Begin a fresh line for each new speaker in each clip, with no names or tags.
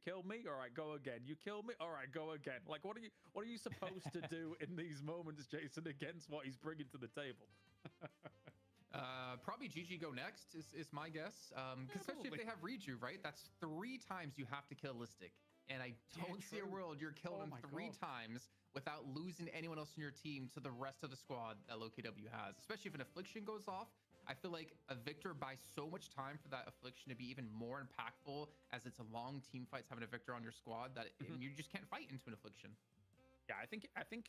killed me. All right, go again. You killed me. All right, go again. Like, what are you supposed to do in these moments, Jason, against what he's bringing to the table?
Probably GG go next is my guess. Especially if they have Reju, right? That's 3 times you have to kill Listic. And I don't see a world you're killing him 3 times without losing anyone else in your team to the rest of the squad that LoKW has. Especially if an Affliction goes off, I feel like a Victor buys so much time for that Affliction to be even more impactful, as it's a long team fights having a Victor on your squad that you just can't fight into an Affliction.
Yeah, I think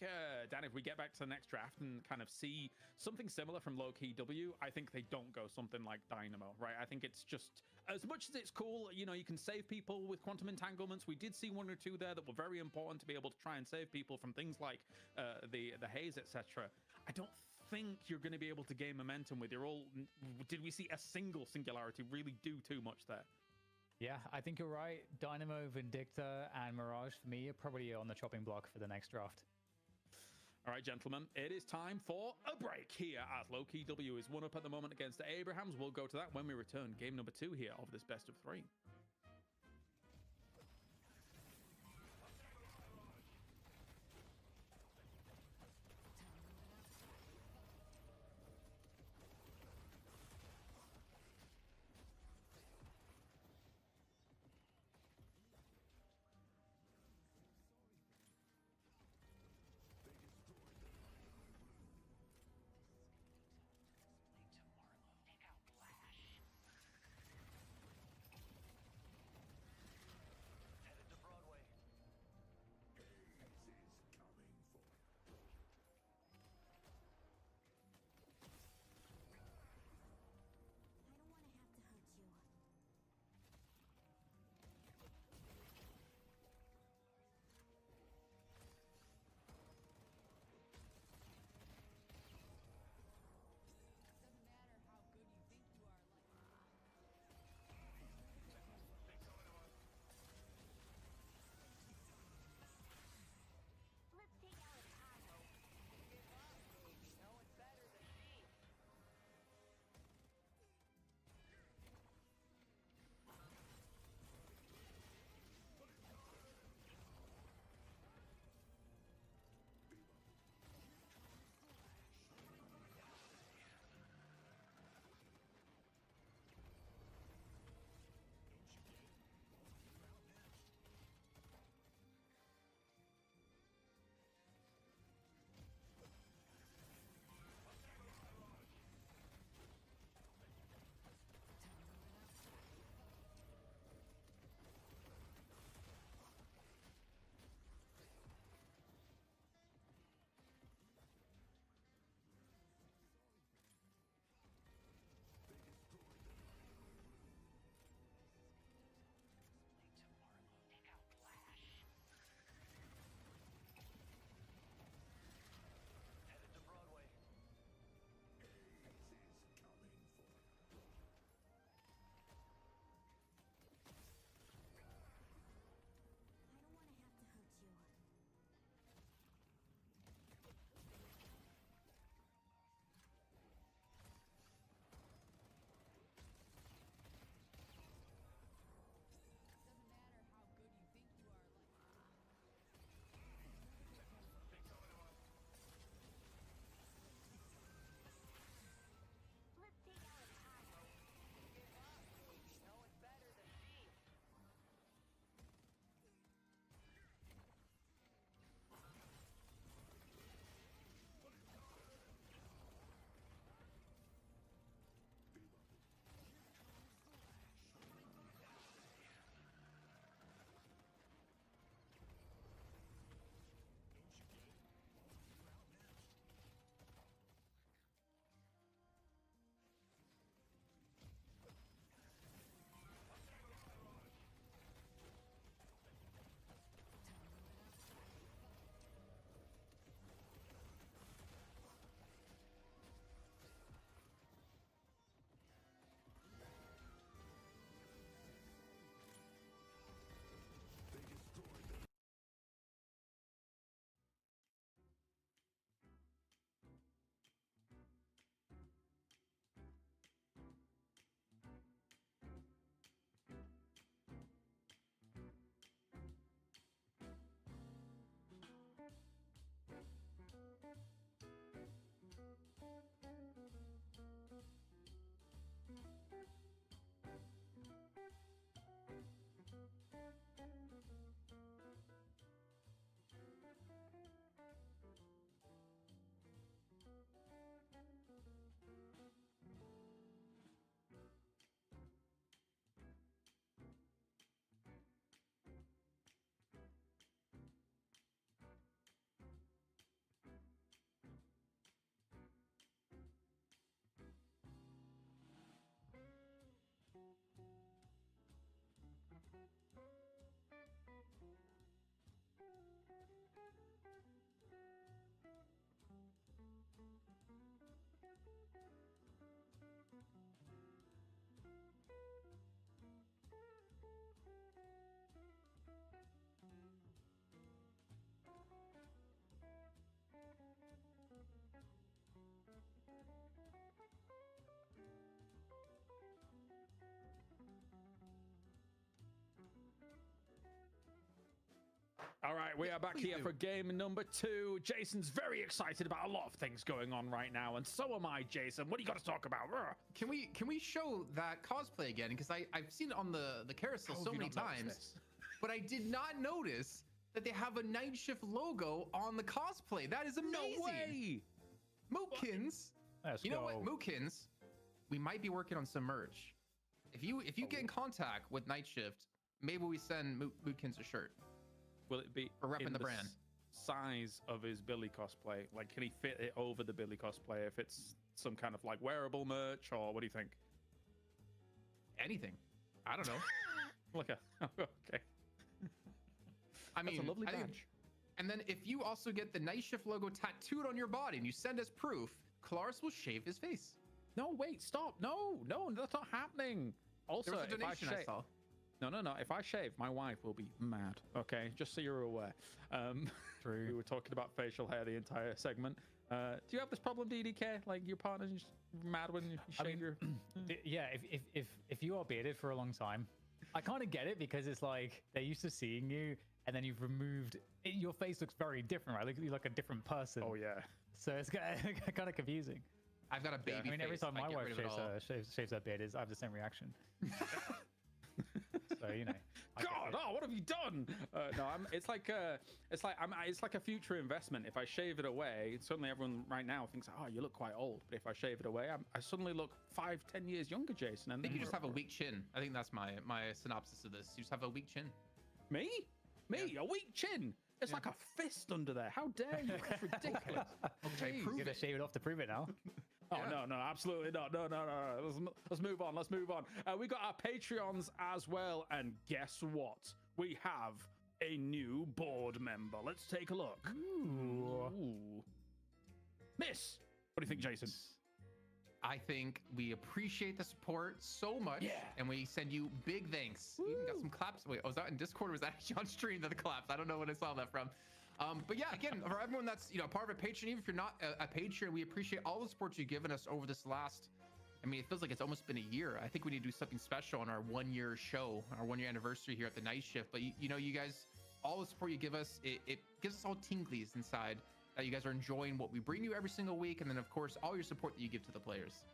Dan, if we get back to the next draft and kind of see something similar from LoKW, I think they don't go something like Dynamo, right? I think it's just, as much as it's cool, you know, you can save people with quantum entanglements. We did see 1 or 2 there that were very important to be able to try and save people from things like the haze, etc. I don't think you're going to be able to gain momentum with your all. Did we see a single singularity really do too much there?
Yeah, I think you're right. Dynamo, Vindicta, and Mirage for me are probably on the chopping block for the next draft.
All right, gentlemen, it is time for a break here as LoKW is 1 up at the moment against the Abrahams. We'll go to that when we return. Game number 2 here of this best of 3. All right, we are back here for game number 2. Jason's very excited about a lot of things going on right now, and so am I, Jason. What do you got to talk about?
Can we show that cosplay again? Because I've seen it on the carousel so many times, but I did not notice that they have a Night Shift logo on the cosplay. That is amazing.
No way.
Mookins.
Let's
you know
go.
what, Mookins? We might be working on some merch. If you get in contact with Night Shift, maybe we send Mookins a shirt.
Will it be
for repping the brand?
Size of his Billy cosplay? Like, can he fit it over the Billy cosplay if it's some kind of like wearable merch, or what do you think?
Anything. I don't know.
Like okay.
I mean,
that's a lovely badge.
And then if you also get the Night Shift logo tattooed on your body and you send us proof, Klaris will shave his face.
No, wait, stop. No, that's not happening. Also,
there was a donation I saw.
No. If I shave, my wife will be mad. Okay, just so you're aware.
True.
We were talking about facial hair the entire segment. Do you have this problem, DDK? Like your partner's just mad when you shave your?
Yeah, if you are bearded for a long time, I kind of get it, because it's like they're used to seeing you, and then you've removed your face looks very different, right? You're like a different person.
Oh yeah.
So it's kind of confusing.
I've got a baby.
I mean, every
face.
time my wife shaves her beard, I have the same reaction. So you know.
God, what have you done? No, it's like a future investment. If I shave it away, suddenly everyone right now thinks, oh, you look quite old. But if I shave it away, I suddenly look 5-10 years younger, Jason. And
I think you just have a weak chin. I think that's my synopsis of this. You just have a weak chin.
Me? Yeah. A weak chin? It's like a fist under there. How dare you? That's ridiculous.
Okay,
You're gonna shave it off to prove it now.
Oh, no, absolutely not. No. Let's move on. We got our Patreons as well. And guess what? We have a new board member. Let's take a look. Ooh. Miss, what do you think, Jason?
I think we appreciate the support so much.
Yeah.
And we send you big thanks. We even got some claps. Wait, was that in Discord, or was that actually on stream, the claps? I don't know when I saw that from. But yeah, again, for everyone that's part of a Patreon, even if you're not a Patreon, we appreciate all the support you've given us over this last. I mean, it feels like it's almost been a year. I think we need to do something special on our 1-year show, our 1-year anniversary here at the Night Shift. But you guys, all the support you give us, it gives us all tinglies inside that you guys are enjoying what we bring you every single week, and then of course all your support that you give to the players.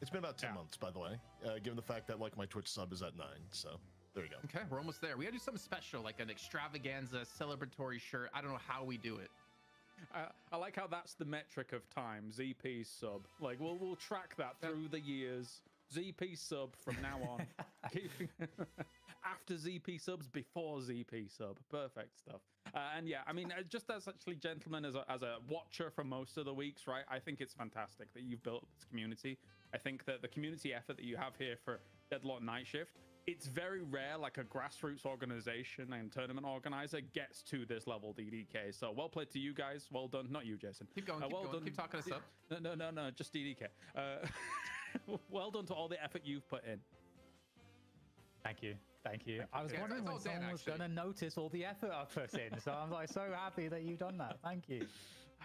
It's been about 2 months, by the way, given the fact that like my Twitch sub is at 9. So there you go.
Okay, we're almost there. We gotta do something special, like an extravaganza celebratory shirt. I don't know how we do it.
I like how that's the metric of time. ZP sub. Like we'll track that through the years. ZP sub from now on. After ZP subs, before ZP sub. Perfect stuff. And yeah, I mean, just as actually, gentlemen, as a watcher for most of the weeks, right? I think it's fantastic that you've built this community. I think that the community effort that you have here for Deadlock Night Shift, it's very rare, like a grassroots organization and tournament organizer gets to this level, DDK. So well played to you guys. Well done. Not you, Jason.
Keep going. Keep talking us up.
No, just DDK. Well done to all the effort you've put in.
Thank you. I was wondering when someone was going to notice all the effort I put in. So I'm like so happy that you've done that. Thank you.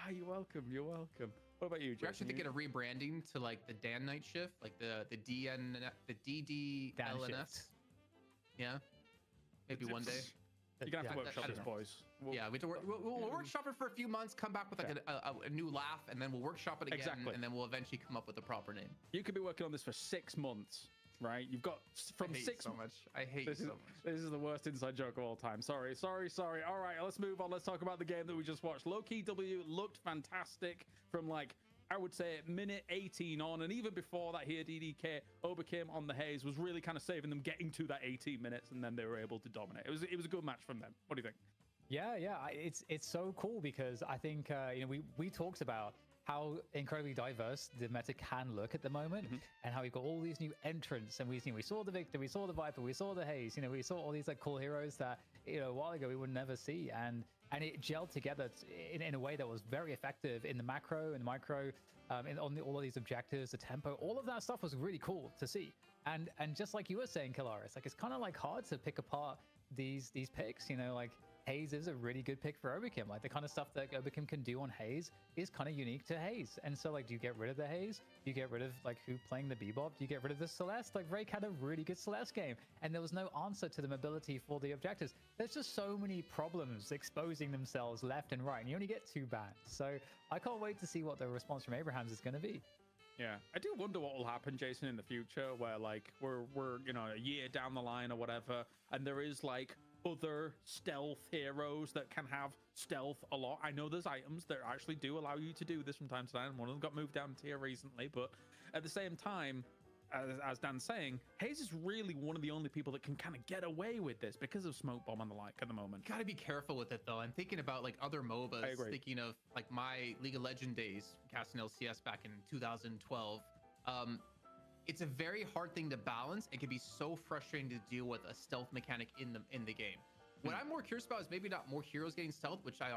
You're welcome. What about you, Jason?
We're actually thinking of rebranding to like the Dan Night Shift, like the DDLNS. Yeah, maybe one day.
You're gonna have to workshop this, boys.
We'll workshop it for a few months, come back with like a new laugh, and then we'll workshop it again,
Exactly.
and then we'll eventually come up with a proper name.
You could be working on this for 6 months, right? You've got from
I hate
6
so much. I hate
this
so
is,
much.
This is the worst inside joke of all time. Sorry. All right, let's move on. Let's talk about the game that we just watched. Low-Key W looked fantastic from like, I would say, minute 18 on, and even before that here, DDK overcame on the haze, was really kind of saving them getting to that 18 minutes, and then they were able to dominate. It was a good match from them. What do you think?
Yeah, it's so cool, because I think we talked about how incredibly diverse the meta can look at the moment, and how we've got all these new entrants, and we saw the Victor, we saw the Viper, we saw the Haze, we saw all these like cool heroes that a while ago we would never see, and it gelled together in a way that was very effective in the macro and the micro, all of these objectives, the tempo, all of that stuff was really cool to see. And just like you were saying, Kalaris, like it's kind of like hard to pick apart these picks, like Haze is a really good pick for Overkim. Like the kind of stuff that Overkim can do on Haze is kind of unique to Haze. And so like, do you get rid of the Haze? Do you get rid of like who playing the Bebop? Do you get rid of the Celeste? Like Rake had a really good Celeste game and there was no answer to the mobility for the objectives. There's just so many problems exposing themselves left and right, and you only get 2 bans. So I can't wait to see what the response from Abrahams is going to be.
Yeah, I do wonder what will happen, Jason, in the future, where like we're a year down the line or whatever, and there is like other stealth heroes that can have stealth a lot. I know there's items that actually do allow you to do this from time to time. One of them got moved down tier recently, but at the same time, as Dan's saying, Haze is really one of the only people that can kind of get away with this because of Smoke Bomb and the like at the moment.
Gotta be careful with it though. I'm thinking about like other MOBAs, thinking of like my League of Legends days, casting LCS back in 2012. It's a very hard thing to balance. It can be so frustrating to deal with a stealth mechanic in the game. What I'm more curious about is maybe not more heroes getting stealth, which I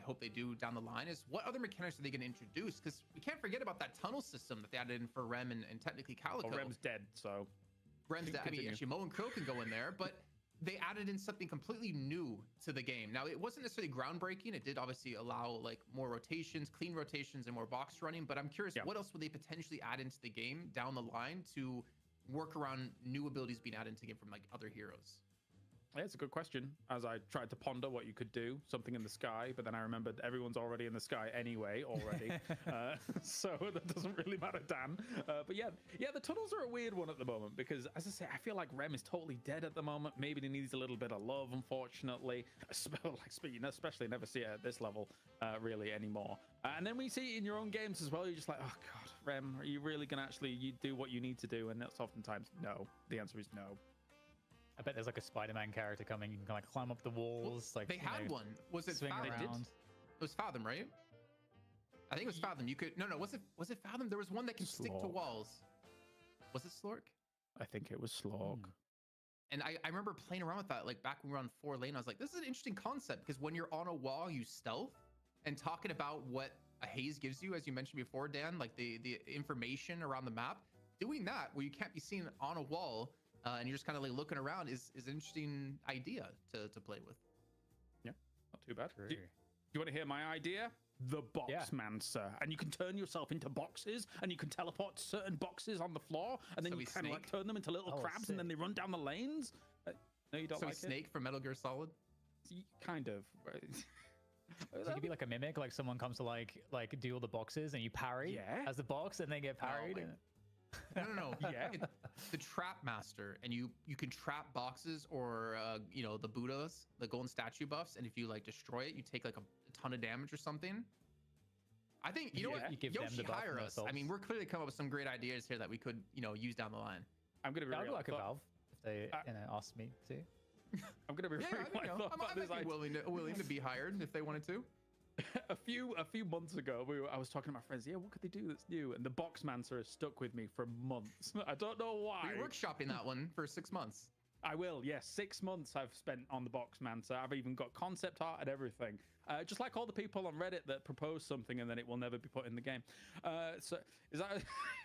hope they do down the line, is what other mechanics are they going to introduce? Because we can't forget about that tunnel system that they added in for Rem and technically Calico.
Oh, Rem's dead, so...
Rem's dead. I mean, actually, Mo and Krill can go in there, but they added in something completely new to the game. Now, it wasn't necessarily groundbreaking. It did obviously allow like more rotations, clean rotations, and more box running, but I'm curious, what else would they potentially add into the game down the line to work around new abilities being added into the game from like other heroes?
Yeah, it's a good question. As I tried to ponder what you could do, something in the sky, but then I remembered everyone's already in the sky anyway, so that doesn't really matter, Dan. But yeah, the tunnels are a weird one at the moment because, as I say, I feel like Rem is totally dead at the moment. Maybe he needs a little bit of love, unfortunately. Especially never see it at this level really anymore. And then we see it in your own games as well. You're just like, oh god, Rem, are you really gonna you do what you need to do? And that's oftentimes no. The answer is no.
I bet there's like a Spider-Man character coming. You can like climb up the walls.
Well,
like
they had one. Was it Fathom? It was Fathom, right? I think it was Fathom. You could was it Fathom? There was one that can stick to walls. Was it Slork?
I think it was Slork.
And I remember playing around with that like back when we were on 4 lane. I was like, this is an interesting concept because when you're on a wall, you stealth. And talking about what a Haze gives you, as you mentioned before, Dan, like the information around the map, doing that where you can't be seen on a wall. And you're just kind of like looking around is an interesting idea to play with.
Yeah, not too bad. Do you want to hear my idea? The Boxmancer. And you can turn yourself into boxes and you can teleport to certain boxes on the floor and then you kind of like turn them into little crabs and then they run down the lanes. No, you don't like it?
So Snake from Metal Gear Solid?
Kind of.
So you could be like a mimic, like someone comes to like do all the boxes and you parry as the box and they get parried.
No. Yeah, the Trap Master, and you can trap boxes or the Buddhas, the golden statue buffs, and if you like destroy it, you take like a ton of damage or something. I think you know what,
you give
Yoshi,
them the
hire us. I mean, we're clearly coming up with some great ideas here that we could use down the line.
I'm gonna be real.
Like a Valve if they asked me to.
I'm gonna be real.
I'm willing to be hired if they wanted to.
a few months ago, I was talking to my friends. Yeah, what could they do that's new? And the Boxmancer has stuck with me for months. I don't know why.
You're workshopping that one for 6 months.
I will. Yes, 6 months I've spent on the Boxmancer. I've even got concept art and everything. Just like all the people on Reddit that propose something and then it will never be put in the game. So is that?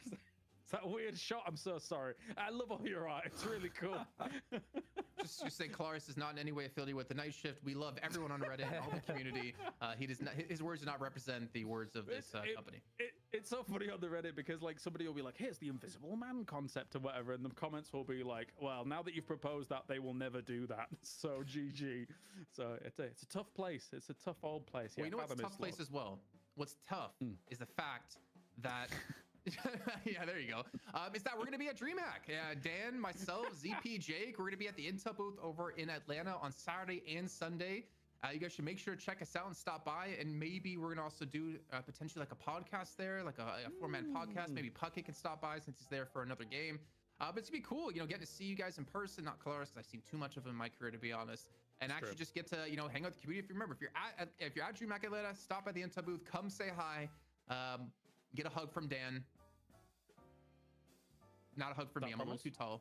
Is that a weird shot? I'm so sorry. I love all your art. It's really cool.
just say Kalaris is not in any way affiliated with the Night Shift. We love everyone on Reddit and all the community. He does not. His words do not represent the words of this company.
It's so funny on the Reddit because like somebody will be like, "Here's the Invisible Man concept" or whatever, and the comments will be like, "Well, now that you've proposed that, they will never do that." So GG. So it's a tough place. It's a tough old place.
Well, you know what's a tough place as well? What's tough is the fact that. Yeah, there you go. Is that we're going to be at DreamHack. Dan, myself, ZP, Jake, we're going to be at the Intel booth over in Atlanta on Saturday and Sunday. You guys should make sure to check us out and stop by. And maybe we're going to also do potentially like a podcast there, like a 4-man podcast. Maybe Puckett can stop by since he's there for another game. But it's going to be cool, getting to see you guys in person, not Kalaris, because I've seen too much of him in my career, to be honest. And actually just get to, hang out with the community. If you remember, if you're at DreamHack Atlanta, stop at the Intel booth, come say hi, get a hug from Dan. Not a hug for me. I'm a little too tall.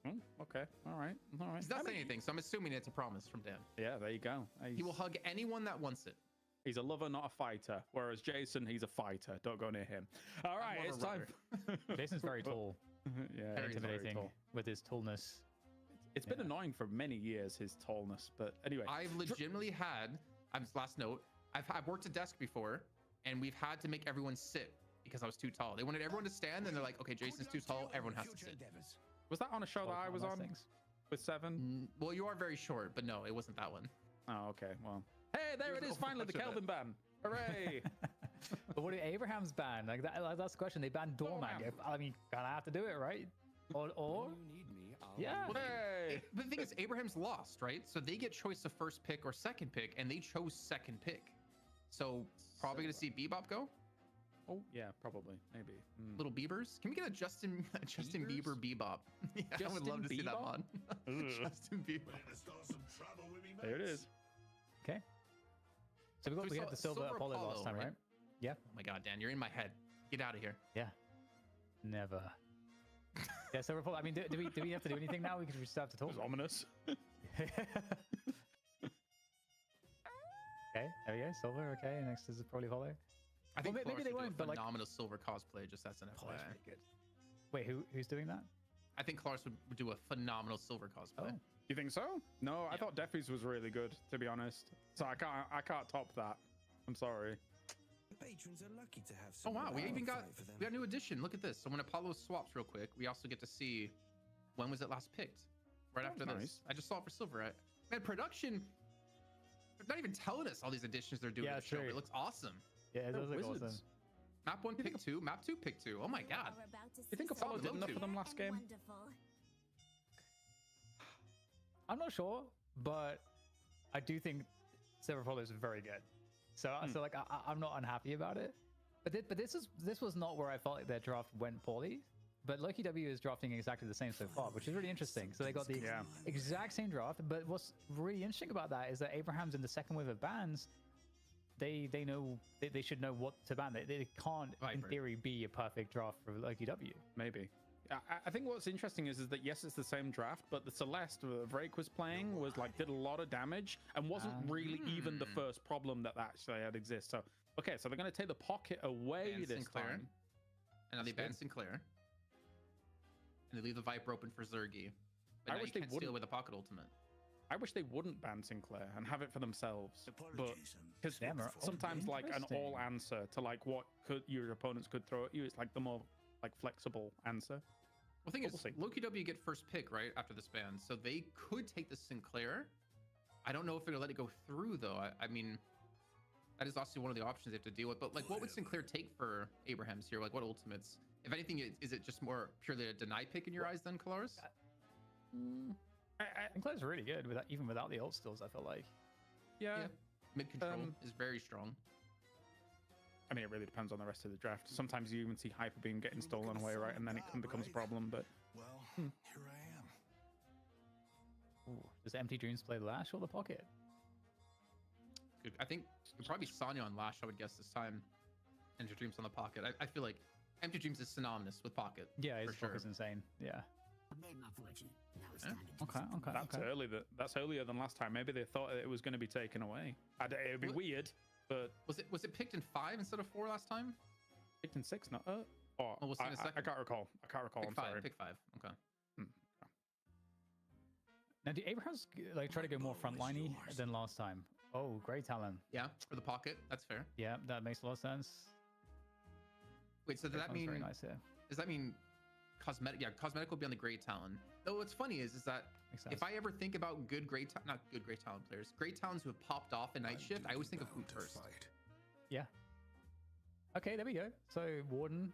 Okay. All right.
He's not saying anything, so I'm assuming it's a promise from Dan.
Yeah, there you go.
He will hug anyone that wants it.
He's a lover, not a fighter. Whereas Jason, he's a fighter. Don't go near him. All right,
more of
it's
a
time.
Jason's very tall,
Yeah,
Very
he's very
intimidating
tall.
with his tallness.
It's been
Yeah.
annoying for many years, his tallness. But anyway,
I've legitimately had, last note, I've worked a desk before, and we've had to make everyone sit because I was too tall. They wanted everyone to stand, and they're like, okay, Jason's too tall, everyone has to sit.
was that on a show that I was
Those
on
things.
with Seven?
Well, you are very short, but no, it wasn't that one.
Oh, okay. Well, hey, there it
There's
is.
a
Finally, the
bunch of
Kelvin ban. Hooray!
But what did Abraham's ban? Like that's the question. They banned Dormag.
Dormag.
I mean, gonna have to do it, right? Or yeah.
Hooray!
But the thing is, Abraham's lost, right? So they get choice of first pick or second pick, and they chose second pick. So probably gonna see Bebop go.
Oh, yeah, probably, maybe.
Little Biebers. Can we get a Justin Bieber Bebop? Yeah, I would
Justin
love to see that
Bebop?
mod. Justin Bieber.
There it is.
Okay. So we
So
had the Silver Apollo last time, right? Yeah.
Oh my God, Dan, you're in my head. Get out of here.
Yeah. Never. Yeah, Silver Apollo. I mean, do we have to do anything now? We could just have to
It
talk.
was ominous.
Okay, there we go. Silver. Okay, next is probably Apollo.
I think
maybe
Clarus
they
would do
won't,
a
but, like-
phenomenal silver cosplay. Just as an FYI.
Good. Wait, who's doing that?
I think Clarus would do a phenomenal silver cosplay.
Oh.
You think so? No, I
Yeah.
thought Defy's was really good, to be honest. So I can't top that. I'm sorry.
Patrons are lucky to have
Oh wow, we
someone
even got
fight for them.
we got a new addition. Look at this. So when Apollo swaps real quick, we also get to see when was it last picked. Right
Oh,
after
nice.
this. I just saw it for silver. Man, production. They're not even telling us all these additions they're doing
Yeah,
to the show.
true.
It looks awesome.
Yeah, it
They're
does look
wizards.
awesome.
Map 1 pick 2, map 2 pick 2. Oh my God.
You think Apollo did enough for them last game?
I'm not sure, but I do think Silver Apollo is very good. So like I'm not unhappy about it. But this was not where I felt like their draft went poorly. But Loki W is drafting exactly the same so far, which is really interesting. So they got the
Yeah.
exact same draft. But what's really interesting about that is that Abraham's in the second wave of bans. They know they should know what to ban. They can't, in
Viper.
theory, be a perfect draft for Loki W.
Maybe. I think what's interesting is that yes, it's the same draft, but the Celeste Vrake was playing was like did a lot of damage and wasn't really even the first problem that actually had exist. So okay, so they're going to take the pocket away
Ban
this
Sinclair.
time.
And now they
That's
ban
good.
Sinclair. And they leave the Viper open for Zergy. But
I
now
wish
you
they
can't steal
wouldn't.
with a pocket ultimate.
I wish they wouldn't ban Sinclair and have it for themselves, but
Apologies,
because
Damn, right.
sometimes like an all
Interesting.
answer to like what could your opponents could throw at you, it's like the more like flexible answer.
Well, the thing
But
is,
we'll see.
Loki W get first pick right after this ban, so they could take the Sinclair. I don't know if they're gonna let it go through though. I mean, that is also one of the options they have to deal with. But like, what would Sinclair take for Abraham's here? Like, what ultimates? If anything, is it just more purely a deny pick in your eyes then, Kalaris?
Sinclair's really good even without the ult stills. I feel like.
Yeah.
Mid control
Um,
is very strong.
I mean, it really depends on the rest of the draft. Sometimes you even see Hyper Beam getting stolen away, right? And then it becomes a problem. But
Well, here I am.
Ooh, does Empty Dreams play Lash or the Pocket?
Good. I think it'd probably be Sonya on Lash, I would guess this time. Empty Dreams on the Pocket. I feel like Empty Dreams is synonymous with Pocket.
Yeah, his
for sure.
Pocket's insane. Yeah. Okay.
that's early. That's earlier than last time. Maybe they thought it was going to be taken away. It would be
What-
weird, but
Was it picked in 5 instead of 4 last time?
picked in 6, not. Oh,
Well, we'll see in a
I
second.
can't recall.
Pick
I'm
5.
sorry.
Pick 5. Okay.
Now, do Abraham's like try to go more frontliney than last time? Oh, great talent.
Yeah, for the Pocket. That's fair.
Yeah, that makes a lot of sense.
Wait, so does that mean
very nice here?
does that mean cosmetic? Yeah, cosmetic will be on the Great Talon. Though what's funny is that
Makes sense.
if I ever think about good not good Great Talon players, Great Talons who have popped off in Night Shift, I always think of Hoot first.
Yeah. Okay, there we go. So Warden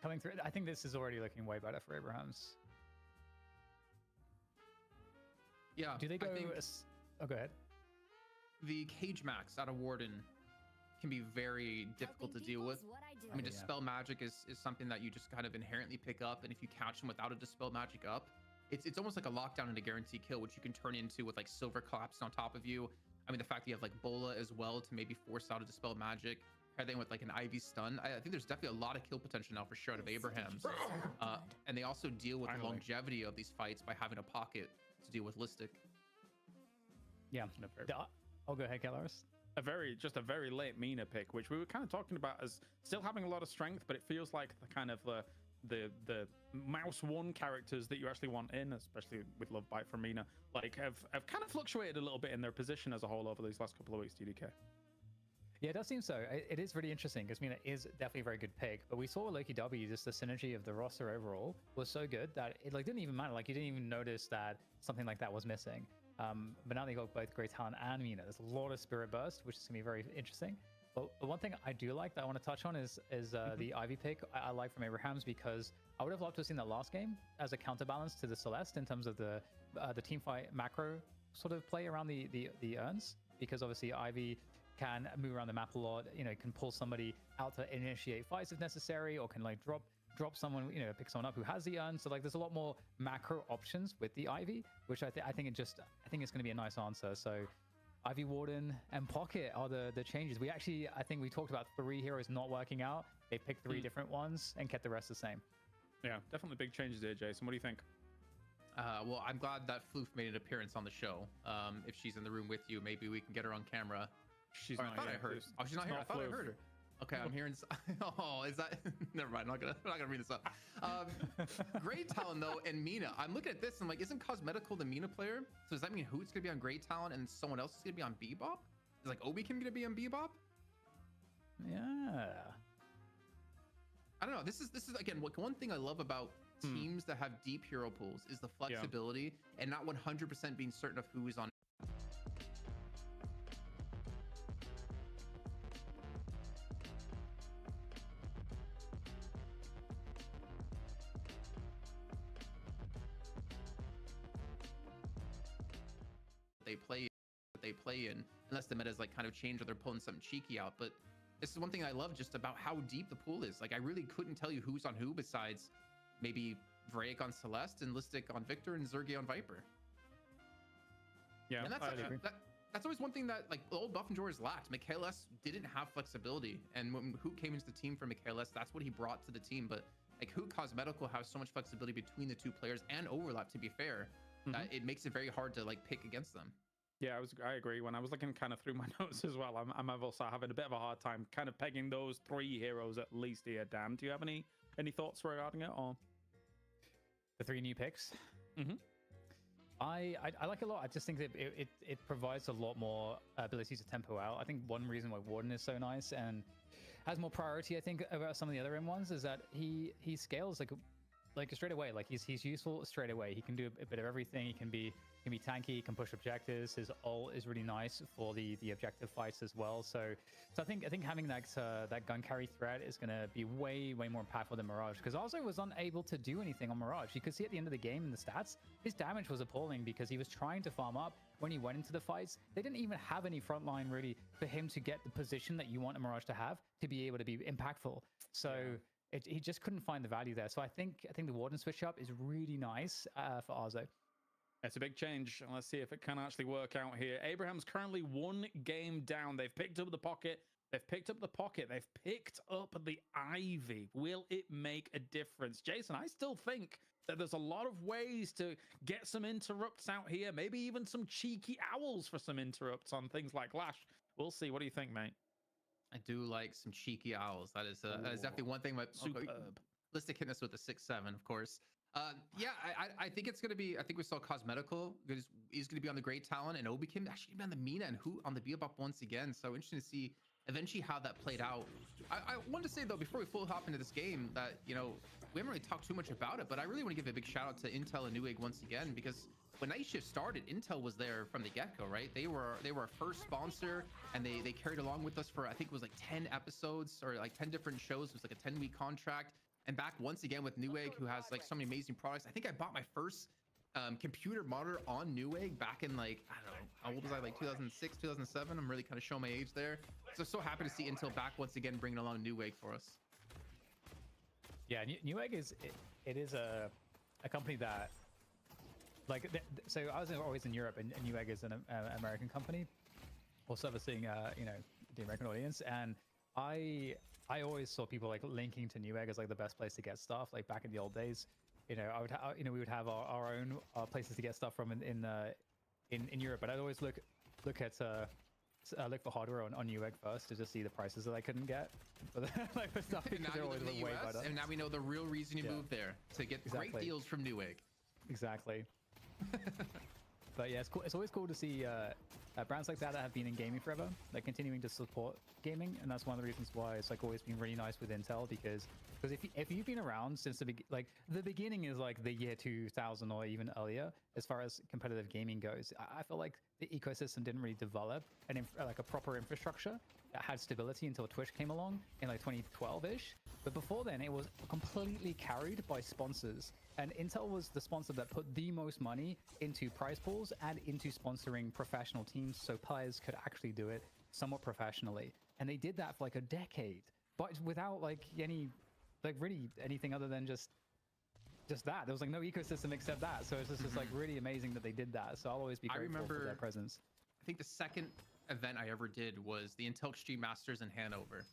coming through. I think this is already looking way better for Abraham's.
Yeah.
Do they go?
I think
Oh, go ahead.
the Cage Max out of Warden can be very difficult to deal with. I mean,
Yeah.
Dispel Magic is something that you just kind of inherently pick up, and if you catch them without a Dispel Magic up, it's almost like a lockdown and a guarantee kill, which you can turn into with like Silver collapsing on top of you. I mean, the fact that you have like Bola as well to maybe force out a Dispel Magic. pair them with like an Ivy stun. I think there's definitely a lot of kill potential now for Shroud of Abrahams. And they also deal with the longevity of these fights by having a pocket to deal with Listic.
Yeah. I'll go ahead, Kalaris.
Just a very late Mina pick, which we were kind of talking about as still having a lot of strength, but it feels like the kind of the mouse one characters that you actually want in, especially with Love Bite from Mina, like have kind of fluctuated a little bit in their position as a whole over these last couple of weeks. TDK.
Yeah, it does seem so. It is really interesting because Mina is definitely a very good pick, but we saw Loki W, just the synergy of the roster overall was so good that it like didn't even matter. Like you didn't even notice that something like that was missing. But now they got both Great Talon and Mina. There's a lot of Spirit Burst, which is gonna be very interesting. But one thing I do like that I want to touch on is the Ivy pick I like from Abrahams, because I would have loved to have seen that last game as a counterbalance to the Celeste in terms of the team fight macro sort of play around the urns, because obviously Ivy can move around the map a lot, you know, can pull somebody out to initiate fights if necessary, or can like drop someone, you know, pick someone up who has the urn. So like there's a lot more macro options with the Ivy, which I think it's going to be a nice answer. So Ivy, Warden, and Pocket are the changes. I think we talked about 3 heroes not working out. They picked 3 different ones and kept the rest the same.
Yeah, definitely big changes there, Jason. What do you think?
Well, I'm glad that Floof made an appearance on the show. If she's in the room with you, maybe we can get her on camera.
She's not here.
I heard. Oh, she's not here. I thought I heard her. Okay, I'm hearing. Oh, is that? Never mind. I'm not gonna read this up. Great Talon though, and Mina. I'm looking at this. And I'm like, isn't Cosmetical the Mina player? So does that mean Hoot's gonna be on Great Talon and someone else is gonna be on Bebop? Is like Obi-Kim gonna be on Bebop?
Yeah.
I don't know. This is again one thing I love about teams that have deep hero pools is the flexibility and not 100% being certain of who is on. They play in, unless the meta is like kind of changed or they're pulling something cheeky out. But this is one thing I love just about how deep the pool is. Like I really couldn't tell you who's on who besides maybe Vraic on Celeste and Listic on Victor and Zergy on Viper.
Yeah,
and that's always one thing that like old Buff and Jorah's lacked. Michaelis didn't have flexibility, and when Hoot came into the team for Michaelis, that's what he brought to the team. But like Hoot Cosmetical has so much flexibility between the 2 players and overlap, to be fair, that it makes it very hard to like pick against them.
Yeah, I agree. When I was looking kind of through my notes as well, I'm also having a bit of a hard time kind of pegging those 3 heroes at least here. Dan, do you have any thoughts regarding it? Or
the 3 new picks?
Mm-hmm.
I like it a lot. I just think that it provides a lot more ability to tempo out. I think one reason why Warden is so nice and has more priority, I think, over some of the other M1s is that he scales like straight away. Like he's useful straight away. He can do a bit of everything. He can be tanky, he can push objectives. His ult is really nice for the objective fights as well. So I think having that gun carry threat is going to be way more impactful than Mirage, because also was unable to do anything on Mirage. You could see at the end of the game in the stats, his damage was appalling because he was trying to farm up when he went into the fights. They didn't even have any frontline really for him to get the position that you want a Mirage to have to be able to be impactful. So he just couldn't find the value there. So I think the Warden switch up is really nice for Arzo.
It's a big change. Let's see if it can actually work out here. Abraham's currently 1 game down. They've picked up the Pocket. They've picked up the Ivy. Will it make a difference? Jason, I still think that there's a lot of ways to get some interrupts out here. Maybe even some cheeky owls for some interrupts on things like Lash. We'll see. What do you think, mate?
I do like some cheeky owls. That is definitely one thing.
Superb.
Listic hitting us with a 6-7, of course. Yeah, I think it's gonna be. I think we saw Cosmetical is gonna be on the Great Talon, and Obi-Kim actually gonna be on the Mina and Hoot on the Bebop once again. So interesting to see eventually how that played out. I wanted to say though, before we full hop into this game, that we haven't really talked too much about it, but I really want to give a big shout out to Intel and Newegg once again, because when Night Shift started, Intel was there from the get-go, right? They were our first sponsor, and they carried along with us for, I think it was like 10 episodes or like 10 different shows. It was like a 10-week contract. And back once again with Newegg, who has like so many amazing products. I think I bought my first computer monitor on Newegg back in like, I don't know, how old was I? Like 2006, 2007. I'm really kind of showing my age there. So happy to see Intel back once again, bringing along Newegg for us.
Yeah, Newegg is a company that so I was always in Europe, and Newegg is an American company, or servicing the American audience, and I always saw people like linking to Newegg as like the best place to get stuff. Like back in the old days, you know, we would have our own places to get stuff from in Europe. But I'd always look for hardware on Newegg first to just see the prices that I couldn't get for the, like for stuff.
And now you live in the US, and now we know the real reason you moved there to get great deals from Newegg.
Exactly. But yeah, it's cool. It's always cool to see brands like that have been in gaming forever. They're continuing to support gaming, and that's one of the reasons why it's like always been really nice with Intel, because if you've been around since the beginning is like the year 2000 or even earlier as far as competitive gaming goes, I feel like the ecosystem didn't really develop like a proper infrastructure that had stability until Twitch came along in like 2012-ish. But before then, it was completely carried by sponsors. And Intel was the sponsor that put the most money into prize pools and into sponsoring professional teams so players could actually do it somewhat professionally. And they did that for like a decade, but without like really anything other than just that. There was like no ecosystem except that. So it's just like really amazing that they did that. So I'll always be grateful for their presence.
I think the second event I ever did was the Intel Extreme Masters in Hanover.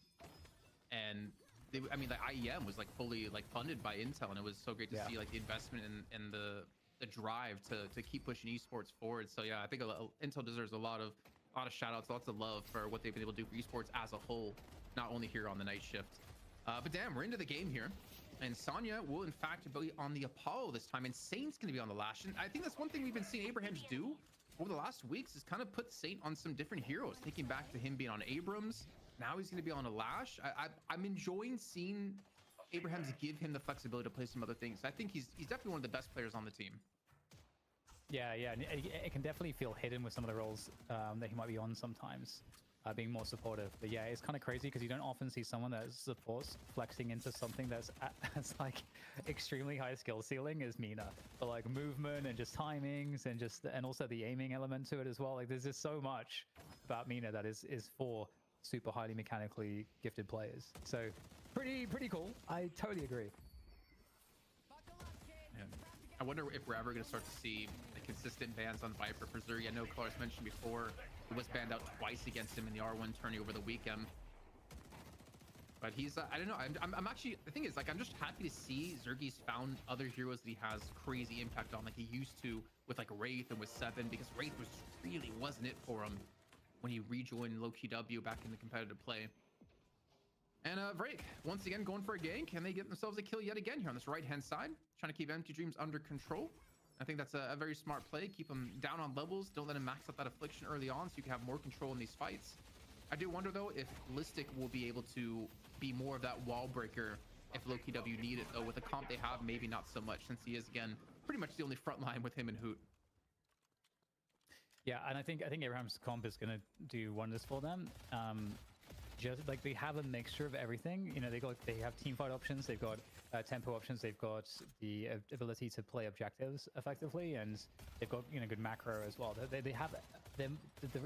And the IEM was like fully like funded by Intel, and it was so great to see like the investment and the drive to keep pushing esports forward. So yeah, I think Intel deserves a lot of shout outs, lots of love for what they've been able to do for esports as a whole, not only here on the night shift. But damn, we're into the game here, and Sonya will in fact be on the Apollo this time, and Saint's going to be on the Lash. And I think that's one thing we've been seeing Abrahams do over the last weeks is kind of put Saint on some different heroes, thinking back to him being on Abrams. Now he's going to be on a Lash. I'm enjoying seeing Abrahams give him the flexibility to play some other things. I think he's definitely one of the best players on the team.
Yeah, and it can definitely feel hidden with some of the roles that he might be on sometimes, being more supportive. But yeah, it's kind of crazy because you don't often see someone that supports flexing into something that's like extremely high skill ceiling as Mina. But like movement and just timings and also the aiming element to it as well. Like there's just so much about Mina that is for super highly mechanically gifted players. So pretty cool. I totally agree.
Yeah. I wonder if we're ever going to start to see the consistent bans on Viper for Zuri. I know Colors mentioned before he was banned out twice against him in the R1 tourney over the weekend. But he's I don't know. I'm actually, the thing is, like, I'm just happy to see Zergi's found other heroes that he has crazy impact on, like he used to with like Wraith and with Seven, because Wraith really wasn't it for him when he rejoined LowKeyW back in the competitive play. And Vrake, once again, going for a gank, and they get themselves a kill yet again here on this right-hand side, trying to keep Empty Dreams under control. I think that's a very smart play. Keep him down on levels. Don't let him max out that affliction early on so you can have more control in these fights. I do wonder, though, if Listic will be able to be more of that wall breaker if LowKeyW need it, though. With the comp they have, maybe not so much, since he is, again, pretty much the only front line with him and Hoot.
Yeah, and I think Abraham's comp is going to do wonders for them. Just like they have a mixture of everything. You know, they have team fight options, they've got tempo options, they've got the ability to play objectives effectively, and they've got, you know, good macro as well. They have the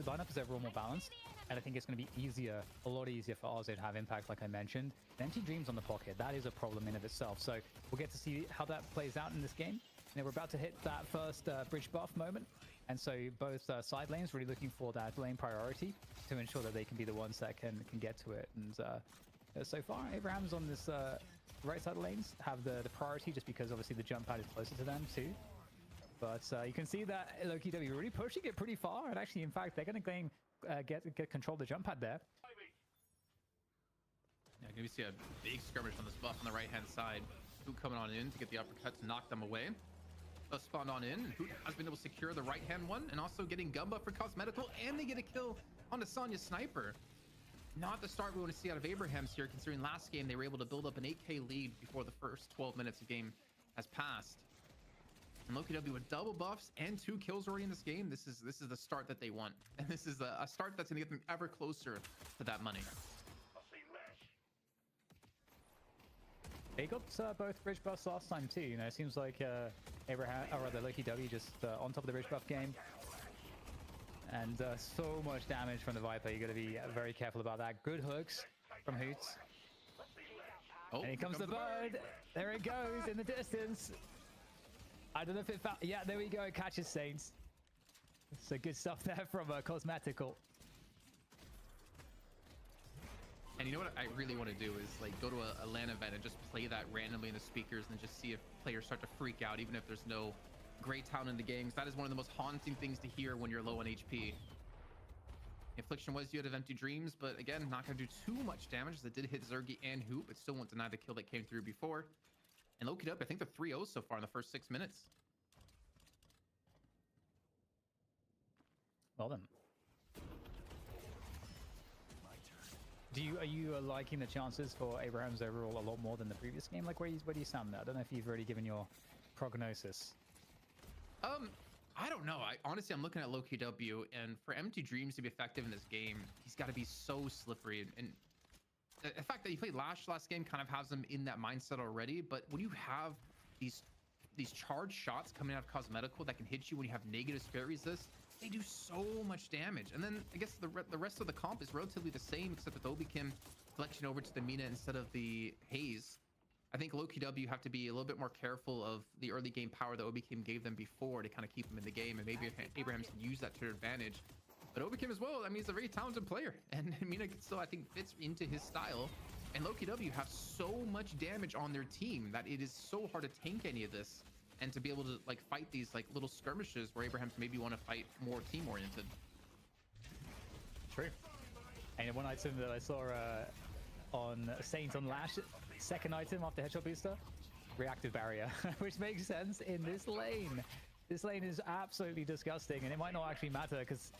lineup is overall more balanced, and I think it's going to be a lot easier for Ozzy to have impact, like I mentioned. Empty Dreams on the pocket, that is a problem in of itself. So we'll get to see how that plays out in this game. You know, we're about to hit that first bridge buff moment. And so both side lanes really looking for that lane priority to ensure that they can be the ones that can get to it. And so far, Abraham's on this right side of lanes have the priority, just because obviously the jump pad is closer to them too. But you can see that LowKeyW really pushing it pretty far. And actually, in fact, they're going to get control of the jump pad there.
Yeah, going to see a big skirmish on this buff on the right-hand side. Hoot coming on in to get the uppercut to knock them away. Spawned on in, and Hoot has been able to secure the right-hand one, and also getting Gumba for Cosmetical, and they get a kill on the Sonya Sniper. Not the start we want to see out of Abrahams here, considering last game they were able to build up an 8k lead before the first 12 minutes of game has passed. And LowKeyW with double buffs and 2 kills already in this game. This is the start that they want, and this is a start that's going to get them ever closer to that money.
They got both bridge buffs last time too. You know, it seems like Abraham, or rather LowKeyW, just on top of the bridge buff game. And so much damage from the Viper. You got to be very careful about that. Good hooks from Hoots.
Oh,
and here comes the bird. There it goes in the distance. I don't know if it found. Yeah, there we go. It catches Saints. So good stuff there from Cosmetical.
And you know what I really want to do is like go to a LAN event and just play that randomly in the speakers and just see if players start to freak out, even if there's no Grey Town in the games. That is one of the most haunting things to hear when you're low on HP. Affliction was You'd have Empty Dreams, but again, not going to do too much damage as it did hit Zergy and Hoop, but still won't deny the kill that came through before. And Loki up, I think they're 3-0 so far in the first 6 minutes.
Well then. Are you liking the chances for Abraham's overall a lot more than the previous game? Like where do you stand there? I don't know if you've already given your prognosis.
I don't know. Honestly, I'm looking at Loki W, and for Empty Dreams to be effective in this game, he's got to be so slippery. And the fact that he played last game kind of has him in that mindset already. But when you have these charged shots coming out of Cosmetical that can hit you when you have negative spirit resist, they do so much damage. And then I guess the rest of the comp is relatively the same, except with Obikim fletching over to the Mina instead of the Haze. I think Loki W have to be a little bit more careful of the early game power that Obikim gave them before to kind of keep them in the game, and maybe Abrahams can use that to their advantage. But Obikim as well, I mean, he's a very talented player, and Mina still, I think, fits into his style. And Loki W have so much damage on their team that it is so hard to tank any of this, and to be able to like fight these like little skirmishes where Abrahams maybe want to fight more team oriented.
True. And one item that I saw on Saint on Lash, second item after headshot booster, reactive barrier, which makes sense in this lane. This lane is absolutely disgusting, and it might not actually matter because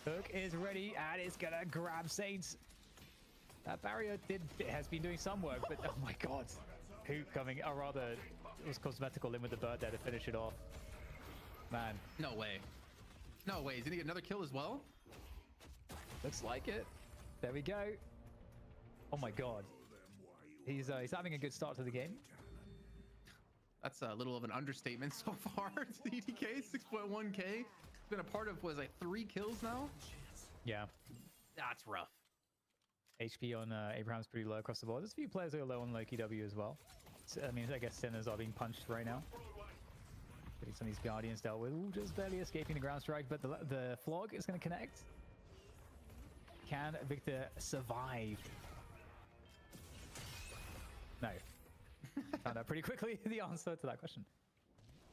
Hook is ready and it's gonna grab Saint. That barrier has been doing some work, but oh my god, Hook coming, or rather, it was Cosmetical in with the bird there to finish it off. Man,
no way, no way. He's gonna get another kill as well.
Looks like it. There we go. Oh my god. He's having a good start to the game.
That's a little of an understatement so far. EDK 6.1k. He's been a part of, was like 3 kills now.
Yeah,
that's rough.
HP on Abraham's pretty low across the board. There's a few players who are low on Loki W as well. So, I mean, I guess Sinners are being punched right now. Getting some of these Guardians dealt with. Ooh, just barely escaping the ground strike, but the Flog is going to connect. Can Victor survive? No. Found out pretty quickly the answer to that question.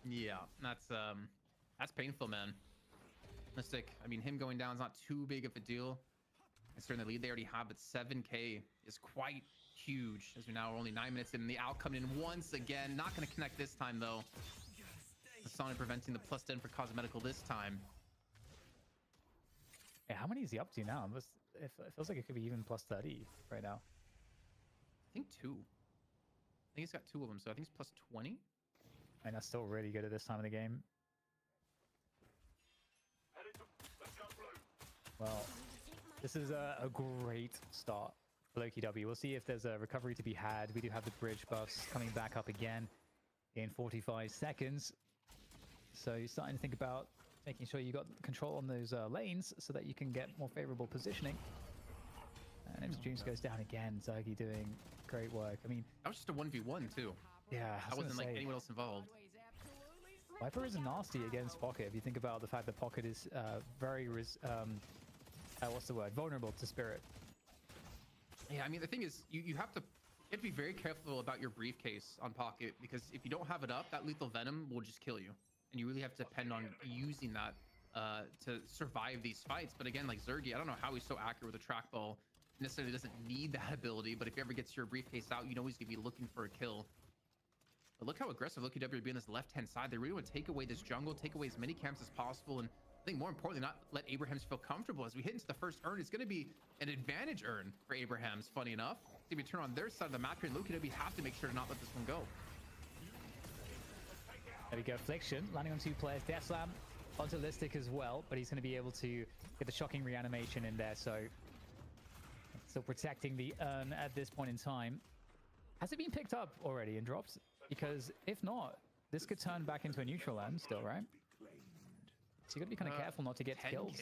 Yeah, that's painful, man. Mystic, I mean, him going down is not too big of a deal. Considering the lead they already have, but 7k is quite huge, as we now are only 9 minutes in. The Owl coming in once again. Not going to connect this time, though. The Sonic preventing the +10 for Cosmetical this time.
Yeah, how many is he up to now? It feels like it could be even +30 right now.
I think 2. I think he's got 2 of them, so I think he's +20.
And that's still really good at this time of the game. Well, this is a great start for Loki W. We'll see if there's a recovery to be had. We do have the bridge buffs coming back up again in 45 seconds. So you're starting to think about making sure you got control on those lanes so that you can get more favorable positioning. And Empty Dreams goes down again. Zergy doing great work. I mean,
that was just a 1v1 too.
Yeah,
I wasn't like anyone else involved.
Viper is nasty against Pocket. If you think about the fact that Pocket is very what's the word? Vulnerable to Spirit.
Yeah, I mean, the thing is, you have to be very careful about your briefcase on Pocket, because if you don't have it up, that lethal venom will just kill you. And you really have to depend on using that to survive these fights. But again, like Zergy, I don't know how he's so accurate with a trackball. Necessarily doesn't need that ability, but if he ever gets your briefcase out, you know he's gonna be looking for a kill. But look how aggressive Loki W would be on this left-hand side. They really want to take away this jungle, take away as many camps as possible, and I think more importantly, not let Abrahams feel comfortable. As we hit into the first urn, it's going to be an advantage urn for Abrahams, funny enough. If we turn on their side of the map here, and Loki W have to make sure to not let this one go.
There we go, Affliction landing on 2 players. Death Slam onto Listic as well, but he's going to be able to get the shocking reanimation in there, so still protecting the urn at this point in time. Has it been picked up already and dropped? Because if not, this could turn back into a neutral land still, right? So you got to be kind of careful not to get
10K?
kills.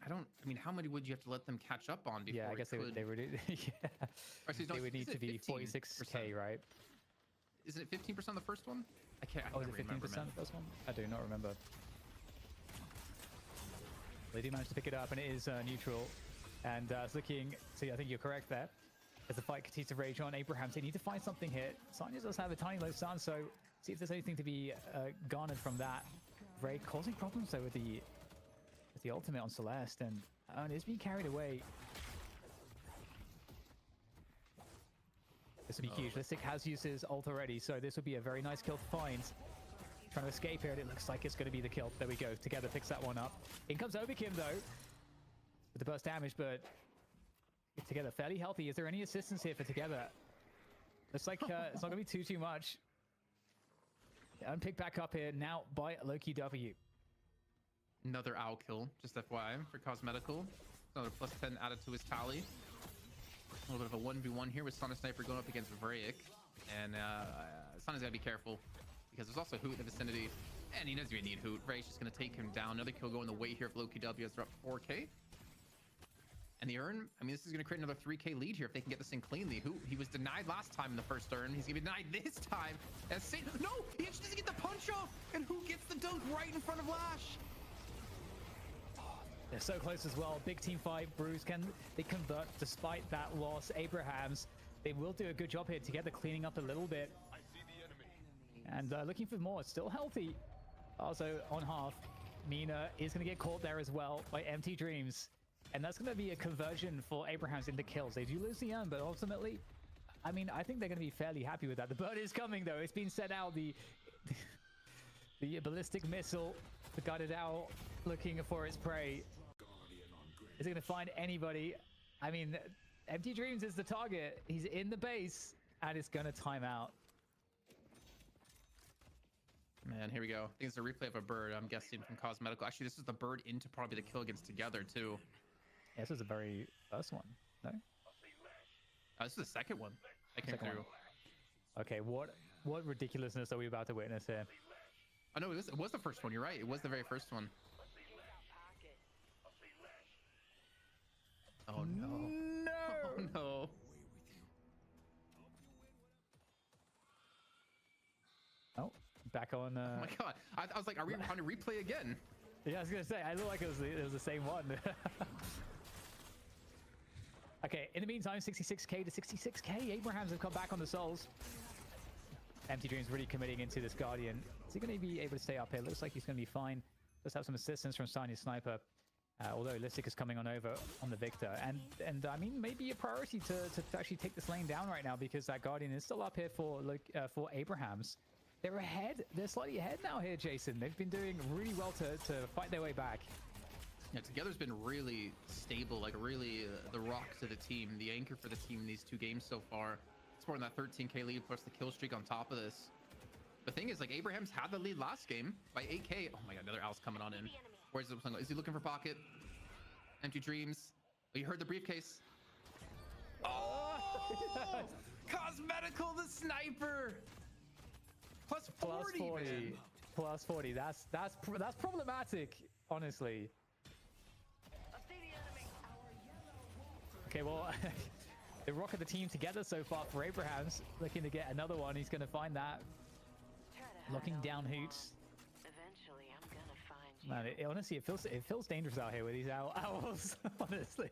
I mean, how many would you have to let them catch up on before?
Yeah, I guess they would yeah. They would need to be 46k, right?
Isn't it 15% the first one? I can't.
Oh, is it 15% the first one? I do not remember. They do manage to pick it up, and it is neutral. And it's looking, see, I think you're correct there. As the fight continues to rage on, Abrahams, they need to find something here. Sonya does have a tiny low stun, so see if there's anything to be garnered from that. Ray causing problems though with the ultimate on Celeste, and it's being carried away. This would be huge. Listic has used his ult already, so this would be a very nice kill to find. Trying to escape here, and it looks like it's going to be the kill. There we go. Together picks that one up. In comes Obikim though, with the burst damage, but Together fairly healthy. Is there any assistance here for Together? Looks like it's not going to be too much. And pick back up here now by Loki W.
Another owl kill, just FYI, for Cosmetical. Another plus 10 added to his tally. A little bit of a 1v1 here with Sonic Sniper going up against Vrayek. And Sonic's got to be careful because there's also Hoot in the vicinity. And he doesn't even need Hoot. Vrayek's just going to take him down. Another kill going the way here of Loki W as they're up 4k. And the Urn, I mean, this is going to create another 3k lead here if they can get this thing cleanly. Hoot, he was denied last time in the first Urn. He's going to be denied this time. No, he actually doesn't get the punch off. And Hoot gets the dunk right in front of Lash.
They're so close as well. Big team fight. Bruce, can they convert despite that loss? Abrahams, they will do a good job here Together, cleaning up a little bit.
I see the enemy.
And looking for more. Still healthy. Also on half. Mina is going to get caught there as well by Empty Dreams. And that's going to be a conversion for Abrahams into kills. They do lose the Urn, but ultimately, I mean, I think they're going to be fairly happy with that. The bird is coming, though. It's been sent out. The ballistic missile, the guided owl, looking for its prey. Is it going to find anybody? I mean, Empty Dreams is the target. He's in the base, and it's going to time out.
Man, here we go. I think it's a replay of a bird, I'm guessing, from Cosmetical. Actually, this is the bird into probably the kill against Together, too.
Yeah, this is the very first one, no?
This is the second one that came through.
Okay, what ridiculousness are we about to witness here?
Oh, no, it was the first one. You're right. It was the very first one. Oh, no.
No!
Oh, no.
Oh, back on...
Oh, my God. I was like, are we on a replay again?
Yeah, I was going to say, I look like it was the same one. Okay, in the meantime, 66k to 66k. Abrahams have come back on the souls. Empty Dreams really committing into this Guardian. Is he going to be able to stay up here? Looks like he's going to be fine. Let's have some assistance from Sonya Sniper. Although Listic is coming on over on the Victor. And I mean, maybe a priority to actually take this lane down right now because that Guardian is still up here for Abrahams. They're ahead. They're slightly ahead now here, Jason. They've been doing really well to fight their way back.
Yeah, Together's been really stable, like really the rock to the team, the anchor for the team in these two games so far. It's more than that 13k lead plus the kill streak on top of this. The thing is, like, Abrahams had the lead last game by 8k. Oh my God, another Owl's coming on in. Where's the is he looking for pocket? Empty Dreams. Oh, you heard the briefcase. Oh! Cosmetical the sniper. Plus 40.
Plus 40.
Man.
Plus 40. That's problematic, honestly. Okay, well, they rocket the team together so far for Abrahams. Looking to get another one. He's going to find that. Locking down Hoots.
Eventually, I'm gonna find you.
Man, honestly, it feels dangerous out here with these owls. Honestly,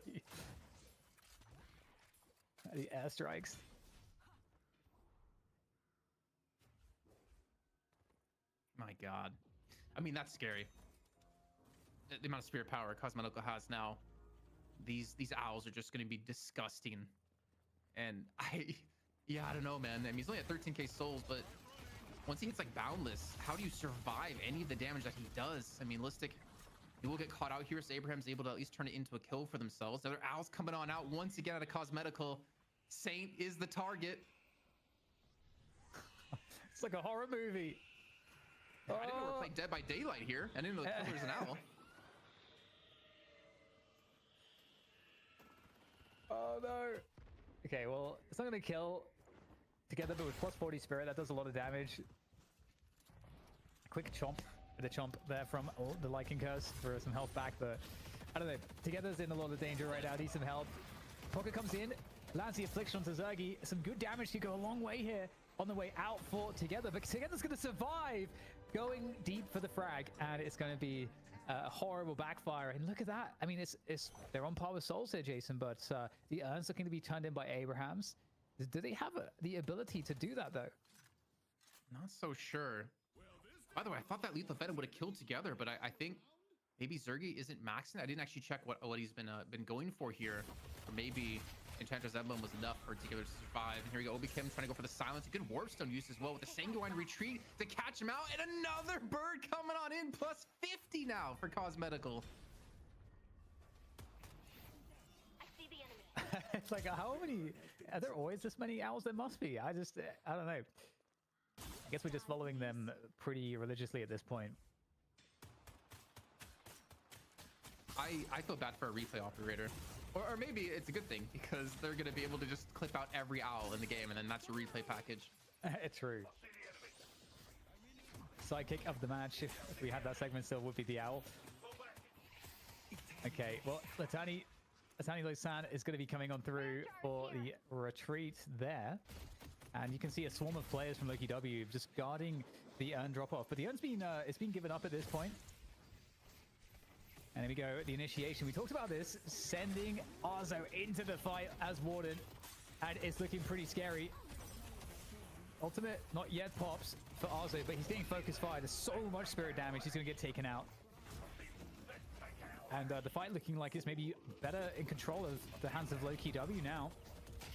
the airstrikes.
My God, I mean that's scary. The amount of spirit power Cosmetical has now. These owls are just going to be disgusting. And I don't know, man. I mean, he's only at 13k souls, but once he hits like Boundless, how do you survive any of the damage that he does? I mean, Listic, he will get caught out here, so Abraham's able to at least turn it into a kill for themselves. The other owls coming on out once again out of Cosmetical. Saint is the target.
It's like a horror movie.
Yeah, I didn't know we were playing Dead by Daylight here. I didn't know the killer was an owl.
Oh no. Okay, well, it's not going to kill Together, but with plus 40 spirit, that does a lot of damage. Quick chomp. The chomp there from the Lycan Curse for some health back, but I don't know. Together's in a lot of danger right now. Needs some help. Pocket comes in, lands the Affliction onto Zergy. Some good damage to go a long way here on the way out for Together, but Together's going to survive. Going deep for the frag, and it's going to be horrible backfire. And look at that. I mean, they're on par with Souls here, Jason, but the Urn's looking to be turned in by Abrahams. Do they have the ability to do that, though?
Not so sure. By the way, I thought that Lethal Venom would have killed together, but I think maybe Zergy isn't maxing. I didn't actually check what he's been going for here. Or maybe Enchantress Emblem was enough for Together to survive. And here we go, Obichem trying to go for the silence. A good Warpstone use as well with the Sanguine retreat to catch him out. And another bird coming on in, plus 50 now for Cosmetical.
I see the enemy.
It's like, how many? Are there always this many owls? There must be. I don't know. I guess we're just following them pretty religiously at this point.
I feel bad for a replay operator. Or maybe it's a good thing because they're going to be able to just clip out every owl in the game and then that's your replay package.
True. Sidekick of the match, if we had that segment still, would be the owl. Okay, well, Latani Losan is going to be coming on through for the retreat there. And you can see a swarm of players from Loki W just guarding the Urn drop-off. But the Urn's been given up at this point. And there we go, the initiation. We talked about this, sending Arzo into the fight as Warden. And it's looking pretty scary. Ultimate not yet pops for Arzo, but he's getting focus fire. There's so much spirit damage, he's going to get taken out. And the fight looking like it's maybe better in control of the hands of Loki W now.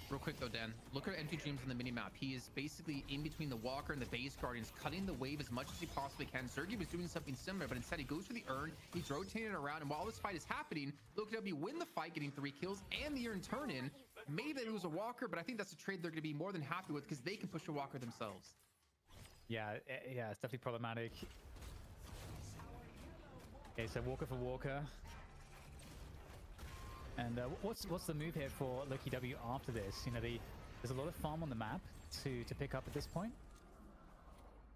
Real quick though, Dan, look at Empty Dreams on the minimap. He is basically in between the Walker and the Base Guardians, cutting the wave as much as he possibly can. Zergy was doing something similar, but instead he goes for the Urn, he's rotating it around, and while this fight is happening, Loki W win the fight, getting 3 kills and the Urn turn in. Maybe they lose a Walker, but I think that's a trade they're going to be more than happy with because they can push a Walker themselves.
Yeah, it's definitely problematic. Okay, so Walker for Walker. And what's the move here for Loki W after this? You know, there's a lot of farm on the map to pick up at this point.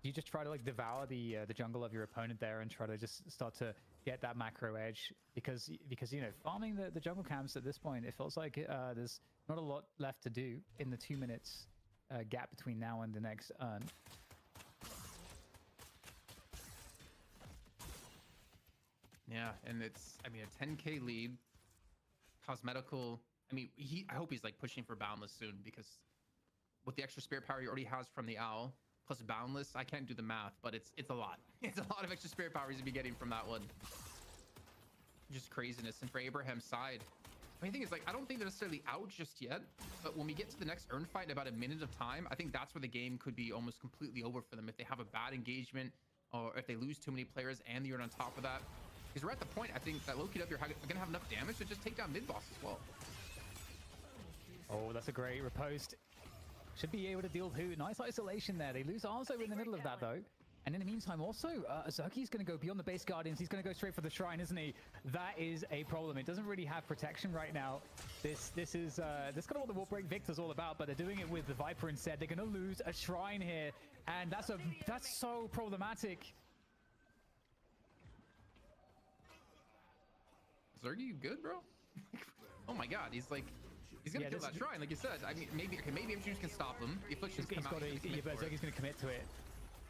You just try to like devour the jungle of your opponent there and try to just start to get that macro edge because you know, farming the jungle camps at this point, it feels like there's not a lot left to do in the 2 minutes gap between now and the next Urn.
Yeah, and it's, I mean, a 10k lead. Cosmetical, I mean, I hope he's like pushing for Boundless soon because with the extra spirit power he already has from the Owl plus Boundless, I can't do the math, but it's a lot. It's a lot of extra spirit power he's gonna be getting from that one. Just craziness. And for Abraham's side, I mean, the thing is, like, I don't think they're necessarily out just yet, but when we get to the next Urn fight in about a minute of time, I think that's where the game could be almost completely over for them if they have a bad engagement or if they lose too many players and the Urn on top of that. Because we're at the point, I think, that Loki W are going to have enough damage to just take down mid-boss as well.
Oh, that's a great riposte. Should be able to deal who. Nice isolation there. They lose Arzo in the middle of that, though. And in the meantime, also, Zergy's going to go beyond the Base Guardians. He's going to go straight for the Shrine, isn't he? That is a problem. It doesn't really have protection right now. This is kind of what the Warp Break Victor's all about, but they're doing it with the Viper instead. They're going to lose a Shrine here, and that's so problematic.
Zergy, you good, bro? Oh my god, he's gonna kill that Shrine, like you said. I mean, maybe Infuse can stop him. The Affliction's come out.
Zergy's gonna commit to it.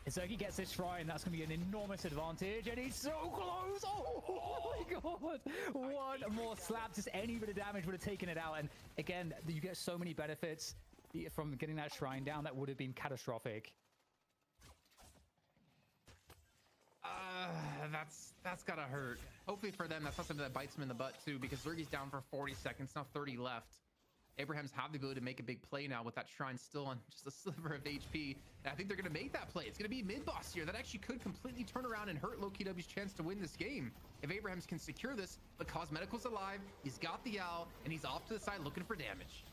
If Zergy gets this Shrine, that's gonna be an enormous advantage, and he's so close. Oh my god! One more slap, just any bit of damage would have taken it out. And again, you get so many benefits from getting that Shrine down. That would have been catastrophic.
That's gotta hurt. Hopefully for them, that's not something that bites them in the butt too, because Zergy's down for 40 seconds, now 30 left. Abraham's have the ability to make a big play now with that Shrine still on just a sliver of HP. And I think they're gonna make that play. It's gonna be mid-boss here. That actually could completely turn around and hurt Loki W's chance to win this game. If Abrahams can secure this, but Cosmetical's alive, he's got the Owl, and he's off to the side looking for damage.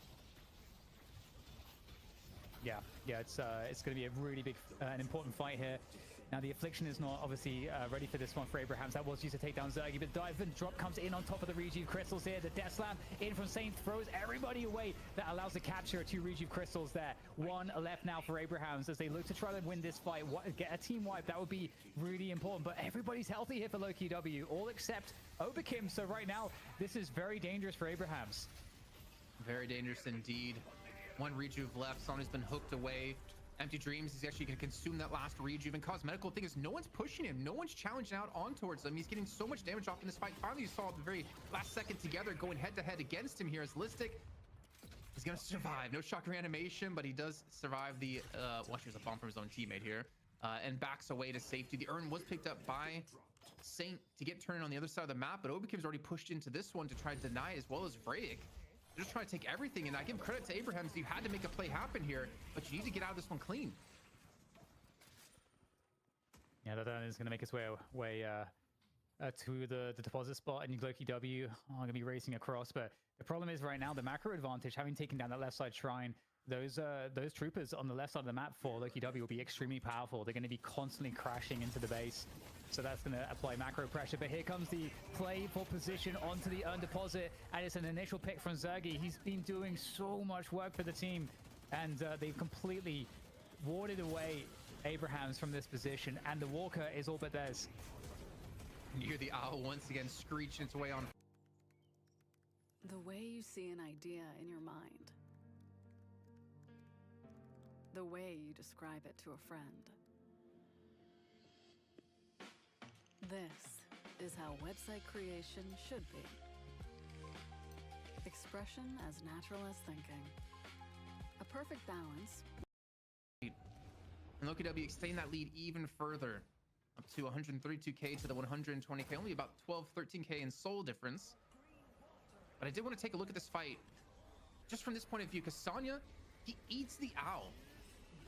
Yeah, it's going to be a really big and important fight here. Now, the Affliction is not obviously ready for this one for Abrahams. That was used to take down Zergy, but Dive and Drop comes in on top of the Rejuve Crystals here. The Death Slam in from Saint throws everybody away. That allows the capture of 2 Rejuve Crystals there. 1 left now for Abrahams as they look to try to win this fight. Get a team wipe, that would be really important. But everybody's healthy here for Loki W, all except Obichem. So right now, this is very dangerous for Abrahams.
Very dangerous indeed. 1 Rejuve left. Someone's been hooked away. Empty Dreams is actually going to consume that last rejuve. And Cosmetical thing is no one's pushing him. No one's challenging out on towards him. He's getting so much damage off in this fight. Finally, you saw at the very last second together going head-to-head against him here as Listic. He's going to survive. No shock reanimation, but he does survive the... well, actually, there's a bomb from his own teammate here. And backs away to safety. The urn was picked up by Saint to get turned on the other side of the map, but Obikim's already pushed into this one to try to deny as well as Vrayek. They're just trying to take everything, and I give credit to Abrahams. You had to make a play happen here, but you need to get out of this one clean.
Yeah, that is going to make its way to the deposit spot, and Loki W are going to be racing across. But the problem is right now, the macro advantage, having taken down that left side shrine, those troopers on the left side of the map for Loki W will be extremely powerful. They're going to be constantly crashing into the base. So that's going to apply macro pressure. But here comes the play for position onto the urn deposit. And it's an initial pick from Zergy. He's been doing so much work for the team. And they've completely warded away Abrahams from this position. And the Walker is all but theirs.
You hear the owl once again screech its way on.
The way you see an idea in your mind. The way you describe it to a friend. This is how website creation should be. Expression as natural as thinking. A perfect balance.
And Loki W extending that lead even further. Up to 132k to the 120k. Only about 12, 13k in soul difference. But I did want to take a look at this fight just from this point of view, because Sonya, he eats the owl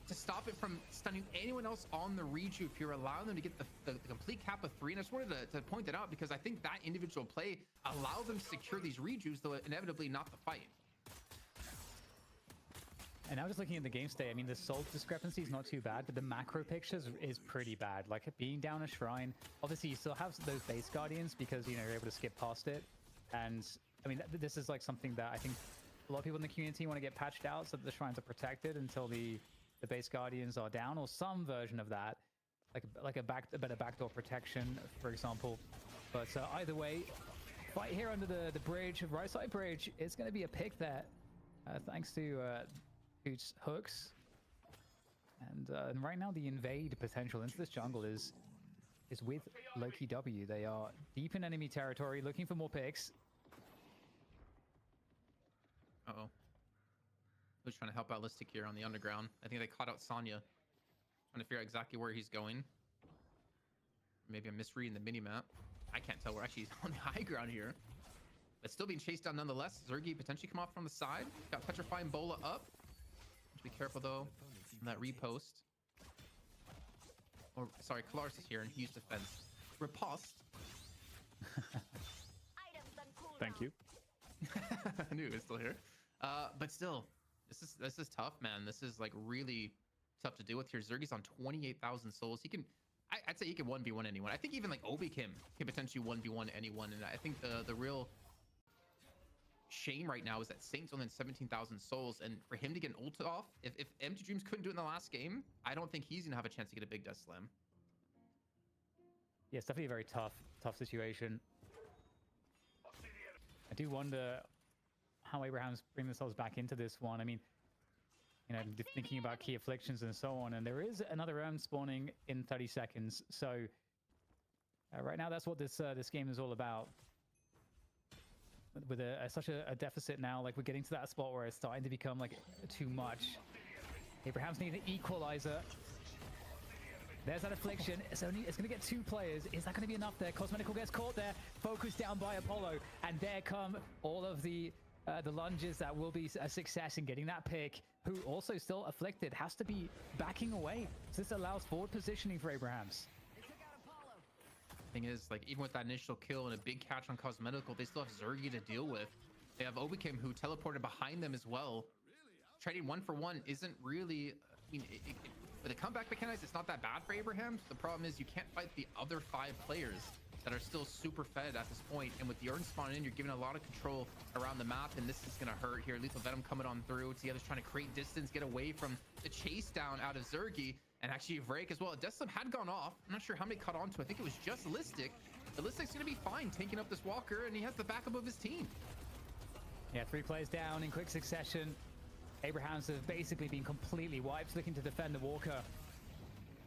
to stop it from stunning anyone else on the rejuve here, allowing them to get the complete cap of 3. And I just wanted to point that out because I think that individual play allows them to secure these rejuves, though inevitably not the fight.
And now just looking at the game state, I mean, the soul discrepancy is not too bad, but the macro pictures is pretty bad. Like being down a shrine, obviously you still have those base guardians because, you know, you're able to skip past it. And I mean, this is like something that I think a lot of people in the community want to get patched out so that the shrines are protected until the base guardians are down, or some version of that, like a better backdoor protection, for example. But either way, fight here under the bridge, right side bridge. It's going to be a pick there, thanks to Hoots hooks. And right now the invade potential into this jungle is with Loki W. They are deep in enemy territory, looking for more picks.
Uh-oh. Who's trying to help out Listic here on the underground? I think they caught out Sonya. Trying to figure out exactly where he's going. Maybe I'm misreading the mini-map. I can't tell. We're actually on the high ground here. But still being chased down nonetheless. Zergy potentially come off from the side. Got Petrifying Bola up. Be careful though on that repost. Or sorry, Kalaris is here and he used defense. Riposte.
Thank you.
I knew it was still here. But still, this is tough, man. This is like really tough to deal with here. Zergy's on 28,000 souls. He can, I'd say he can 1v1 anyone. I think even like Obikim can potentially 1v1 anyone. And I think the real shame right now is that Saint's only 17,000 souls, and for him to get an ult off, if Empty Dreams couldn't do it in the last game, I don't think he's gonna have a chance to get a big death slam.
Yeah, it's definitely a very tough situation. I do wonder how Abrahams bring themselves back into this one. I mean, you know, thinking about key afflictions and so on, and there is another urn spawning in 30 seconds. So right now, that's what this game is all about. With such a deficit now, like we're getting to that spot where it's starting to become like too much. Abrahams need an equalizer. There's that affliction. It's going to get 2 players. Is that going to be enough there? Cosmetical gets caught there, focused down by Apollo, and there come all of the lunges that will be a success in getting that pick. Who also still afflicted, has to be backing away. So this allows forward positioning for Abrahams.
Thing is, like, even with that initial kill and a big catch on Cosmetical, they still have Zergy to deal with. They have Obikim, who teleported behind them as well. Trading 1-for-1 isn't really, I mean, with the comeback mechanics, it's not that bad for Abraham. The problem is you can't fight the other 5 players that are still super fed at this point. And with the urn spawning in, you're giving a lot of control around the map, and this is going to hurt here. Lethal Venom coming on through. Together's trying to create distance, get away from the chase down out of Zergy. And actually Vrayek as well. Death had gone off. I'm not sure how many caught on to. I think it was just Listic. But Listic's going to be fine taking up this Walker, and he has the backup of his team.
Yeah, 3 players down in quick succession. Abrahams have basically been completely wiped, looking to defend the Walker.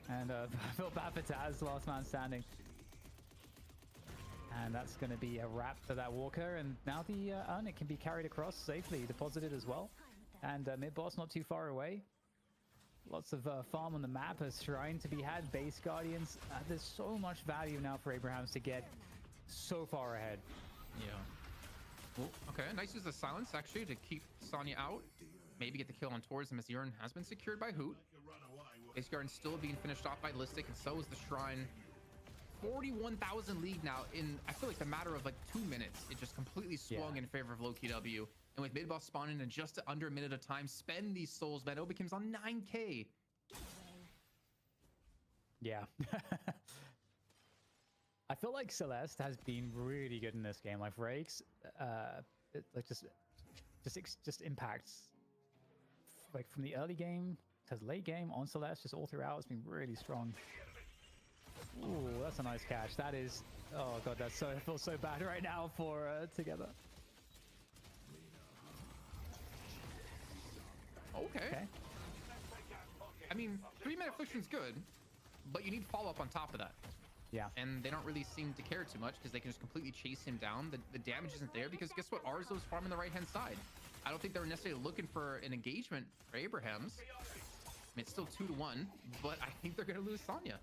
And I feel bad for Taz, last man standing. And that's going to be a wrap for that Walker. And now the urn, it can be carried across safely, deposited as well. And mid-boss not too far away. Lots of farm on the map, a shrine to be had, base guardians. There's so much value now for Abrahams to get so far ahead.
Yeah. Ooh, okay, nice use of silence actually to keep Sonya out. Maybe get the kill on Tourism as the urn has been secured by Hoot. Base guardian still being finished off by Listic, and so is the shrine. 41,000 lead now in, I feel like, the matter of like 2 minutes. It just completely swung in favor of Loki-W. And with mid-boss spawning in just under a minute of time, spend these souls, man. Obekim's on 9K.
Yeah. I feel like Celeste has been really good in this game. Like Rakes, like just impacts like from the early game to the late game on Celeste, just all throughout. It's been really strong. Ooh, that's a nice catch. That is, oh god, that's so, I feel so bad right now for Together.
Okay. I mean, 3-minute affliction's good, but you need follow-up on top of that.
Yeah.
And they don't really seem to care too much because they can just completely chase him down. The damage isn't there because guess what? Arzo's farming the right-hand side. I don't think they were necessarily looking for an engagement for Abrahams. I mean, it's still 2-1, but I think they're going to lose Sonya.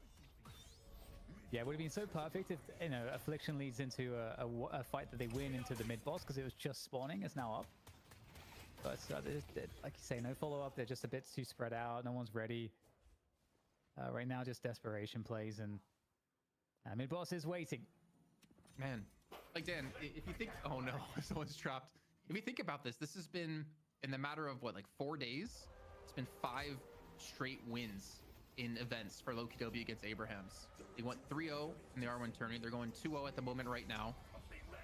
Yeah, it would have been so perfect if, you know, Affliction leads into a fight that they win into the mid-boss because it was just spawning. It's now up. But like you say, no follow-up. They're just a bit too spread out. No one's ready. Right now, just desperation plays, and mid-boss is waiting.
Man, like Dan, if you think, oh no, someone's trapped. If you think about this, this has been, in the matter of what, like 4 days? It's been 5 straight wins in events for Loki-W against Abrahams. They went 3-0 in the R1 tournament. They're going 2-0 at the moment right now.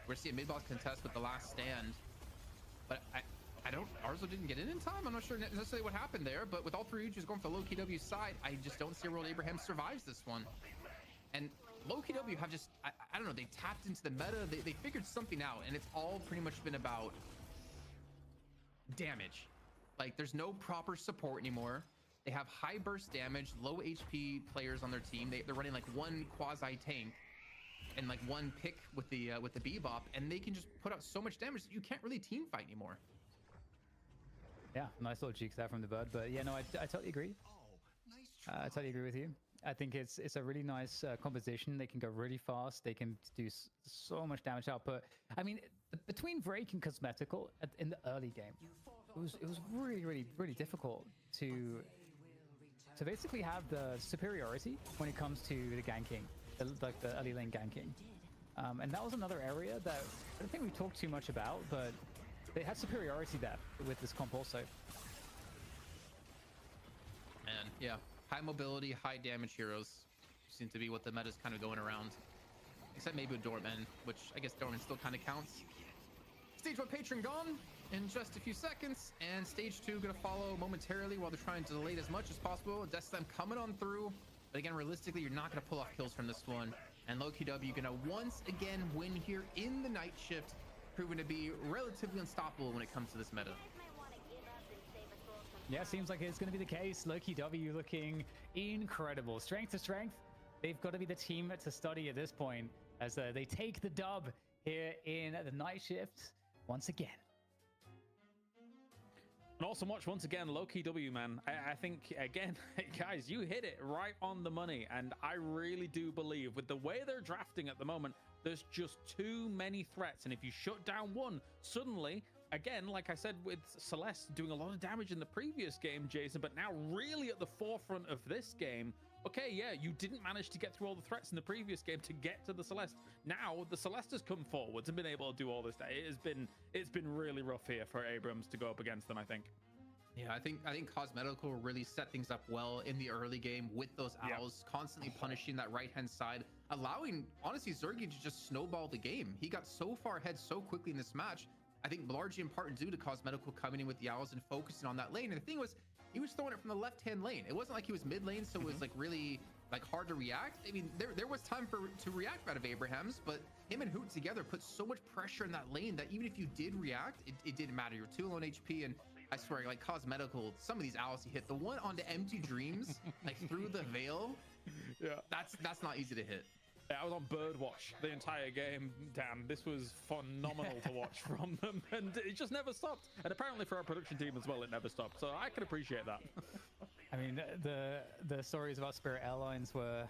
We're seeing mid-boss contest with the last stand. But I don't, Arzo didn't get in time. I'm not sure necessarily what happened there, but with all 3 Uges going for Loki-W's side, I just don't see a world Abraham survives this one. And Loki-W have just, I don't know, they tapped into the meta, they figured something out, and it's all pretty much been about damage. Like, there's no proper support anymore. They have high burst damage, low HP players on their team. They're running like 1 quasi tank and like 1 pick with the Bebop, and they can just put out so much damage that you can't really team fight anymore.
Yeah, nice little cheeks there from the bird, but yeah, no, I totally agree. I totally agree with you. I think it's a really nice composition. They can go really fast. They can do so much damage output. I mean, between Drake and Cosmetical in the early game, it was really difficult to basically have the superiority when it comes to the ganking, like the early lane ganking. And that was another area that I don't think we talked too much about, but they had superiority there with this comp also.
And yeah, high mobility, high damage heroes seem to be what the meta's kind of going around. Except maybe with Dortmund, which I guess Dortmund still kind of counts. Stage 1 patron gone in just a few seconds, and stage 2 gonna follow momentarily while they're trying to delay it as much as possible. Deathslam coming on through, but again, realistically, you're not gonna pull off kills from this one. And Loki-W gonna once again win here in the night shift, proving to be relatively unstoppable when it comes to this meta.
Yeah, seems like it's going to be the case. Loki-W looking incredible. Strength to strength. They've got to be the team to study at this point as they take the dub here in the night shift once again.
And also watch once again Loki-W, man. I think, again, guys, you hit it right on the money. And I really do believe with the way they're drafting at the moment, there's just too many threats. And if you shut down one, suddenly, again, like I said with Celeste doing a lot of damage in the previous game, Jason, but now really at the forefront of this game. Okay, yeah, you didn't manage to get through all the threats in the previous game to get to the Celeste. Now the Celeste has come forwards and been able to do all this. It's been really rough here for Abrams to go up against them, I think.
Yeah, I think Cosmetical really set things up well in the early game with those owls, constantly punishing that right-hand side, allowing, honestly, Zergy to just snowball the game. He got so far ahead so quickly in this match, I think largely in part due to Cosmetical coming in with the owls and focusing on that lane. And the thing was, he was throwing it from the left-hand lane. It wasn't like he was mid lane, so it was like really like hard to react. I mean, there was time to react out of Abrahams, but him and Hoot together put so much pressure in that lane that even if you did react, it didn't matter. You were 2 low on HP, and I swear, like cosmetical, some of these owls he hit. The one onto Empty Dreams, like through the veil.
Yeah,
that's not easy to hit.
Yeah, I was on Birdwatch the entire game, Dan. This was phenomenal to watch from them, and it just never stopped. And apparently for our production team as well, it never stopped. So I can appreciate that.
I mean, the stories about Spirit Airlines were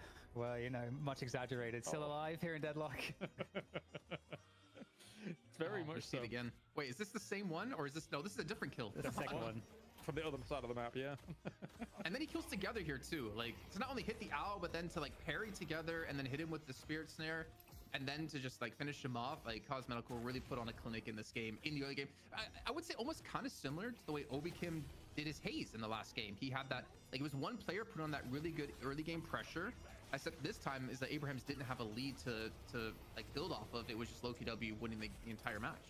you know, much exaggerated. Still alive here in Deadlock.
It's very much so.
Again. Wait, is this the same one, or is this no? This is a different kill.
This is the second one.
From the other side of the map, yeah.
And then he kills together here too, like to not only hit the owl, but then to like parry together and then hit him with the spirit snare, and then to just like finish him off. Like Cosmetical really put on a clinic in this game, in the early game. I would say almost kind of similar to the way Obi-Kim did his Haze in the last game. He had that, like it was one player put on that really good early game pressure. I said this time is that Abrahams didn't have a lead to like build off of. It was just LokiW winning the entire match.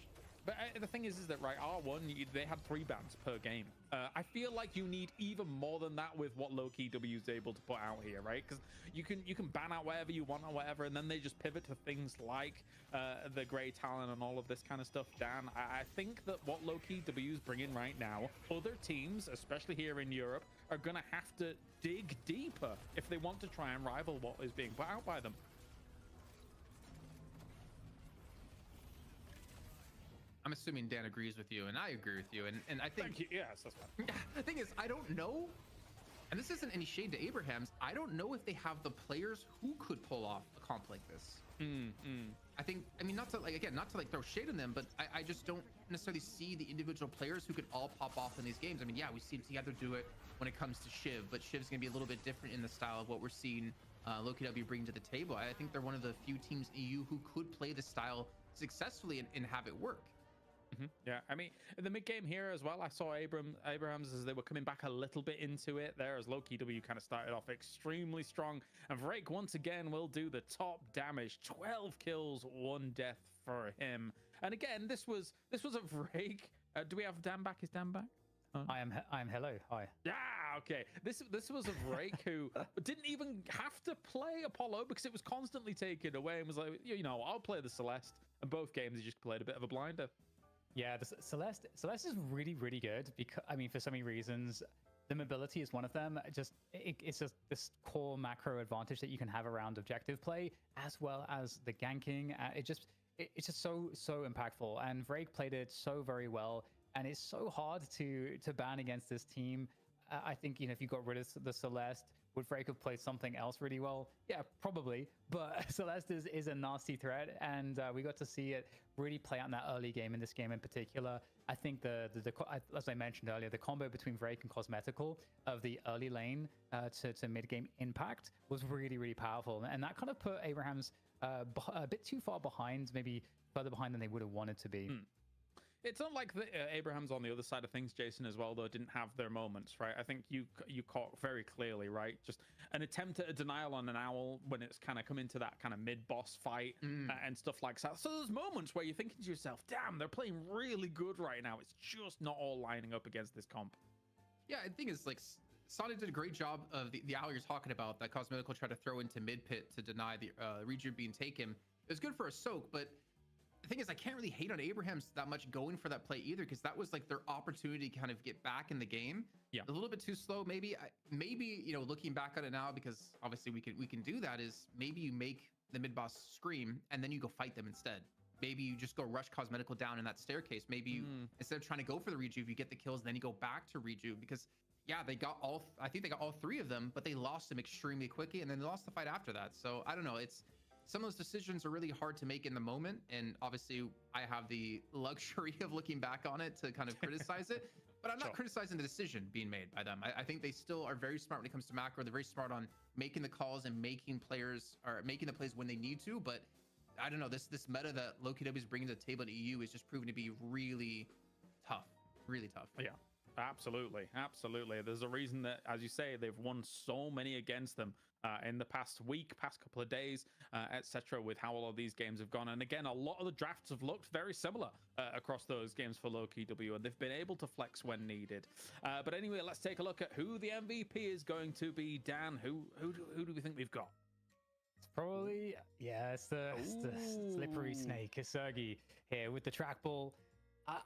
But the thing is that, right, R1, they had 3 bans per game. I feel like you need even more than that with what LokiW is able to put out here, right? Because you can ban out whatever you want or whatever, and then they just pivot to things like the Grey Talon and all of this kind of stuff. Dan, I think that what LokiW is bringing right now, other teams, especially here in Europe, are going to have to dig deeper if they want to try and rival what is being put out by them.
I'm assuming Dan agrees with you, and I agree with you, and I think.
Thank you. Yes, that's fine.
The thing is, I don't know, and this isn't any shade to Abrahams. I don't know if they have the players who could pull off a comp like this. I think, I mean, not to like throw shade on them, but I just don't necessarily see the individual players who could all pop off in these games. I mean, yeah, we see together do it when it comes to Shiv, but Shiv's gonna be a little bit different in the style of what we're seeing LokiW bring to the table. I think they're one of the few teams in EU who could play the style successfully and have it work.
Yeah, I mean, in the mid game here as well, I saw Abrahams as they were coming back a little bit into it there, as LokiW kind of started off extremely strong, and Vrake once again will do the top damage. 12 kills, 1 death for him. And again, this was a Vrake. Do we have Dan back? Is Dan back?
I am hello. Hi.
Yeah, okay. This was a Vrake who didn't even have to play Apollo because it was constantly taken away, and was like, you know, I'll play the Celeste. And both games he just played a bit of a blinder.
Yeah, the Celeste is really, really good because, I mean, for so many reasons. The mobility is one of them. It's just this core macro advantage that you can have around objective play, as well as the ganking. It's just so impactful. And Vrake played it so very well, and it's so hard to ban against this team. I think, you know, if you got rid of the Celeste, would Vrake have played something else really well? Yeah, probably. But Celeste is a nasty threat, and we got to see it really play out in that early game, in this game in particular. I think as I mentioned earlier, the combo between Vrake and Cosmetical of the early lane to mid-game impact was really, really powerful. And that kind of put Abrahams a bit too far behind, maybe further behind than they would have wanted to be.
It's not like the Abrahams on the other side of things, Jason, as well, though, didn't have their moments, right? I think you caught very clearly, right? Just an attempt at a denial on an owl when it's kind of come into that kind of mid-boss fight and stuff like that. So there's moments where you're thinking to yourself, damn, they're playing really good right now. It's just not all lining up against this comp.
Yeah, the thing is, like, Sonic did a great job of the owl you're talking about that Cosmetical tried to throw into mid-pit to deny the Reju being taken. It was good for a soak, but the thing is, I can't really hate on Abrahams that much going for that play either, because that was like their opportunity to kind of get back in the game.
Yeah,
a little bit too slow, maybe. Maybe, you know, looking back on it now, because obviously we can do that, is maybe you make the mid boss scream and then you go fight them instead. Maybe you just go rush Cosmetical down in that staircase. Maybe you, instead of trying to go for the Reju, you get the kills, then you go back to Reju, because yeah, they got I think they got all 3 of them, but they lost them extremely quickly, and then they lost the fight after that. So I don't know. Some of those decisions are really hard to make in the moment, and obviously I have the luxury of looking back on it to kind of criticize it, but I'm not criticizing the decision being made by them. I think they still are very smart when it comes to macro. They're very smart on making the calls and making the plays when they need to, but I don't know, this meta that LokiW is bringing to the table at EU is just proving to be really tough.
Yeah, absolutely. There's a reason that, as you say, they've won so many against them in the past week, past couple of days, etc., with how all of these games have gone. And again, a lot of the drafts have looked very similar across those games for LokiW, and they've been able to flex when needed. But anyway, let's take a look at who the MVP is going to be. Dan, who do we think we've got?
It's probably, yeah, it's the slippery snake, Sergi here with the trackball.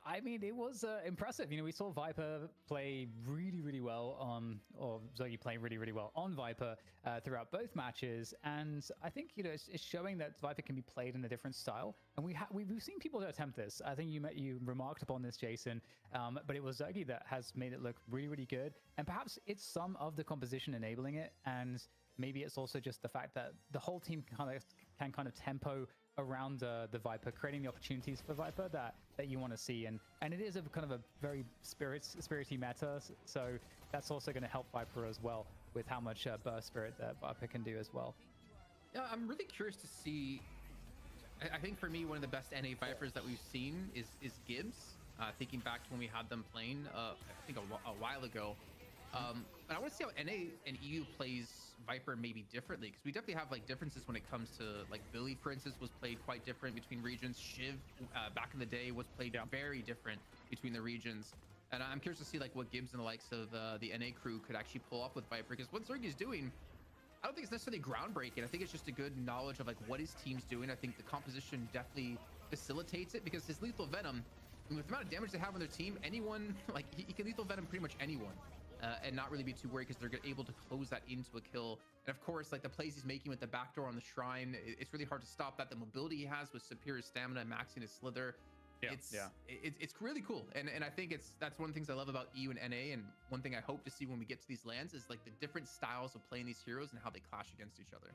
I mean, it was impressive. You know, we saw Viper play really, really well on, or Zergy play really, really well on Viper throughout both matches. And I think, you know, it's showing that Viper can be played in a different style. And we've seen people attempt this. I think you remarked upon this, Jason, but it was Zergy that has made it look really, really good. And perhaps it's some of the composition enabling it. And maybe it's also just the fact that the whole team can kind of tempo around the Viper, creating the opportunities for Viper that you want to see, and it is a kind of a very spirity meta, so that's also going to help Viper as well with how much burst spirit that Viper can do as well.
Yeah, I'm really curious to see. I think for me, one of the best NA Vipers that we've seen is Gibbs. Thinking back to when we had them playing, I think a while ago. And I want to see how NA and EU plays Viper maybe differently, because we definitely have like differences when it comes to like Billy, for instance, was played quite different between regions. Shiv back in the day was played very different between the regions, and I'm curious to see like what Gibbs and the likes of the NA crew could actually pull off with Viper, because what Zergy is doing, I don't think it's necessarily groundbreaking. I think it's just a good knowledge of like what his team's doing. I think the composition definitely facilitates it, because his lethal venom, and with the amount of damage they have on their team, anyone like he can lethal venom pretty much anyone. And not really be too worried, because they're able to close that into a kill. And of course, like the plays he's making with the backdoor on the shrine, it's really hard to stop that. The mobility he has with superior stamina, maxing his slither, it's really cool. And I think that's one of the things I love about EU and NA, and one thing I hope to see when we get to these lands is like the different styles of playing these heroes and how they clash against each other.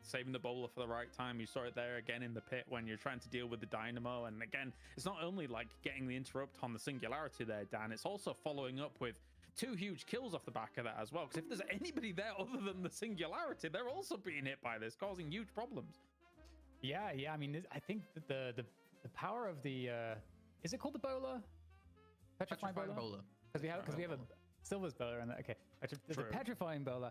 Saving the bowler for the right time. You saw it there again in the pit when you're trying to deal with the Dynamo. And again, it's not only like getting the interrupt on the Singularity there, Dan, it's also following up with 2 huge kills off the back of that as well, because if there's anybody there other than the Singularity, they're also being hit by this, causing huge problems.
Yeah, I mean, I think that the power of the is it called the bowler? Petrifying bowler? Because we have a Silver's bowler and okay, the petrifying bowler.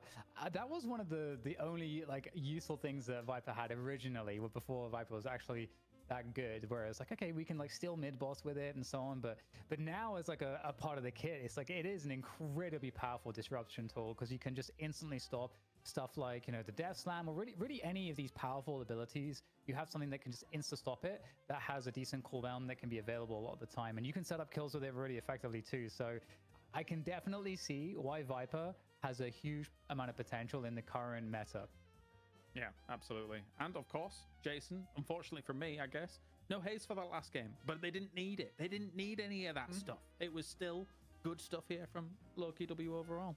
That was one of the only like useful things that Viper had originally, before Viper was actually that good, whereas like, okay, we can like steal mid boss with it and so on, but now as like a part of the kit, it's like it is an incredibly powerful disruption tool, because you can just instantly stop stuff like, you know, the death slam, or really any of these powerful abilities. You have something that can just insta stop it, that has a decent cooldown, that can be available a lot of the time, and you can set up kills with it really effectively too. So I can definitely see why Viper has a huge amount of potential in the current meta.
Yeah, absolutely. And of course, Jason, unfortunately for me, I guess, no haze for that last game, but they didn't need it. They didn't need any of that stuff. It was still good stuff here from LokiW overall.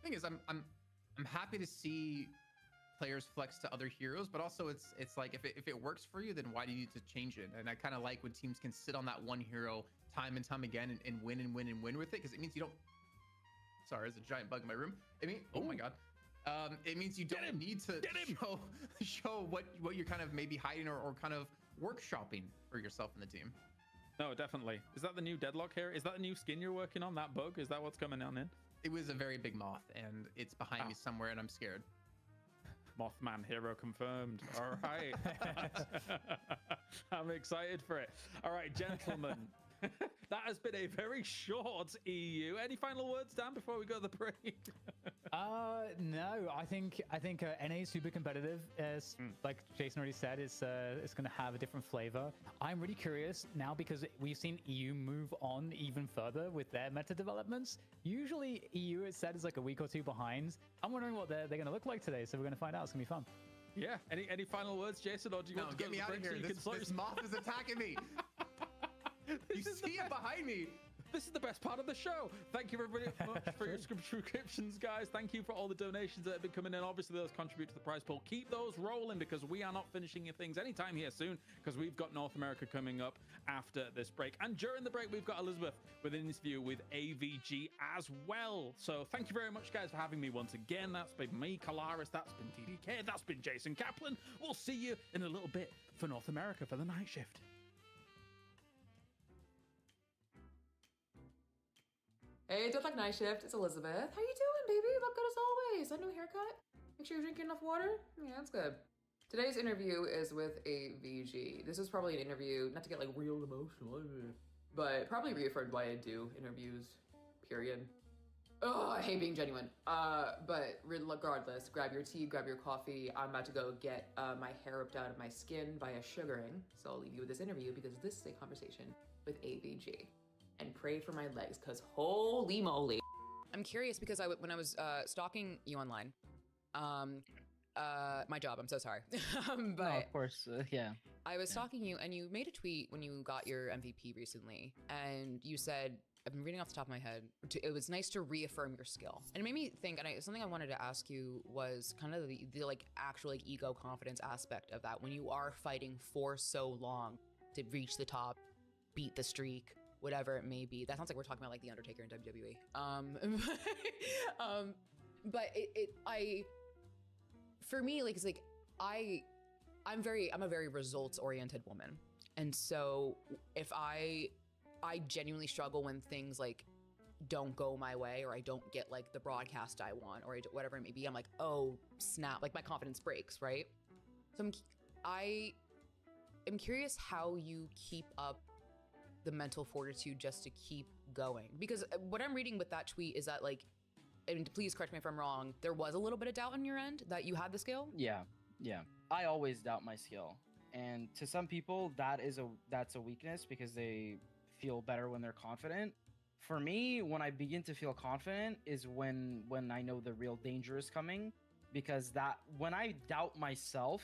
Thing is, I'm happy to see players flex to other heroes, but also it's like if it works for you, then why do you need to change it? And I kind of like when teams can sit on that one hero time and time again and win and win and win with it, because it means you don't. Sorry, there's a giant bug in my room. Oh my god. It means you don't need to show what you're kind of maybe hiding or kind of workshopping for yourself in the team.
No, definitely. Is that the new Deadlock here? Is that the new skin you're working on, that bug? Is that what's coming on in?
It was a very big moth, and it's behind me somewhere, and I'm scared.
Mothman hero confirmed. All right. I'm excited for it. All right, gentlemen. That has been a very short EU. Any final words, Dan, before we go to the break?
No, I think NA is super competitive. As like Jason already said, it's going to have a different flavor. I'm really curious now, because we've seen EU move on even further with their meta developments. Usually EU, it's said, is like a week or 2 behind. I'm wondering what they're going to look like today, so we're going to find out. It's going to be fun.
Yeah. Any final words, Jason, or do you want to
get me out of here? This moth is attacking me. You see it behind me.
This is the best part of the show. Thank you very much for your subscriptions, guys. Thank you for all the donations that have been coming in. Obviously, those contribute to the prize pool. Keep those rolling, because we are not finishing your things anytime here soon, because we've got North America coming up after this break. And during the break, we've got Elizabeth with an interview with AVG as well. So thank you very much, guys, for having me once again. That's been me, Kalaris. That's been TDK. That's been Jason Kaplan. We'll see you in a little bit for North America for the night shift.
Hey, Deadlock Night Shift, it's Elizabeth. How you doing, baby? Look good as always. That new haircut? Make sure you're drinking enough water? Yeah, that's good. Today's interview is with AVG. This is probably an interview, not to get like real emotional, but probably reaffirmed why I do interviews, period. Oh, I hate being genuine. But regardless, grab your tea, grab your coffee. I'm about to go get my hair ripped out of my skin via sugaring. So I'll leave you with this interview because this is a conversation with AVG. And pray for my legs, because holy moly. I'm curious because when I was stalking you online, my job, I'm so sorry. But
no, of course, yeah.
I was stalking you and you made a tweet when you got your MVP recently. And you said, I've been reading off the top of my head, it was nice to reaffirm your skill. And it made me think, and something I wanted to ask you was kind of the like actual like ego confidence aspect of that. When you are fighting for so long to reach the top, beat the streak, whatever it may be. That sounds like we're talking about like The Undertaker in WWE. But for me, like, it's like, I'm a very results oriented woman. And so if I genuinely struggle when things like don't go my way, or I don't get like the broadcast I want, or whatever it may be. I'm like, oh snap, like my confidence breaks, right? So I am curious how you keep up the mental fortitude just to keep going. Because what I'm reading with that tweet is that, like, and please correct me if I'm wrong, there was a little bit of doubt on your end that you had the skill?
Yeah. I always doubt my skill. And to some people, that's a weakness because they feel better when they're confident. For me, when I begin to feel confident is when I know the real danger is coming, because when I doubt myself,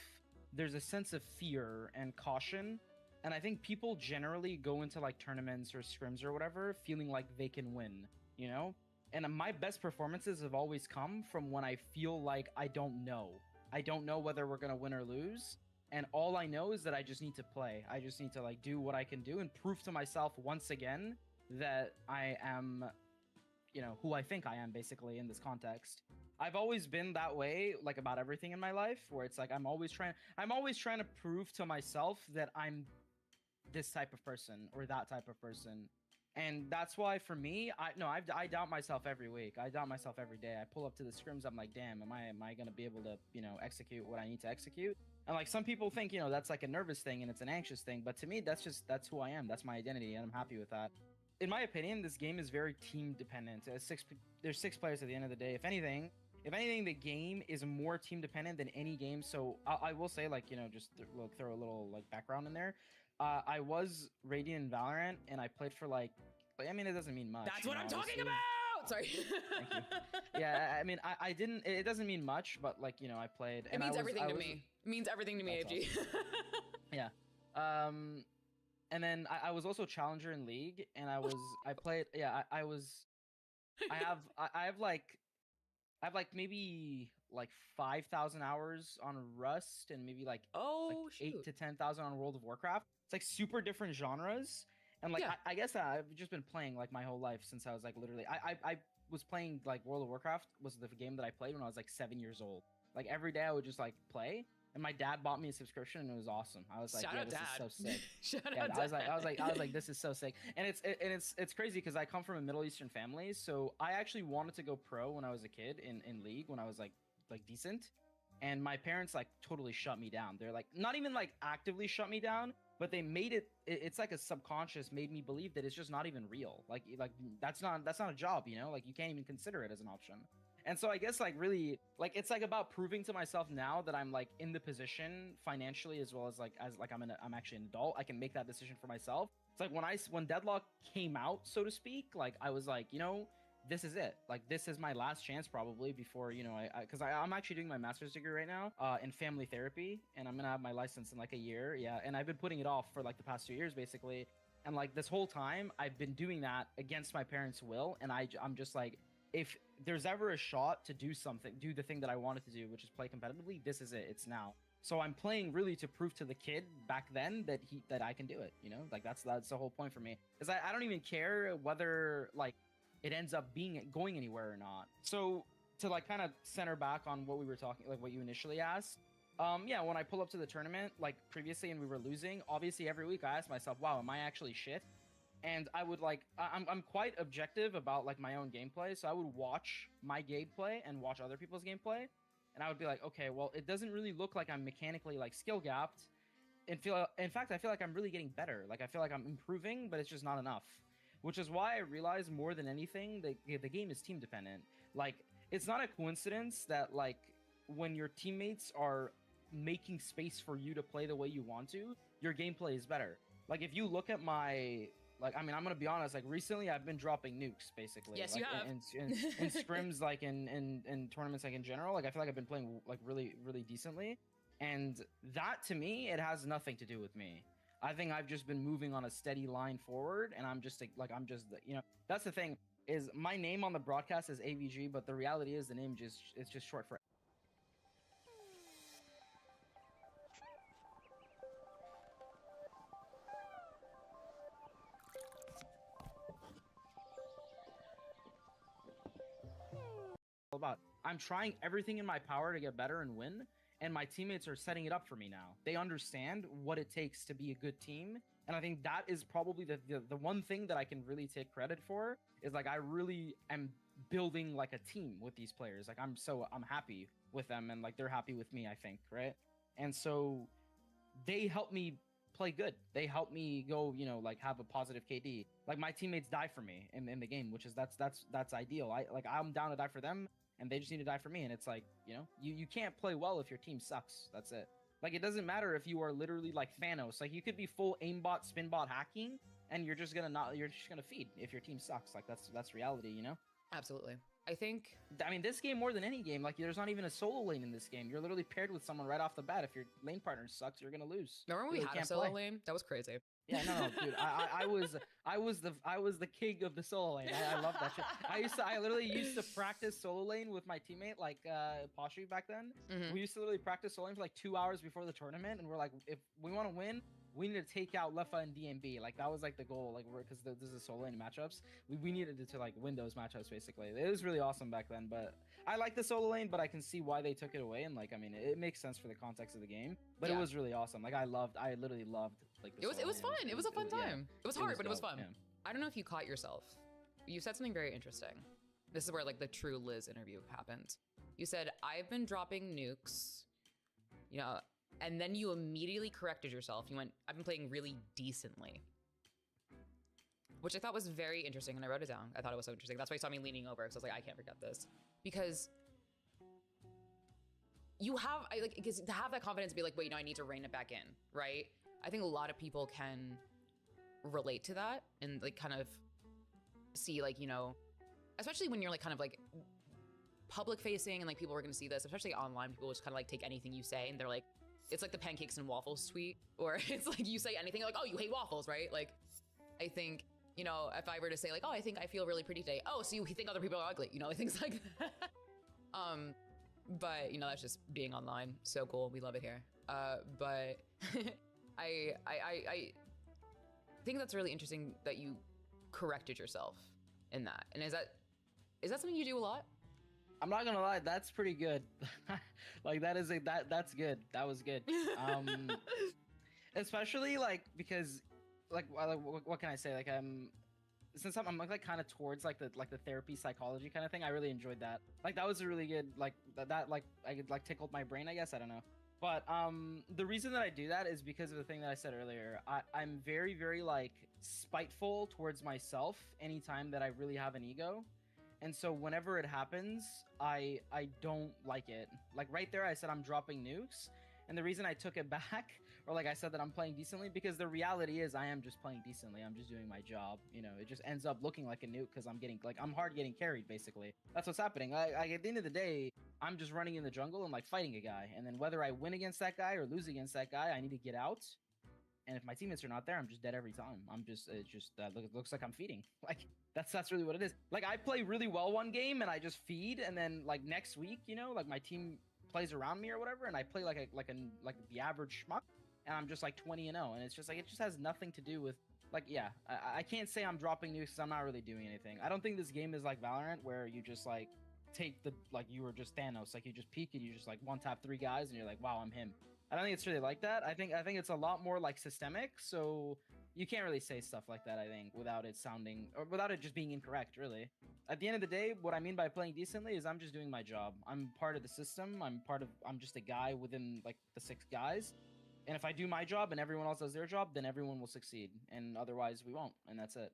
there's a sense of fear and caution. And I think people generally go into like tournaments or scrims or whatever feeling like they can win, you know? And my best performances have always come from when I feel like I don't know. I don't know whether we're going to win or lose. And all I know is that I just need to play. I just need to like do what I can do and prove to myself once again that I am, you know, who I think I am basically in this context. I've always been that way, like about everything in my life, where it's like I'm always trying to prove to myself that I'm this type of person or that type of person. And that's why for me, I doubt myself every week. I doubt myself every day. I pull up to the scrims, I'm like, damn, am I going to be able to, you know, execute what I need to execute? And like some people think, you know, that's like a nervous thing and it's an anxious thing. But to me, that's who I am. That's my identity. And I'm happy with that. In my opinion, this game is very team dependent. There's 6 players at the end of the day. If anything, the game is more team dependent than any game. So I will say, like, you know, just throw a little like background in there. I was Radiant in Valorant, and I played for like I mean, it doesn't mean much.
That's what I'm talking about! Sorry.
Thank you. Yeah, I mean, I didn't, it doesn't mean much, but like, you know, I played.
It means everything to me. It means everything to me, AFG.
Awesome. Yeah. And then I was also Challenger in League, and I have like maybe like 5,000 hours on Rust and maybe like 8 to 10,000 on World of Warcraft. It's like super different genres. And like, yeah. I guess I've just been playing like my whole life since I was like literally, I was playing like World of Warcraft was the game that I played when I was like 7 years old. Like every day I would just like play, and my dad bought me a subscription and it was awesome. I was like, yeah, this is so sick. I was like, this is so sick. And it's crazy because I come from a Middle Eastern family. So I actually wanted to go pro when I was a kid in League when I was like decent. And my parents like totally shut me down. They're like, not even like actively shut me down, but they made it's like a subconscious made me believe that it's just not even real. Like that's not a job, you know? Like you can't even consider it as an option. And so I guess like really like it's like about proving to myself now that I'm like in the position financially as well as I'm actually an adult. I can make that decision for myself. It's like when Deadlock came out, so to speak, like I was like, you know, this is it. Like this is my last chance probably before, you know, because I'm actually doing my master's degree right now in family therapy, and I'm gonna have my license in like a year. Yeah, and I've been putting it off for like the past 2 years basically, and like this whole time I've been doing that against my parents' will, and I'm just like, if there's ever a shot to do the thing that I wanted to do, which is play competitively, this is it. It's now. So I'm playing really to prove to the kid back then that I can do it. You know, like that's the whole point for me. Because I don't even care whether like it ends up going anywhere or not. So to like kind of center back on what we were talking, like what you initially asked. Yeah, when I pull up to the tournament, like previously and we were losing, obviously every week I ask myself, wow, am I actually shit? And I would like, I'm quite objective about like my own gameplay. So I would watch my gameplay and watch other people's gameplay. And I would be like, okay, well, it doesn't really look like I'm mechanically like skill gapped. In fact, I feel like I'm really getting better. Like I feel like I'm improving, but it's just not enough. which is why I realized more than anything that the game is team dependent. Like, it's not a coincidence that like when your teammates are making space for you to play the way you want to, your gameplay is better. Like, if you look at my, like, I mean, I'm gonna be honest, like, recently I've been dropping nukes, basically.
Yes,
like,
you have.
In scrims, like, in tournaments, like, in general, like, I feel like I've been playing, like, really, really decently. And that, to me, it has nothing to do with me. I think I've just been moving on a steady line forward, and I'm just, like, you know, that's the thing, is my name on the broadcast is AVG, but the reality is the name it's just short for about. I'm trying everything in my power to get better and win, and my teammates are setting it up for me now. They understand what it takes to be a good team, and I think that is probably the one thing that I can really take credit for, is like I really am building like a team with these players. Like I'm happy with them, and like they're happy with me, I think, right? And so they help me play good. They help me go, you know, like have a positive KD. Like my teammates die for me in the game, which is that's ideal. I'm down to die for them, and they just need to die for me. And it's like, you know, you can't play well if your team sucks. That's it. Like, it doesn't matter if you are literally like Thanos. Like, you could be full aimbot, spinbot hacking, and you're just gonna feed if your team sucks. Like, that's reality, you know?
Absolutely. I
mean, this game more than any game, like, there's not even a solo lane in this game. You're literally paired with someone right off the bat. If your lane partner sucks, you're gonna lose.
Remember when we had a solo lane? That was crazy.
Yeah, no, dude. I was the king of the solo lane. I love that shit. I literally used to practice solo lane with my teammate, like Poshy back then.
Mm-hmm.
We used to literally practice solo lane for like 2 hours before the tournament, and we're like, if we want to win, we need to take out Lefa and DMB. Like, that was like the goal. Like, because this is solo lane matchups, we needed to like win those matchups basically. It was really awesome back then. But I like the solo lane, but I can see why they took it away, and like, I mean, it makes sense for the context of the game. But it was really awesome. Like, I literally loved like.
It was fun. It was a fun time. It was hard, but it was fun.
Yeah.
I don't know if you caught yourself. You said something very interesting. This is where like the true Liz interview happened. You said, I've been dropping nukes, you know, and then you immediately corrected yourself. You went, I've been playing really decently. Which I thought was very interesting, and I wrote it down. I thought it was so interesting. That's why you saw me leaning over, because I was like, I can't forget this. Because you have, because to have that confidence to be like, wait, no, I need to rein it back in, right? I think a lot of people can relate to that and like kind of see like, you know, especially when you're like kind of like public facing and like people are going to see this, especially online, people just kind of like take anything you say and they're like, it's like the pancakes and waffles tweet, or it's like you say anything like, oh, you hate waffles, right? Like, I think, you know, if I were to say like, oh, I think I feel really pretty today. Oh, so you think other people are ugly, you know, like things like that. But you know, that's just being online. So cool. We love it here. But I think that's really interesting that you corrected yourself in that. And is that something you do a lot?
I'm not gonna lie, that's pretty good. Like that's good. That was good. Especially like because like what can I say? Like since I'm like kind of towards like the therapy psychology kind of thing, I really enjoyed that. Like that was a really good like that like I like tickled my brain, I guess. I don't know. But the reason that I do that is because of the thing that I said earlier. I'm very, very like spiteful towards myself anytime that I really have an ego. And so whenever it happens, I don't like it. Like right there, I said I'm dropping nukes. And the reason I took it back, or like I said that I'm playing decently, because the reality is I am just playing decently. I'm just doing my job. You know, it just ends up looking like a nuke because I'm hard getting carried, basically. That's what's happening. At the end of the day, I'm just running in the jungle and like fighting a guy. And then whether I win against that guy or lose against that guy, I need to get out. And if my teammates are not there, I'm just dead every time. It looks like I'm feeding. Like that's really what it is. Like I play really well one game and I just feed, and then like next week, you know, like my team plays around me or whatever, and I play like the average schmuck, and I'm just like 20-0, and it's just like it just has nothing to do with like I can't say I'm dropping nukes because I'm not really doing anything. I don't think this game is like Valorant where you just like take the like you were just Thanos, like you just peek and you just like one tap 3 guys and you're like, wow, I'm him. I don't think it's really like that. I think it's a lot more like systemic, so you can't really say stuff like that, I think, without it sounding or without it just being incorrect, really. At the end of the day, what I mean by playing decently is I'm just doing my job. I'm part of the system. I'm just a guy within like the 6 guys. And if I do my job and everyone else does their job, then everyone will succeed. And otherwise we won't. And that's it.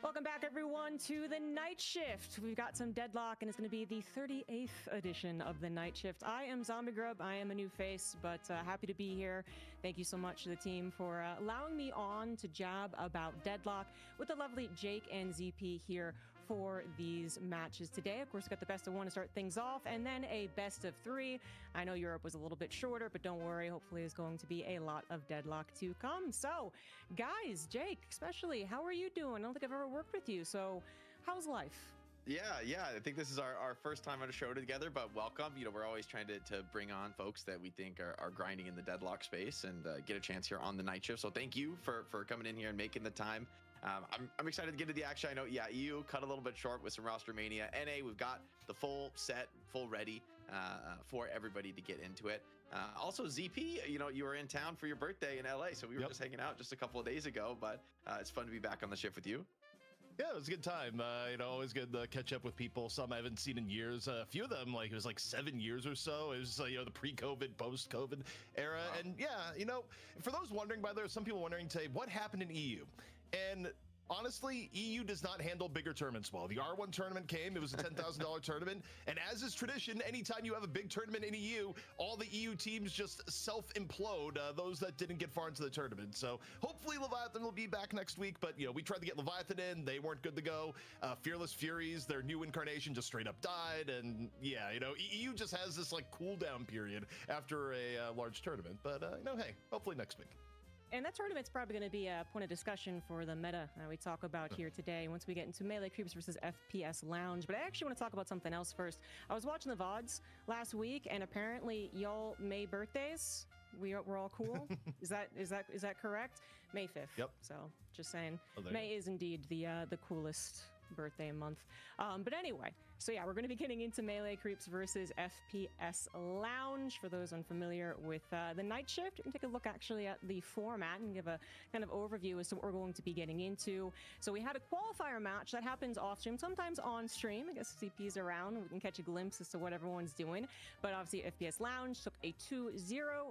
Welcome back, everyone, to the Night Shift. We've got some Deadlock, and it's going to be the 38th edition of the Night Shift. I am Zombie Grub. I am a new face, but happy to be here. Thank you so much to the team for allowing me on to jab about Deadlock with the lovely Jake and ZP here for these matches today. Of course, we got the best of one to start things off, and then a best of three. I know Europe was a little bit shorter, but don't worry. Hopefully, there's going to be a lot of Deadlock to come. So, guys, Jake, especially, how are you doing? I don't think I've ever worked with you, so how's life?
Yeah. I think this is our first time on a show together, but welcome. You know, we're always trying to bring on folks that we think are grinding in the Deadlock space and get a chance here on the Night Shift. So thank you for coming in here and making the time. I'm excited to get to the action. I know, EU cut a little bit short with some roster mania. NA, we've got the full set, full ready for everybody to get into it. Also, ZP, you know, you were in town for your birthday in LA, so we were just hanging out just a couple of days ago, but it's fun to be back on the shift with you.
Yeah, it was a good time. You know, always good to catch up with people. Some I haven't seen in years. A few of them, like, it was like 7 years or so. It was, you know, the pre-COVID, post-COVID era. Wow. And yeah, you know, for those wondering, by the way, some people wondering today, what happened in EU? And honestly, EU does not handle bigger tournaments well. The R1 tournament came, it was a $10,000 tournament, and as is tradition, anytime you have a big tournament in EU, all the EU teams just self-implode, those that didn't get far into the tournament. So hopefully Leviathan will be back next week, but, you know, we tried to get Leviathan in, they weren't good to go. Fearless Furies, their new incarnation, just straight up died, and yeah, you know, EU just has this, like, cooldown period after a large tournament, but, you know, hey, hopefully next week.
And that tournament's probably going to be a point of discussion for the meta we talk about here today once we get into Melee Creeps versus FPS Lounge. But I actually want to talk about something else first. I was watching the VODs last week, and apparently y'all May birthdays. We're all cool. Is that correct? May 5th. Yep. So just saying, May is indeed the coolest birthday month. But anyway, so yeah, we're going to be getting into Melee Creeps versus FPS Lounge. For those unfamiliar with the Night Shift, and take a look actually at the format and give a kind of overview as to what we're going to be getting into. So we had a qualifier match that happens off stream, sometimes on stream. I guess CP's around, we can catch a glimpse as to what everyone's doing. But obviously FPS Lounge took a 2-0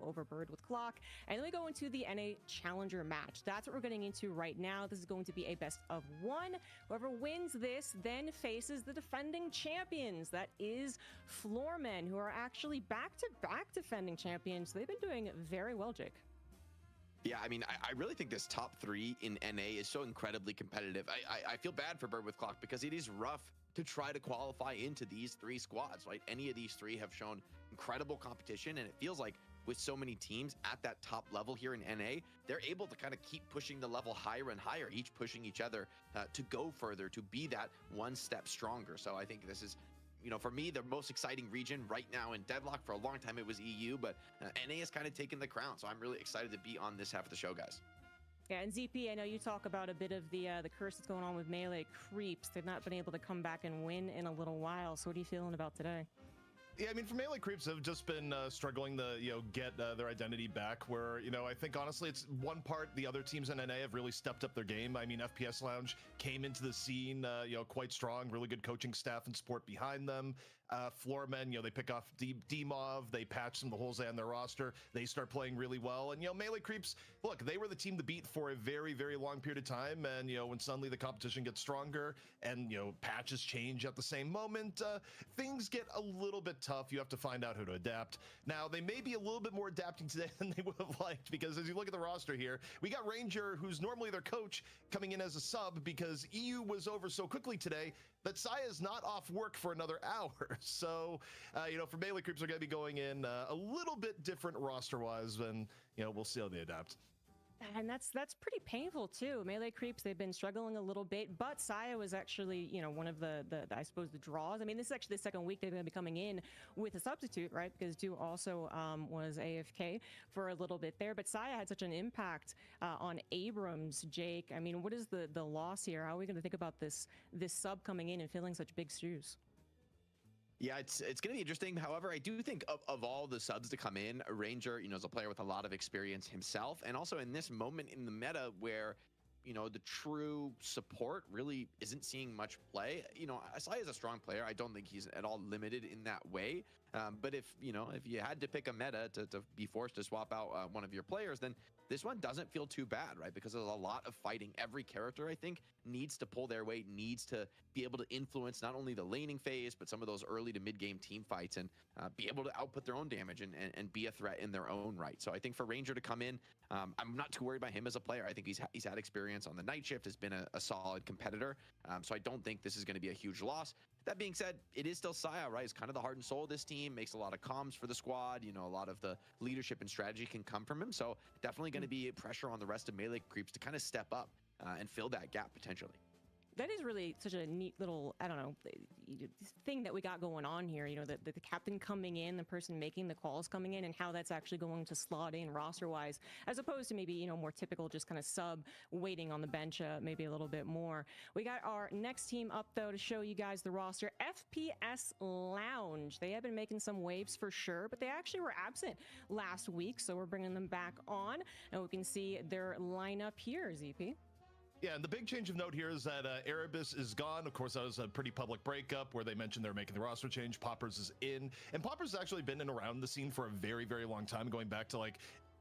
over Bird with Clock. And then we go into the NA Challenger match. That's what we're getting into right now. This is going to be a best of one. Whoever wins this then faces the defending champions. That is Floormen, who are actually back-to-back defending champions. They've been doing very well, Jake.
Yeah, I mean, I really think this top three in NA is so incredibly competitive. I feel bad for Bird with Clock because it is rough to try to qualify into these three squads, right? Any of these three have shown incredible competition, and it feels like with so many teams at that top level here in NA, they're able to kind of keep pushing the level higher and higher, each pushing each other to go further, to be that one step stronger. So I think this is, you know, for me, the most exciting region right now in Deadlock. For a long time, it was EU, but NA has kind of taken the crown. So I'm really excited to be on this half of the show, guys.
Yeah, and ZP, I know you talk about a bit of the curse that's going on with Melee Creeps. They've not been able to come back and win in a little while. So what are you feeling about today?
Yeah, I mean, for Melee Creeps have just been struggling to, you know, get their identity back, where, you know, I think honestly it's one part the other teams in NA have really stepped up their game. I mean, FPS Lounge came into the scene, you know, quite strong, really good coaching staff and support behind them. Floormen, you know, they pick off D-Mov, they patch some of the holes on their roster, they start playing really well. And, you know, Melee Creeps, look, they were the team to beat for a very, very long period of time. And, you know, when suddenly the competition gets stronger and, you know, patches change at the same moment, things get a little bit tough. You have to find out how to adapt. Now, they may be a little bit more adapting today than they would have liked, because as you look at the roster here, we got Ranger, who's normally their coach, coming in as a sub because EU was over so quickly today that Saya's not off work for another hour. So, you know, for Melee Creeps, are going to be going in a little bit different roster-wise, and, you know, we'll see how they adapt.
And that's pretty painful too. Melee Creeps, they've been struggling a little bit, but Saya was actually, you know, one of the I suppose the draws. I mean, this is actually the second week they're going to be coming in with a substitute, right? Because Du also was AFK for a little bit there, but Saya had such an impact on Abrams. Jake, I mean, what is the loss here? How are we going to think about this sub coming in and filling such big shoes?
Yeah, it's going to be interesting. However, I do think of all the subs to come in, Ranger, you know, is a player with a lot of experience himself. And also in this moment in the meta where, you know, the true support really isn't seeing much play. You know, Asai is a strong player. I don't think he's at all limited in that way. But if you had to pick a meta to be forced to swap out one of your players, then this one doesn't feel too bad, right? Because there's a lot of fighting. Every character, I think, needs to pull their weight, needs to be able to influence not only the laning phase, but some of those early to mid-game team fights, and be able to output their own damage and be a threat in their own right. So I think for Ranger to come in, I'm not too worried about him as a player. I think he's had experience on the night shift, has been a solid competitor. So I don't think this is going to be a huge loss. That being said, it is still Saya, right? He's kind of the heart and soul of this team, makes a lot of comms for the squad. A lot of the leadership and strategy can come from him. So definitely going to be pressure on the rest of Melee Creeps to kind of step up and fill that gap potentially.
That is really such a neat little, I don't know, thing that we got going on here. The captain coming in, the person making the calls coming in, and how that's actually going to slot in roster-wise, as opposed to maybe, more typical just kind of sub waiting on the bench maybe a little bit more. We got our next team up, though, to show you guys the roster. FPS Lounge. They have been making some waves for sure, but they actually were absent last week, so we're bringing them back on, and we can see their lineup here, ZP.
Yeah, and the big change of note here is that Erebus is gone. Of course, that was a pretty public breakup where they mentioned they're making the roster change. Poppers is in, and Poppers has actually been in around the scene for a very, very long time, going back to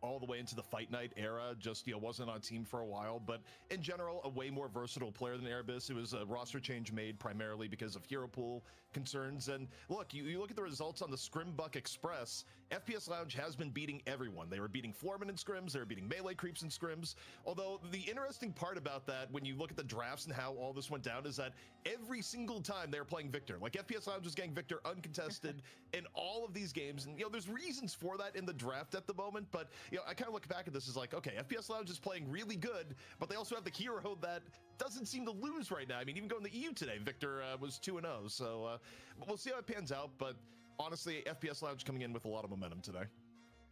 all the way into the Fight Night era. Just wasn't on team for a while, but in general, a way more versatile player than Erebus. It was a roster change made primarily because of hero pool concerns. And look, you look at the results on the Scrimbuck Express. FPS Lounge has been beating everyone. They were beating Floorman in scrims, they were beating Melee Creeps in scrims. Although the interesting part about that, when you look at the drafts and how all this went down, is that every single time they were playing Victor. FPS Lounge was getting Victor uncontested in all of these games. And there's reasons for that in the draft at the moment, but I kind of look back at this as okay, FPS Lounge is playing really good, but they also have the hero that doesn't seem to lose right now. I mean, even going to EU today, Victor was 2-0, so we'll see how it pans out, but honestly, FPS Lounge coming in with a lot of momentum today.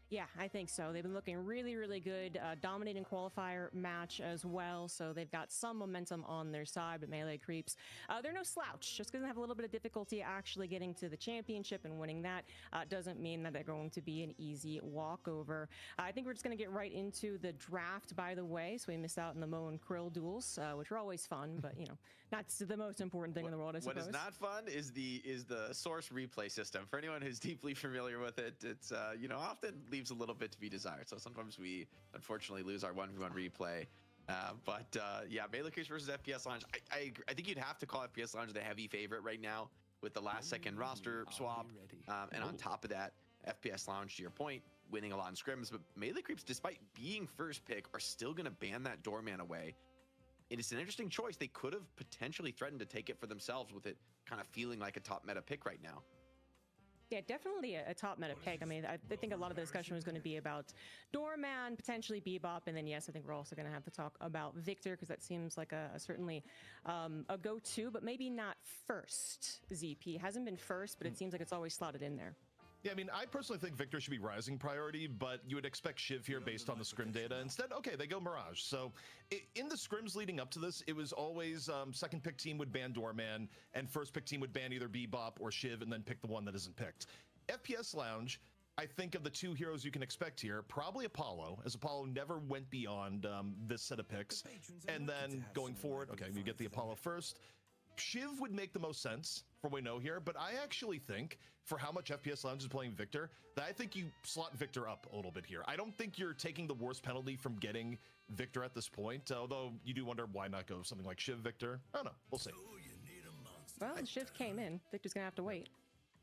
Yeah, I think so. They've been looking really, really good, dominating qualifier match as well, so they've got some momentum on their side, but Melee Creeps, they're no slouch. Just because they have a little bit of difficulty actually getting to the championship and winning that doesn't mean that they're going to be an easy walkover. I think we're just going to get right into the draft, by the way, so we missed out on the Mo and Krill duels, which are always fun, but, not the most important thing in the world, I suppose.
What is not fun is the source replay system. For anyone who's deeply familiar with it, it's, often leaves a little bit to be desired. So sometimes we unfortunately lose our 1v1 replay. Yeah, Melee Creeps versus FPS Lounge. I think you'd have to call FPS Lounge the heavy favorite right now with the last second roster swap. And on top of that, FPS Lounge, to your point, winning a lot in scrims. But Melee Creeps, despite being first pick, are still going to ban that doorman away. It is an interesting choice. They could have potentially threatened to take it for themselves with it kind of feeling like a top meta pick right now.
Yeah, definitely a top meta pick. I mean, I think a lot of the discussion was going to be about Doorman, potentially Bebop, and then yes, I think we're also going to have to talk about Victor, because that seems like certainly a go-to, but maybe not first. ZP hasn't been first, but it seems like it's always slotted in there.
Yeah, I mean, I personally think Victor should be rising priority, but you would expect Shiv here based on the scrim data. Instead, okay, they go Mirage. So in the scrims leading up to this, it was always second pick team would ban Doorman, and first pick team would ban either Bebop or Shiv, and then pick the one that isn't picked. FPS Lounge, I think of the two heroes you can expect here, probably Apollo, as Apollo never went beyond this set of picks. And then going forward, okay, you get the Apollo first. Shiv would make the most sense from what we know here, but I actually think for how much FPS Lounge is playing Victor, that I think you slot Victor up a little bit here. I don't think you're taking the worst penalty from getting Victor at this point, although you do wonder why not go something like Shiv Victor. I don't know. We'll see.
Well, Shiv came in. Victor's gonna have to wait.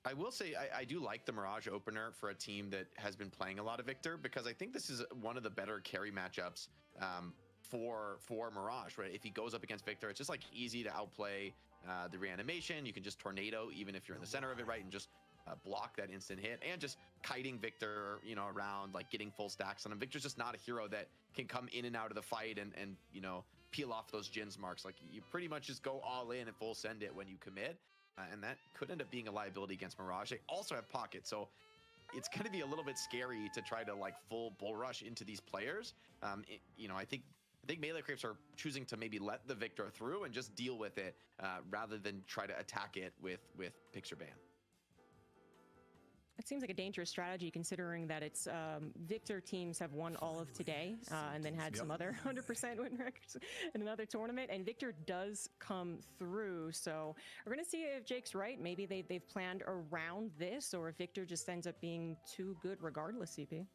I will say I do like the Mirage opener for a team that has been playing a lot of Victor, because I think this is one of the better carry matchups for Mirage, right? If he goes up against Victor, it's just easy to outplay the reanimation. You can just tornado even if you're in the center of it, right? And just block that instant hit, and just kiting Victor, around, getting full stacks on him. Victor's just not a hero that can come in and out of the fight and peel off those Jin's marks. You pretty much just go all in and full send it when you commit. And that could end up being a liability against Mirage. They also have pocket, so it's going to be a little bit scary to try to full bull rush into these players. I think Melee Creeps are choosing to maybe let the Victor through and just deal with it rather than try to attack it with Pixar ban.
It seems like a dangerous strategy considering that it's Victor teams have won all of today and then had some other 100% win records in another tournament, and Victor does come through. So we're going to see if Jake's right. Maybe they've planned around this, or if Victor just ends up being too good regardless, CP.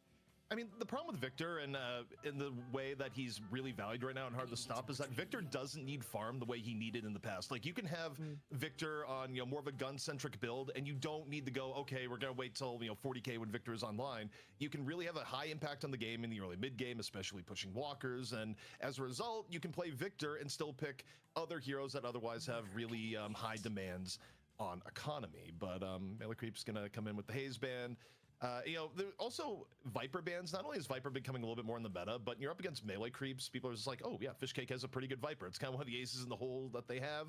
I mean, the problem with Victor and in the way that he's really valued right now and hard to stop is that Victor doesn't need farm the way he needed in the past. Like, you can have Victor on, you know, more of a gun-centric build, and you don't need to go, okay, we're going to wait till, you know, 40K when Victor is online. You can really have a high impact on the game in the early mid-game, especially pushing walkers, and as a result, you can play Victor and still pick other heroes that otherwise have really high demands on economy. But Melee Creep's going to come in with the Haze ban. You know, there also Viper bans. Not only is Viper becoming a little bit more in the meta, but you're up against Melee Creeps. People are just like, oh yeah, Fishcake has a pretty good Viper. It's kind of one of the aces in the hole that they have,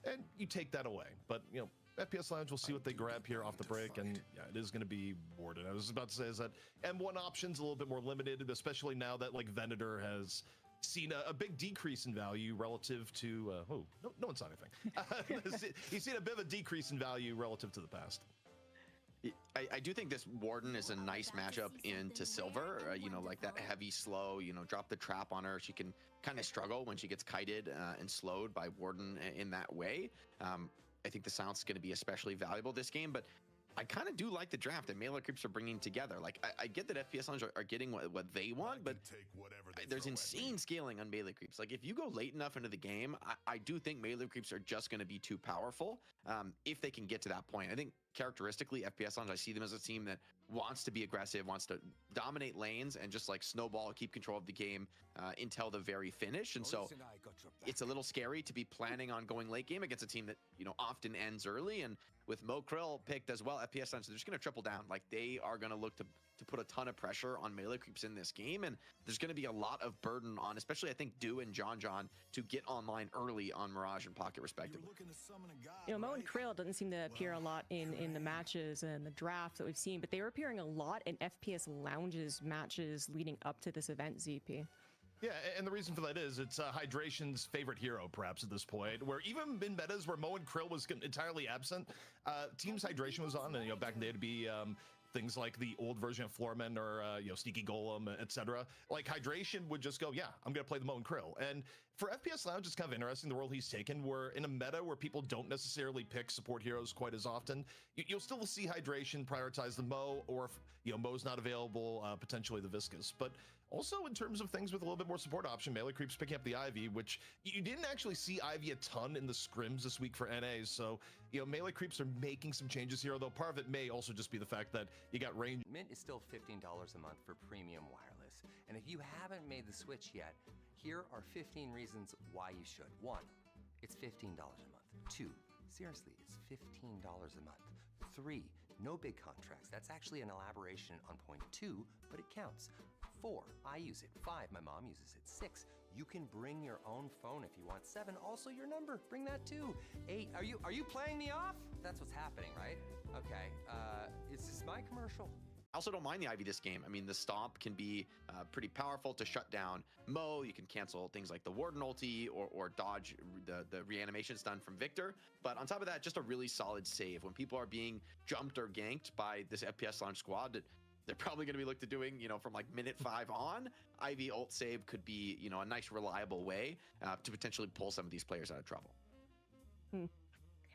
and you take that away. But, you know, FPS Lounge, we'll see what they grab here off the break, and yeah, it is going to be Warden. I was about to say is that M1 option's a little bit more limited, especially now that like Venator has seen a big decrease in value relative to no one saw anything. He's seen a bit of a decrease in value relative to the past.
I do think this Warden is a nice matchup into Silver, you know, like that heavy slow, you know, drop the trap on her. She can kind of struggle when she gets kited and slowed by Warden in that way. I think the Silence is going to be especially valuable this game, but I kind of do like the draft that Melee Creeps are bringing together. Like, I get that FPS Lounge are getting what they want, but there's insane scaling on Melee Creeps. Like, if you go late enough into the game, I do think Melee Creeps are just going to be too powerful if they can get to that point. I think characteristically, FPS Lounge, I see them as a team that wants to be aggressive, wants to dominate lanes and just like snowball, keep control of the game until the very finish. And so it's a little scary to be planning on going late game against a team that, you know, often ends early. And with Mo Krill picked as well, FPS Lounge, they're just going to triple down. Like, they are going to look to put a ton of pressure on Melee Creeps in this game, and there's going to be a lot of burden on, especially I think Do and John to get online early on Mirage and Pocket respectively.
You know, Mo and Krill doesn't seem to appear a lot in the matches and the drafts that we've seen, but they were appearing a lot in FPS Lounge's matches leading up to this event, ZP.
Yeah, and the reason for that is it's Hydration's favorite hero, perhaps, at this point, where even in metas where Mo and Krill was entirely absent, Team's Hydration was on, and, you know, back in the day to be things like the old version of Floorman or, you know, Sneaky Golem, etc. Like, Hydration would just go, yeah, I'm going to play the Mo and Krill. And for FPS Lounge, it's kind of interesting the role he's taken, where in a meta where people don't necessarily pick support heroes quite as often, you'll still see Hydration prioritize the Mo, or if, you know, Mo's not available, potentially the Viscous. But also in terms of things with a little bit more support option, Melee Creeps picking up the Ivy, which you didn't actually see Ivy a ton in the scrims this week for NAs. So, you know, Melee Creeps are making some changes here, although part of it may also just be the fact that you got range.
Mint is still $15 a month for premium wireless. And if you haven't made the switch yet, here are 15 reasons why you should. 1, it's $15 a month. 2, seriously, it's $15 a month. 3, no big contracts. That's actually an elaboration on point 2, but it counts. 4, I use it. 5, my mom uses it. 6, you can bring your own phone if you want. 7, also your number. Bring that too. 8, are you playing me off? That's what's happening, right? Okay, is this my commercial?
I also don't mind the Ivy this game. I mean, the Stomp can be pretty powerful to shut down Mo. You can cancel things like the Warden ulti or dodge the reanimation stun from Victor. But on top of that, just a really solid save. When people are being jumped or ganked by this FPS Lounge squad, they're probably going to be looked at doing, you know, from like minute 5 on. Ivy ult save could be, you know, a nice reliable way to potentially pull some of these players out of trouble.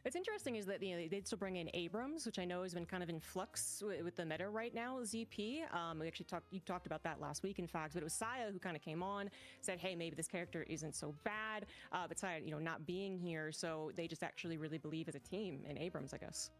What's interesting is that, you know, they'd still bring in Abrams, which I know has been kind of in flux with the meta right now, ZP. We actually talked about that last week, in fact, but it was Saya who kind of came on, said, hey, maybe this character isn't so bad, but Saya, you know, not being here, so they just actually really believe as a team in Abrams, I guess.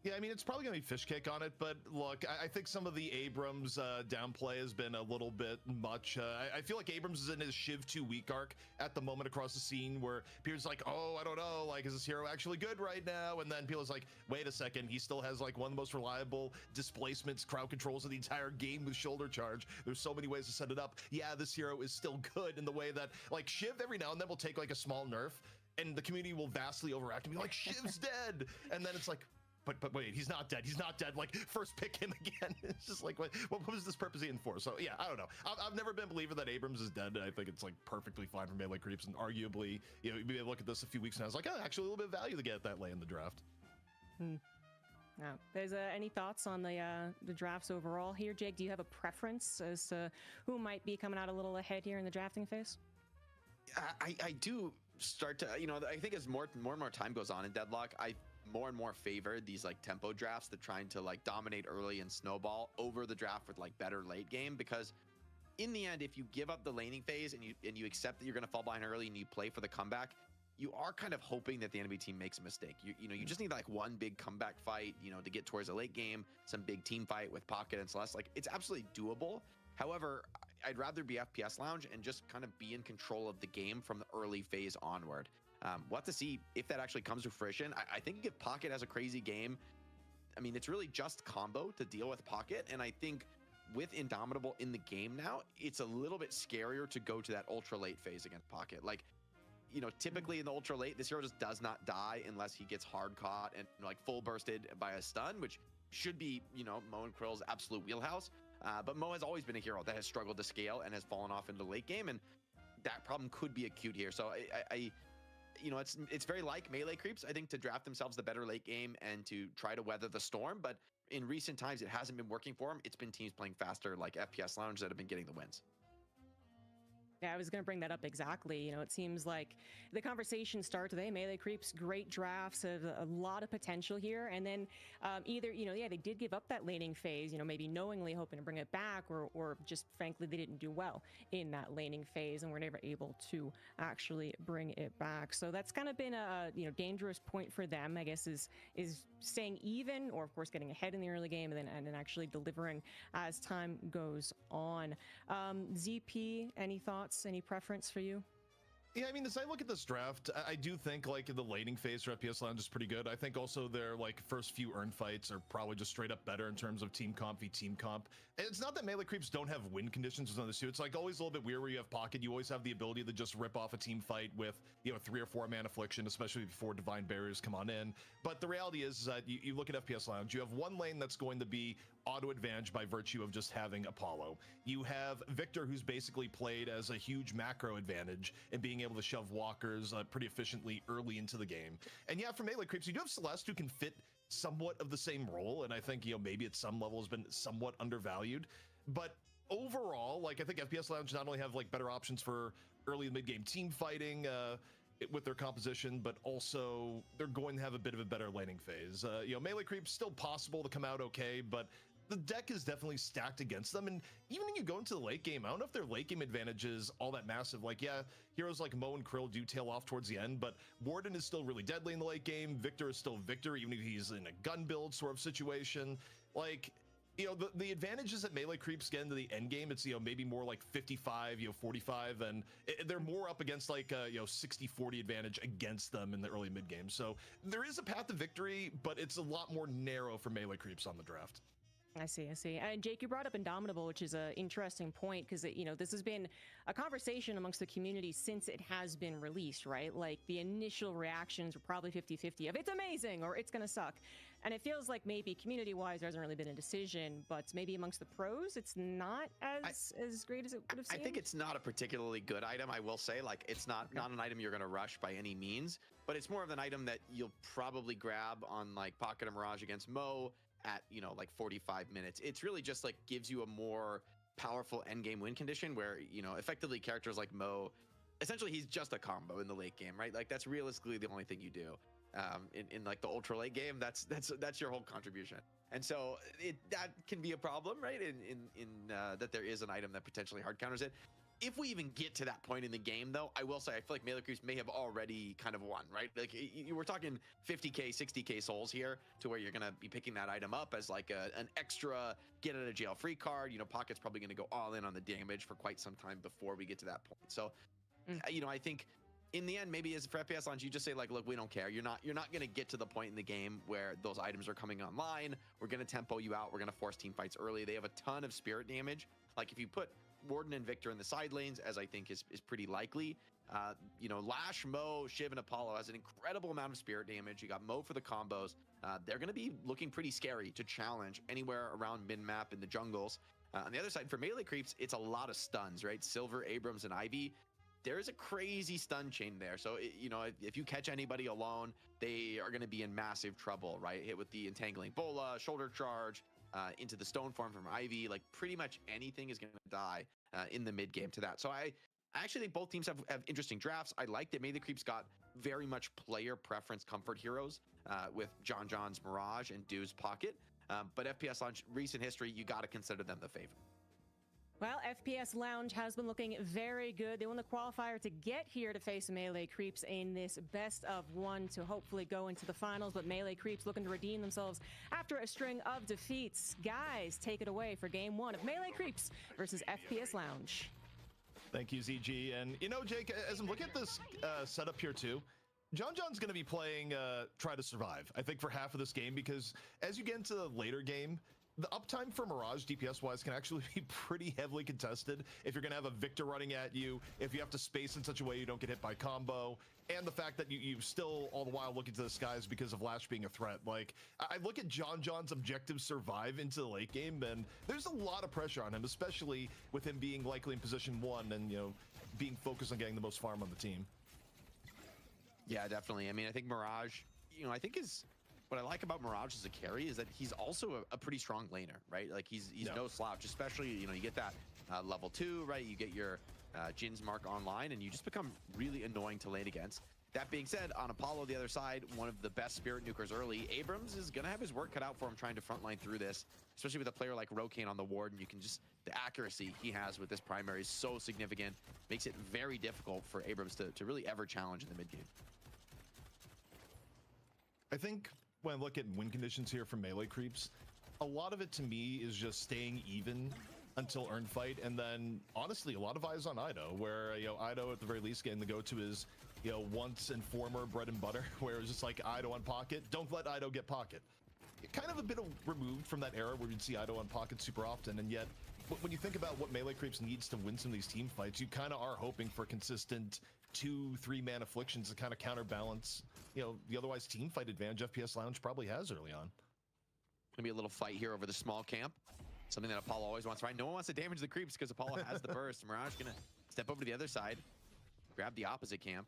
Yeah, I mean, it's probably going to be Fishcake on it, but look, I think some of the Abrams downplay has been a little bit much. I feel like Abrams is in his Shiv 2 weak arc at the moment across the scene, where people's like, oh, I don't know, like, is this hero actually good right now? And then people's like, wait a second, he still has like one of the most reliable displacements, crowd controls of the entire game with shoulder charge. There's so many ways to set it up. Yeah, this hero is still good in the way that, like, Shiv every now and then will take like a small nerf, and the community will vastly overact and be like, Shiv's dead, and then it's like, But wait, he's not dead. He's not dead. Like, first pick him again. It's just like, what was this purpose in for? So yeah, I don't know. I've never been a believer that Abrams is dead. I think it's like perfectly fine for Melee Creeps, and arguably, you know, maybe look at this a few weeks and I was like, oh, actually a little bit of value to get that late in the draft.
Yeah. There's any thoughts on the drafts overall here, Jake? Do you have a preference as to who might be coming out a little ahead here in the drafting phase?
I do start to, I think as more and more time goes on in Deadlock, I more and more favor these like tempo drafts that trying to like dominate early and snowball over the draft with like better late game, because in the end, if you give up the laning phase and you accept that you're going to fall behind early and you play for the comeback, you are kind of hoping that the enemy team makes a mistake. You just need like one big comeback fight, to get towards a late game, some big team fight with Pocket and Celeste. Like, it's absolutely doable. However, I'd rather be FPS Lounge and just kind of be in control of the game from the early phase onward. We'll have to see if that actually comes to fruition. I think if Pocket has a crazy game, I mean, it's really just combo to deal with Pocket. And I think with Indomitable in the game now, it's a little bit scarier to go to that ultra late phase against Pocket. Like, typically in the ultra late, this hero just does not die unless he gets hard caught and like full bursted by a stun, which should be, Mo and Krill's absolute wheelhouse. But Mo has always been a hero that has struggled to scale and has fallen off into the late game, and that problem could be acute here. So it's very like melee creeps, I think, to draft themselves the better late game and to try to weather the storm. But in recent times, it hasn't been working for them. It's been teams playing faster like FPS Lounge that have been getting the wins.
Yeah, I was going to bring that up exactly. It seems like the conversation starts today. Melee creeps, great drafts, a lot of potential here. And then either, they did give up that laning phase, maybe knowingly hoping to bring it back, or just frankly, they didn't do well in that laning phase and were never able to actually bring it back. So that's kind of been a, dangerous point for them, I guess, is staying even, or of course getting ahead in the early game and then actually delivering as time goes on. ZP, any thoughts? Any preference for you?
Yeah, I mean, as I look at this draft, I do think like the laning phase for FPS Lounge is pretty good. I think also their like first few earn fights are probably just straight up better in terms of team comp v team comp. And it's not that melee creeps don't have win conditions with this too. It's like always a little bit weird where you have Pocket. You always have the ability to just rip off a team fight with 3 or 4 man affliction, especially before divine barriers come on in. But the reality is that you look at FPS Lounge, you have one lane that's going to be auto advantage by virtue of just having Apollo. You have Victor, who's basically played as a huge macro advantage and being able to shove walkers pretty efficiently early into the game. And yeah, for melee creeps, you do have Celeste, who can fit somewhat of the same role, and I think maybe at some level has been somewhat undervalued. But overall, like, I think FPS Lounge not only have like better options for early and mid game team fighting with their composition, but also they're going to have a bit of a better laning phase. Melee creeps still possible to come out okay, but the deck is definitely stacked against them. And even when you go into the late game, I don't know if their late game advantage is all that massive. Like, yeah, heroes like Mo and Krill do tail off towards the end, but Warden is still really deadly in the late game. Victor is still Victor, even if he's in a gun build sort of situation. Like, the advantages that melee creeps get into the end game, it's, maybe more like 55, 45, and they're more up against like, 60-40 advantage against them in the early mid game. So there is a path to victory, but it's a lot more narrow for melee creeps on the draft.
I see. And Jake, you brought up Indomitable, which is an interesting point because, this has been a conversation amongst the community since it has been released, right? Like the initial reactions were probably 50-50 of it's amazing or it's going to suck. And it feels like maybe community-wise there hasn't really been a decision, but maybe amongst the pros, it's not as great as it would have seemed.
I think it's not a particularly good item, I will say. Like, it's not an item you're going to rush by any means, but it's more of an item that you'll probably grab on like Pocket and Mirage against Mo at, like 45 minutes. It's really just like gives you a more powerful endgame win condition where, effectively characters like Mo, essentially he's just a combo in the late game, right? Like that's realistically the only thing you do. In like the ultra late game, that's your whole contribution. And so that can be a problem, right? In that there is an item that potentially hard counters it. If we even get to that point in the game, though, I will say I feel like melee creeps may have already kind of won, right? Like we're talking 50k, 60k souls here, to where you're gonna be picking that item up as like an extra get out of jail free card. Pocket's probably gonna go all in on the damage for quite some time before we get to that point. So, I think in the end, maybe as for FPS Lounge, you just say like, look, we don't care. You're not gonna get to the point in the game where those items are coming online. We're gonna tempo you out. We're gonna force team fights early. They have a ton of spirit damage. Like if you put Warden and Victor in the side lanes, as I think is pretty likely. Lash, Mo, Shiv, and Apollo has an incredible amount of spirit damage. You got Mo for the combos. They're going to be looking pretty scary to challenge anywhere around min-map in the jungles. On the other side, for melee creeps, it's a lot of stuns, right? Silver, Abrams, and Ivy. there's a crazy stun chain there. So, you know, if you catch anybody alone, they are going to be in massive trouble, right? Hit with the entangling bola, shoulder charge, into the stone form from Ivy. Like pretty much anything is going to die in the mid game to that. So I actually think both teams have interesting drafts. I liked it. Melee Creeps got very much player preference comfort heroes with John John's Mirage and Dew's Pocket. But FPS Lounge, recent history, you got to consider them the favorite.
Well, FPS Lounge has been looking very good. They won the qualifier to get here to face Melee Creeps in this best of one to hopefully go into the finals, but Melee Creeps looking to redeem themselves after a string of defeats. Guys, take it away for game one of Melee Creeps versus FPS Lounge.
Thank you, ZG. And, you know, Jake, as I'm looking at this setup here, too, John John's going to be playing Try to Survive, I think, for half of this game, because as you get into the later game, the uptime for Mirage, DPS-wise, can actually be pretty heavily contested if you're going to have a Victor running at you, if you have to space in such a way you don't get hit by combo, and the fact that you still, all the while, looking to the skies because of Lash being a threat. Like, I look at John John's objective survive into the late game, and there's a lot of pressure on him, especially with him being likely in position 1 and, you know, being focused on getting the most farm on the team.
Yeah, definitely. I mean, I think Mirage, you know, I think what I like about Mirage as a carry is that he's also a pretty strong laner, right? Like he's no slouch, especially, you know, you get that level 2, right? You get your Jin's Mark online and you just become really annoying to lane against. That being said, on Apollo, the other side, one of the best Spirit Nukers early, Abrams is going to have his work cut out for him trying to frontline through this, especially with a player like Rokane on the ward. And you can just, the accuracy he has with this primary is so significant, makes it very difficult for Abrams to really ever challenge in the mid game.
I think when I look at win conditions here for Melee Creeps, a lot of it to me is just staying even until earn fight, and then honestly a lot of eyes on Ido, where, you know, Ido at the very least getting the go-to is, you know, once and former bread and butter, where it's just like Ido on Pocket, don't let Ido get Pocket. Kind of a bit removed from that era where you'd see Ido on Pocket super often, and yet when you think about what Melee Creeps needs to win some of these team fights, you kind of are hoping for consistent 2-3 man afflictions to kind of counterbalance, you know, the otherwise team fight advantage FPS Lounge probably has early on.
Gonna be a little fight here over the small camp. Something that Apollo always wants, right? No one wants to damage the creeps because Apollo has the burst. Mirage gonna step over to the other side, grab the opposite camp.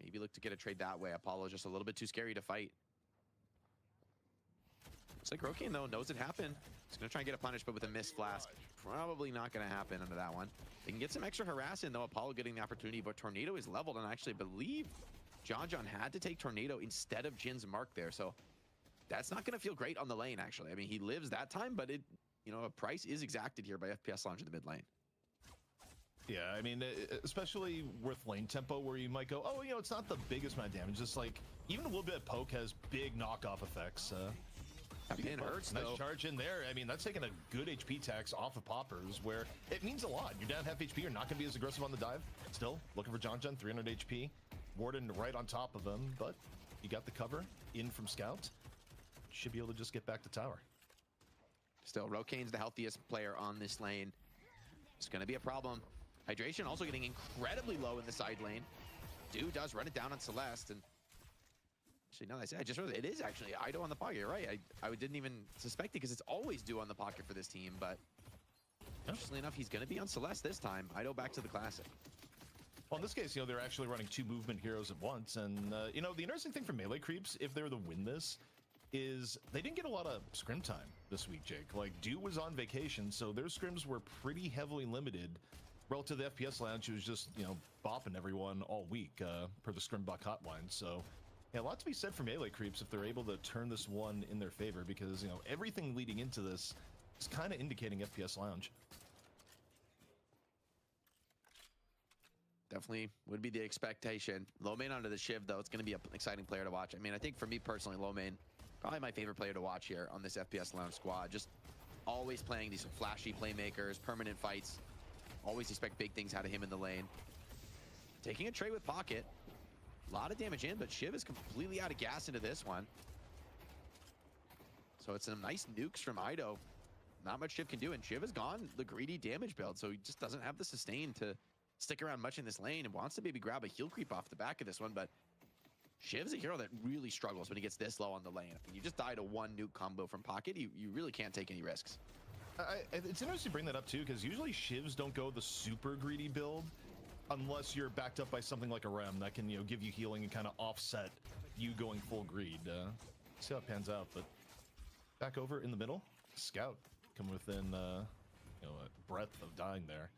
Maybe look to get a trade that way. Apollo just a little bit too scary to fight. Looks like Rokane, though, knows it happened. He's gonna try and get a punish, but with a missed flask. Probably not gonna happen under that one. They can get some extra harass in, though. Apollo getting the opportunity, but Tornado is leveled, and I actually believe John had to take Tornado instead of Jin's Mark there, so that's not going to feel great on the lane, actually. I mean, he lives that time, but it, you know, a price is exacted here by FPS Lounge in the mid lane.
Yeah, I mean, especially with lane tempo, where you might go, oh, you know, it's not the biggest amount of damage. Just like even a little bit of poke has big knockoff effects.
That pin hurts,
nice
though.
Charge in there. I mean, that's taking a good HP tax off of Poppers, where it means a lot. You're down half HP. You're not going to be as aggressive on the dive. Still looking for John, 300 HP. Warden right on top of him, but you got the cover in from Scout. Should be able to just get back to tower.
Still, Rokane's the healthiest player on this lane. It's going to be a problem. Hydration also getting incredibly low in the side lane. Dew does run it down on Celeste, and actually, now that I say, I just realized it is actually Ido on the pocket. You're right. I didn't even suspect it because it's always Dew on the pocket for this team, but interestingly enough, he's going to be on Celeste this time. Ido back to the classic.
Well, in this case, you know, they're actually running 2 movement heroes at once. And, you know, the interesting thing for Melee Creeps, if they were to win this, is they didn't get a lot of scrim time this week, Jake. Like, Dew was on vacation, so their scrims were pretty heavily limited relative to the FPS Lounge, who was just, you know, bopping everyone all week per the Scrimbuck hotline. So, yeah, a lot to be said for Melee Creeps if they're able to turn this one in their favor, because, you know, everything leading into this is kind of indicating FPS Lounge.
Definitely would be the expectation. Lomane onto the Shiv, though. It's going to be an exciting player to watch. I mean, I think for me personally, Lomane, probably my favorite player to watch here on this FPS Lounge squad. Just always playing these flashy playmakers, permanent fights. Always expect big things out of him in the lane. Taking a trade with Pocket. A lot of damage in, but Shiv is completely out of gas into this one. So it's some nice nukes from Ido. Not much Shiv can do, and Shiv has gone the greedy damage build, so he just doesn't have the sustain to stick around much in this lane and wants to maybe grab a heal creep off the back of this one, but Shiv's a hero that really struggles when he gets this low on the lane. When you just die to 1 nuke combo from Pocket, you really can't take any risks.
It's interesting to bring that up too, because usually Shivs don't go the super greedy build, unless you're backed up by something like a Rem that can, give you healing and kind of offset you going full greed. See how it pans out, but back over in the middle, Scout coming within, a breadth of dying there.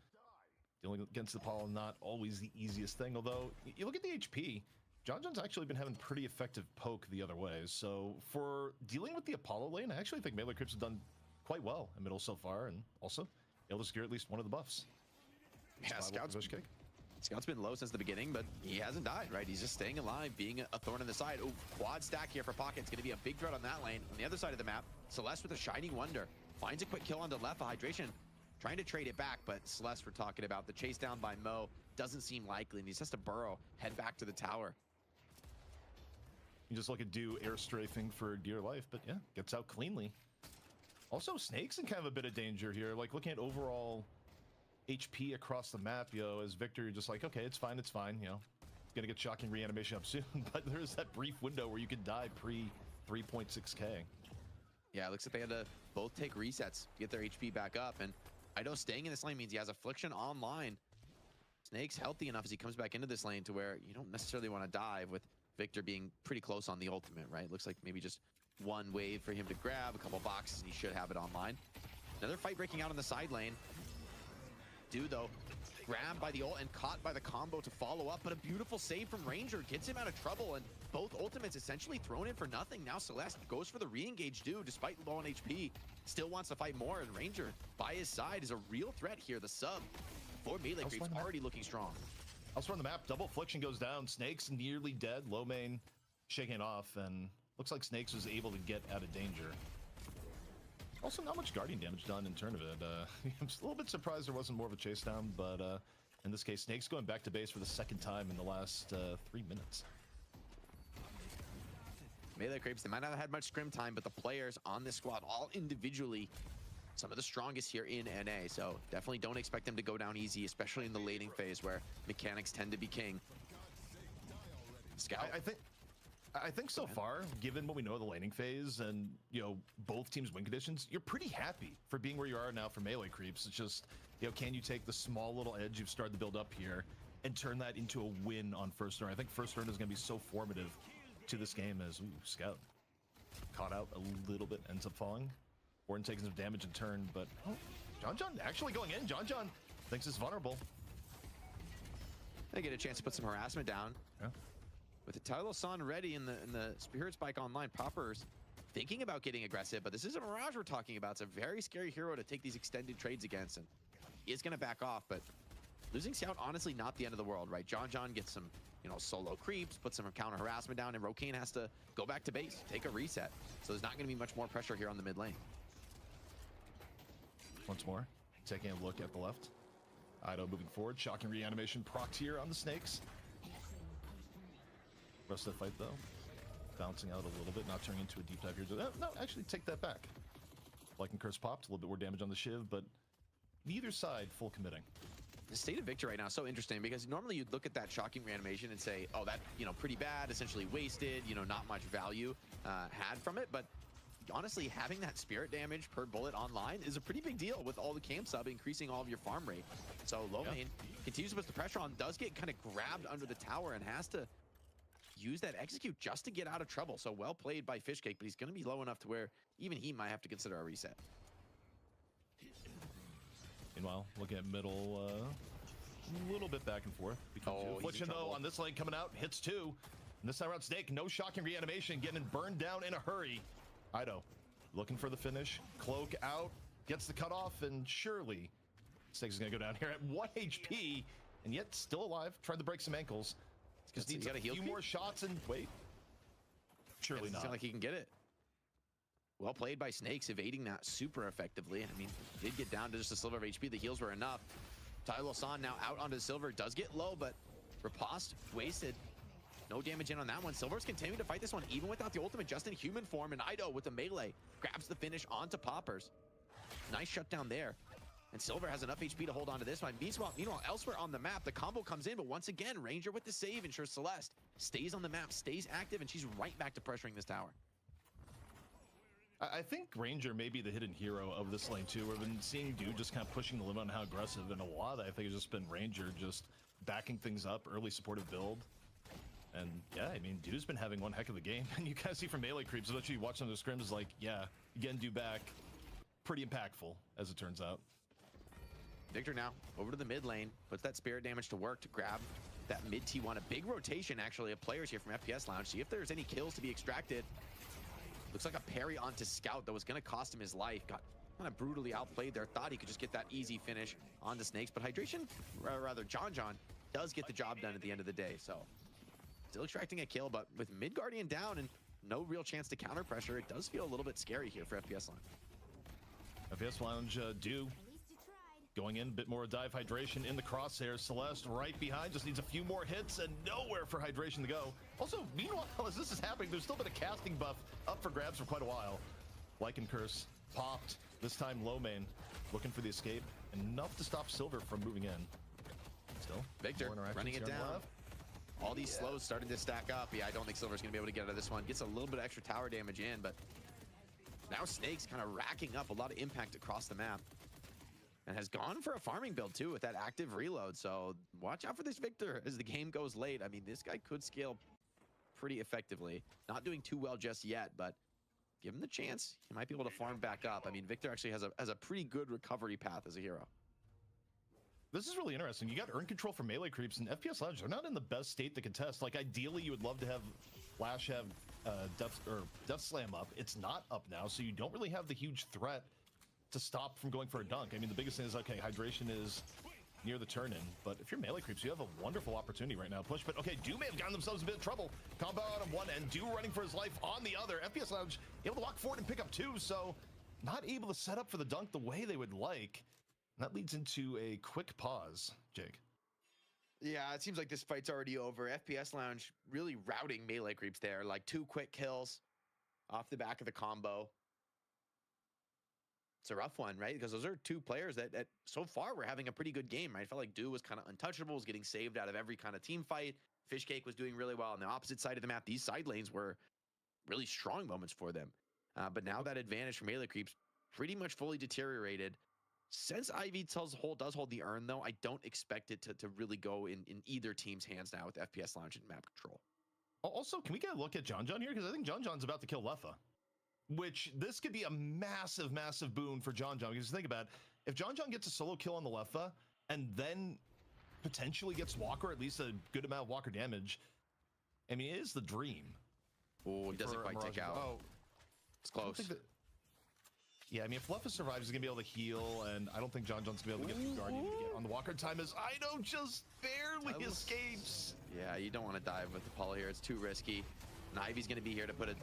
Dealing against the Apollo, not always the easiest thing, although you look at the HP, John's actually been having pretty effective poke the other way. So for dealing with the Apollo lane, I actually think Melee Creeps have done quite well in middle so far, and also able to secure at least one of the buffs.
Yeah, Scout's been low since the beginning, but he hasn't died, right? He's just staying alive, being a thorn in the side. Oh, quad stack here for Pocket. It's going to be a big threat on that lane. On the other side of the map, Celeste with a Shining Wonder. Finds a quick kill onto left, Hydration. Trying to trade it back, but Celeste we're talking about. The chase down by Mo doesn't seem likely, and he just has to burrow, head back to the tower.
You just look at do air strafing for dear life, but yeah, gets out cleanly. Also, Snake's in kind of a bit of danger here. Like, looking at overall HP across the map, as Victor, you're just like, okay, it's fine, gonna get shocking reanimation up soon, but there's that brief window where you could die pre 3.6k.
Yeah, it looks like they had to both take resets to get their HP back up, and I know staying in this lane means he has Affliction online. Snake's healthy enough as he comes back into this lane to where you don't necessarily want to dive, with Victor being pretty close on the ultimate, right? Looks like maybe just one wave for him to grab, a couple boxes, and he should have it online. Another fight breaking out on the side lane. Dude, though, grabbed by the ult and caught by the combo to follow up, but a beautiful save from Ranger gets him out of trouble, and both ultimates essentially thrown in for nothing. Now Celeste goes for the re-engage Dude, despite low on HP. Still wants to fight more, and Ranger, by his side, is a real threat here. The sub for Melee Creeps already looking strong.
Elsewhere on the map, double Affliction goes down. Snake's nearly dead. Low main shaking it off, and looks like Snakes was able to get out of danger. Also, not much Guardian damage done in turn of it. I'm just a little bit surprised there wasn't more of a chase down, but in this case, Snake's going back to base for the second time in the last 3 minutes.
Melee Creeps, they might not have had much scrim time, but the players on this squad, all individually, some of the strongest here in NA, so definitely don't expect them to go down easy, especially in the laning phase where mechanics tend to be king. Scout.
I think so far, given what we know of the laning phase and, both teams' win conditions, you're pretty happy for being where you are now for Melee Creeps. It's just, can you take the small little edge you've started to build up here and turn that into a win on first turn? I think first turn is going to be so formative to this game as, Scout caught out a little bit, ends up falling. Warden taking some damage in turn, but John actually going in. John thinks it's vulnerable.
They get a chance to put some harassment down.
Yeah.
With the Tylo-san ready and the Spirit Spike online, Poppers thinking about getting aggressive, but this is a Mirage we're talking about. It's a very scary hero to take these extended trades against, and he is going to back off, but losing Scout, honestly, not the end of the world, right? John gets some, solo creeps, put some counter harassment down, and Rokane has to go back to base, take a reset. So there's not going to be much more pressure here on the mid lane.
Once more, taking a look at the left. Ido moving forward, shocking reanimation proc here on the Snakes. Rest of the fight, though, bouncing out a little bit, not turning into a deep dive here. No, actually, take that back. Lightning Curse popped, a little bit more damage on the Shiv, but neither side full committing.
The state of Victor right now is so interesting because normally you'd look at that shocking reanimation and say, oh, that, pretty bad, essentially wasted, not much value had from it. But honestly, having that spirit damage per bullet online is a pretty big deal with all the camp sub increasing all of your farm rate. So low main continues to put the pressure on, does get kind of grabbed under the tower and has to use that execute just to get out of trouble. So well played by Fishcake, but he's going to be low enough to where even he might have to consider a reset.
Meanwhile, looking at middle, a little bit back and forth. Affliction, though, on this lane coming out, hits two. And this time around, Snake, no shocking reanimation, getting burned down in a hurry. Ido looking for the finish. Cloak out, gets the cutoff, and surely Snake is going to go down here at 1 HP, and yet still alive. Tried to break some ankles. Just needs a few more shots and wait. Surely not.
It's not like he can get it. Well played by Snakes, evading that super effectively. I mean, did get down to just a sliver of HP. The heals were enough. Tylo-san now out onto Silver. Does get low, but Riposte wasted. No damage in on that one. Silver's continuing to fight this one, even without the ultimate, just in human form. And Ido with the melee grabs the finish onto Poppers. Nice shutdown there. And Silver has enough HP to hold on to this one. Meanwhile, elsewhere on the map, the combo comes in, but once again, Ranger with the save ensures Celeste stays on the map, stays active, and she's right back to pressuring this tower.
I think Ranger may be the hidden hero of this lane too. We've been seeing Dude just kind of pushing the limit on how aggressive, and a lot I think has just been Ranger just backing things up, early supportive build. And yeah, I mean, Dude's been having one heck of a game. And you guys see from melee creeps, especially you watch some of the scrims, like, yeah, getting Dude back, pretty impactful, as it turns out.
Victor now over to the mid lane, puts that spirit damage to work to grab that mid T1. A big rotation, actually, of players here from FPS Lounge. See if there's any kills to be extracted. Looks like a parry onto Scout that was going to cost him his life. Got kind of brutally outplayed there. Thought he could just get that easy finish onto Snakes, but Hydration, or rather John does get the job done at the end of the day. So still extracting a kill, but with mid Guardian down and no real chance to counter pressure, it does feel a little bit scary here for FPS Lounge.
FPS Lounge do going in, a bit more dive hydration in the crosshairs. Celeste right behind, just needs a few more hits and nowhere for hydration to go. Also, meanwhile, as this is happening, there's still been a casting buff up for grabs for quite a while. Lycan Curse popped, this time low main, looking for the escape. Enough to stop Silver from moving in. Still,
Victor running it down. All these slows starting to stack up. Yeah, I don't think Silver's going to be able to get out of this one. Gets a little bit of extra tower damage in, but now Snakes kind of racking up a lot of impact across the map. And has gone for a farming build too with that active reload. So watch out for this Victor as the game goes late. I mean, this guy could scale pretty effectively. Not doing too well just yet, but give him the chance. He might be able to farm back up. I mean, Victor actually has a pretty good recovery path as a hero.
This is really interesting. You got earn control for melee creeps, and FPS Lounge, they're not in the best state to contest. Like, ideally, you would love to have Flash have Death Slam up. It's not up now, so you don't really have the huge threat to stop from going for a dunk. I mean, the biggest thing is, okay, hydration is near the turn-in, but if you're melee creeps, you have a wonderful opportunity right now. Push, but okay, Do may have gotten themselves a bit of trouble. Combo out on one end, Do running for his life on the other. FPS Lounge able to walk forward and pick up two, so not able to set up for the dunk the way they would like. And that leads into a quick pause, Jake.
Yeah, it seems like this fight's already over. FPS Lounge really routing melee creeps there, like 2 quick kills off the back of the combo. It's a rough one, right? Because those are 2 players that so far were having a pretty good game, right? I felt like Do was kind of untouchable, was getting saved out of every kind of team fight. Fishcake was doing really well on the opposite side of the map. These side lanes were really strong moments for them. But now that advantage for melee creeps pretty much fully deteriorated. Since Ivy does hold the urn, though, I don't expect it to really go in either team's hands now with FPS Lounge and map control.
Also, can we get a look at John here? Because I think John's about to kill Leffa. Which, this could be a massive, massive boon for John. Because think about it, if John gets a solo kill on the Leffa, and then potentially gets Walker, at least a good amount of Walker damage, I mean, it is the dream.
Oh, he doesn't quite take out.
Oh,
it's close.
Yeah, I mean, if Leffa survives, he's going to be able to heal, and I don't think John's going to be able to get the Guardian to get on the Walker time as Ido just barely escapes.
Yeah, you don't want to dive with Apollo here. It's too risky. And Ivy's going to be here to put a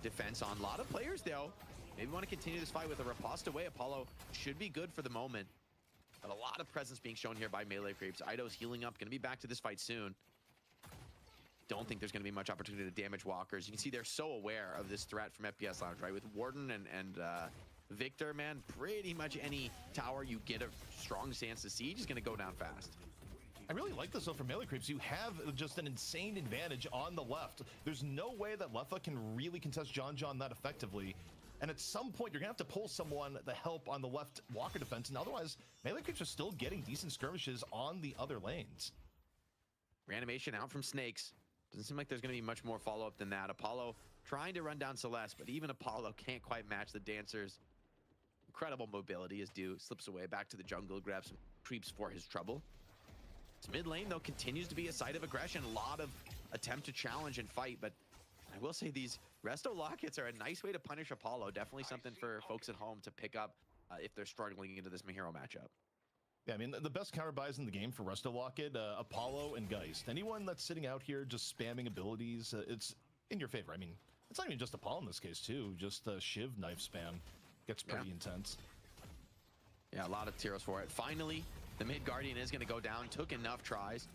defense on. A lot of players, though, maybe want to continue this fight with a riposte away. Apollo should be good for the moment. But a lot of presence being shown here by melee creeps. Ido's healing up, going to be back to this fight soon. Don't think there's going to be much opportunity to damage walkers. You can see they're so aware of this threat from FPS Lounge, right? With Warden and Victor, man, pretty much any tower you get a strong stance to siege is going to go down fast.
I really like this though for melee creeps. You have just an insane advantage on the left. There's no way that Leffa can really contest John that effectively. And at some point, you're going to have to pull someone to help on the left Walker defense. And otherwise, melee creeps are still getting decent skirmishes on the other lanes.
Reanimation out from Snakes. Doesn't seem like there's going to be much more follow-up than that. Apollo trying to run down Celeste, but even Apollo can't quite match the Dancer's incredible mobility as Do slips away back to the jungle, grabs some creeps for his trouble. This mid lane, though, continues to be a site of aggression. A lot of attempt to challenge and fight, but I will say these Resto Lockets are a nice way to punish Apollo. Definitely something for folks at home to pick up if they're struggling into this Mahiro matchup.
Yeah, I mean, the best counter buys in the game for Resto Locket, Apollo and Geist. Anyone that's sitting out here just spamming abilities, it's in your favor. I mean, it's not even just Apollo in this case, too. Just Shiv knife spam gets pretty intense.
Yeah, a lot of Tyros for it. Finally, the mid Guardian is going to go down. Took enough tries.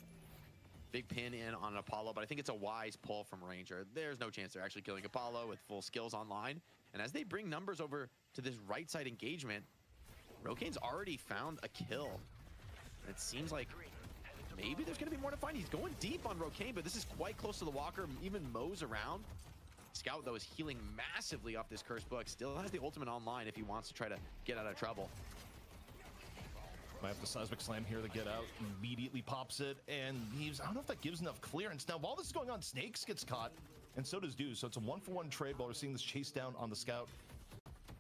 Big pin in on Apollo, but I think it's a wise pull from Ranger. There's no chance they're actually killing Apollo with full skills online. And as they bring numbers over to this right side engagement, Rokane's already found a kill. And it seems like maybe there's going to be more to find. He's going deep on Rokane, but this is quite close to the Walker. Even mows around. Scout, though, is healing massively off this cursed book. Still has the ultimate online if he wants to try to get out of trouble.
Might have the seismic slam here to get out. Immediately pops it and leaves. I don't know if that gives enough clearance. Now, while this is going on, Snakes gets caught, and so does Dew. So it's a 1-for-1 trade while we're seeing this chase down on the Scout.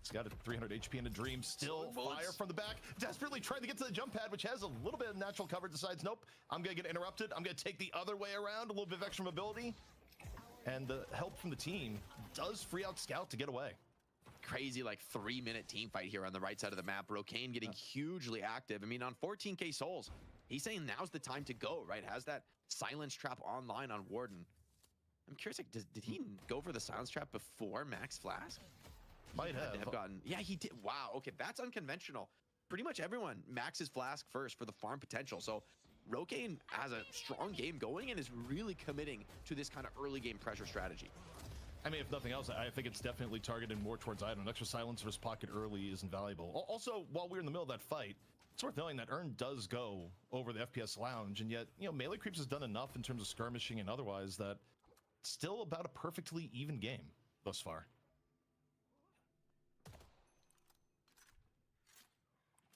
Scout at 300 HP into Dream. Still fire from the back. Desperately trying to get to the jump pad, which has a little bit of natural cover. Decides, nope, I'm going to get interrupted. I'm going to take the other way around. A little bit of extra mobility. And the help from the team does free out Scout to get away.
Crazy, like 3-minute team fight here on the right side of the map. Rocane getting hugely active. I mean, on 14k souls, he's saying now's the time to go, right? Has that silence trap online on Warden. I'm curious, like, did he go for the silence trap before Max Flask?
Might have
gotten. Yeah, he did. Wow. Okay, that's unconventional. Pretty much everyone maxes Flask first for the farm potential. So Rocane has a strong game going and is really committing to this kind of early game pressure strategy.
I mean, if nothing else, I think it's definitely targeted more towards Idol. An extra silence versus pocket early is invaluable. Also, while we're in the middle of that fight, it's worth knowing that Earn does go over the FPS Lounge, and yet, you know, Melee Creeps has done enough in terms of skirmishing and otherwise that it's still about a perfectly even game thus far.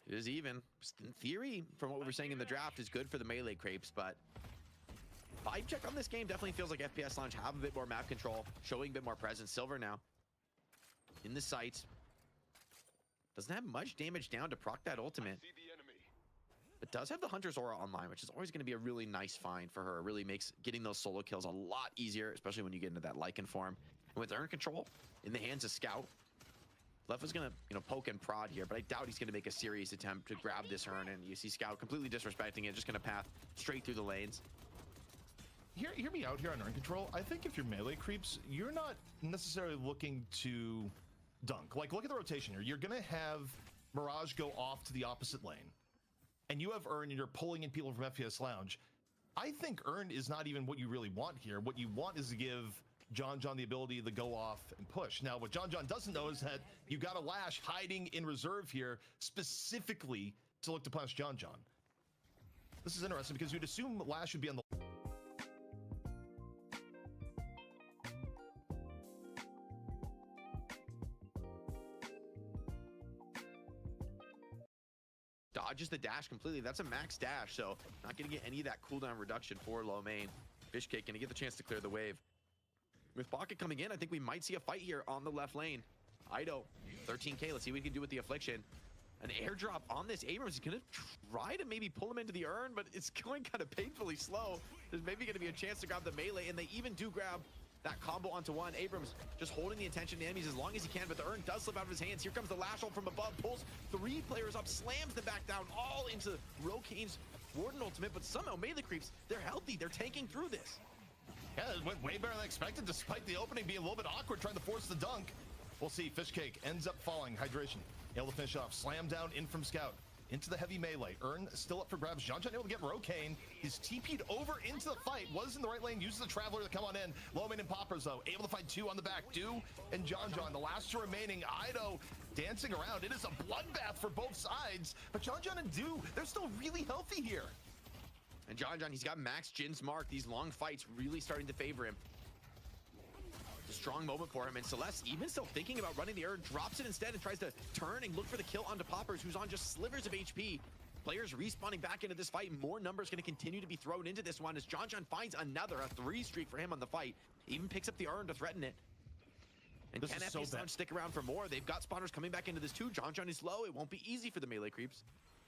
It is even. In theory, from what we were saying in the draft, is good for the Melee Crepes, but vibe check on this game definitely feels like FPS Lounge have a bit more map control, showing a bit more presence. Silver now in the sights. Doesn't have much damage down to proc that ultimate. But does have the Hunter's Aura online, which is always going to be a really nice find for her. It really makes getting those solo kills a lot easier, especially when you get into that Lycan form. And with Earn control in the hands of Scout, Left is going to, you know, poke and prod here, but I doubt he's going to make a serious attempt to grab this Earn, and you see Scout completely disrespecting it, just going to path straight through the lanes.
Hear me out here on Earn control. I think if you're Melee Creeps, you're not necessarily looking to dunk. Like, look at the rotation here. You're going to have Mirage go off to the opposite lane, and you have Earn, and you're pulling in people from FPS Lounge. I think Earn is not even what you really want here. What you want is to give John the ability to go off and push. Now, what John doesn't know is that you got a Lash hiding in reserve here specifically to look to punish John. This is interesting because you'd assume Lash would be on the...
Dodges the dash completely. That's a max dash, so not going to get any of that cooldown reduction for low main. Fishcake going to get the chance to clear the wave. With Pocket coming in, I think we might see a fight here on the left lane. Ido, 13k. Let's see what we can do with the Affliction. An airdrop on this Abrams. He's going to try to maybe pull him into the Earn, but it's going kind of painfully slow. There's maybe going to be a chance to grab the melee, and they even do grab that combo onto one. Abrams just holding the attention of the enemies as long as he can, but the Earn does slip out of his hands. Here comes the Lash ult from above, pulls 3 players up, slams them back down, all into Rokane's Warden ultimate, but somehow Melee Creeps, they're healthy. They're tanking through this.
Yeah, it went way better than expected, despite the opening being a little bit awkward, trying to force the dunk. We'll see. Fishcake ends up falling. Hydration able to finish off. Slam down in from Scout. Into the heavy melee. Earn still up for grabs. John able to get Rocane. He's TP'd over into the fight. Was in the right lane. Uses the Traveler to come on in. Lowman and Poppers, though. Able to find 2 on the back. Dew and John. The last 2 remaining. Ido dancing around. It is a bloodbath for both sides. But John and Dew, they're still really healthy here.
And John, he's got max Jin's mark. These long fights really starting to favor him. It's a strong moment for him. And Celeste, even still thinking about running the Earn, drops it instead and tries to turn and look for the kill onto Poppers, who's on just slivers of HP. Players respawning back into this fight. More numbers going to continue to be thrown into this one as John finds another, a 3 streak for him on the fight. Even picks up the Earn to threaten it. And can FPS Lounge stick around for more? They've got spawners coming back into this too. John is low. It won't be easy for the Melee Creeps.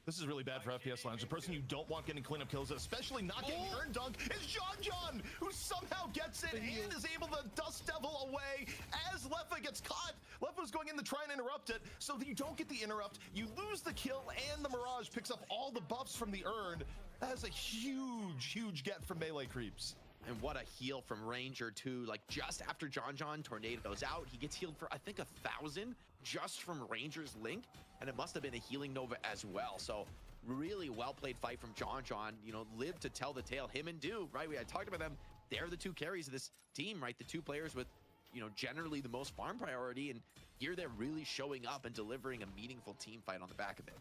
This is really bad for FPS Lounge. The person you don't want getting cleanup kills, especially not getting the Earn dunk, is John, who somehow gets it and is able to Dust Devil away as Leffa gets caught. Leffa's going in to try and interrupt it, so that you don't get the interrupt. You lose the kill, and the Mirage picks up all the buffs from the Earn. That is a huge get from Melee Creeps.
And what a heal from Ranger too. Like just after John tornadoes out, he gets healed for I think 1,000 just from Ranger's link, and it must have been a healing Nova as well. So really well played fight from John. You know, lived to tell the tale. Him and Dew, right? I talked about them. They're the 2 carries of this team, right? The 2 players with, you know, generally the most farm priority, and here they're really showing up and delivering a meaningful team fight on the back of it.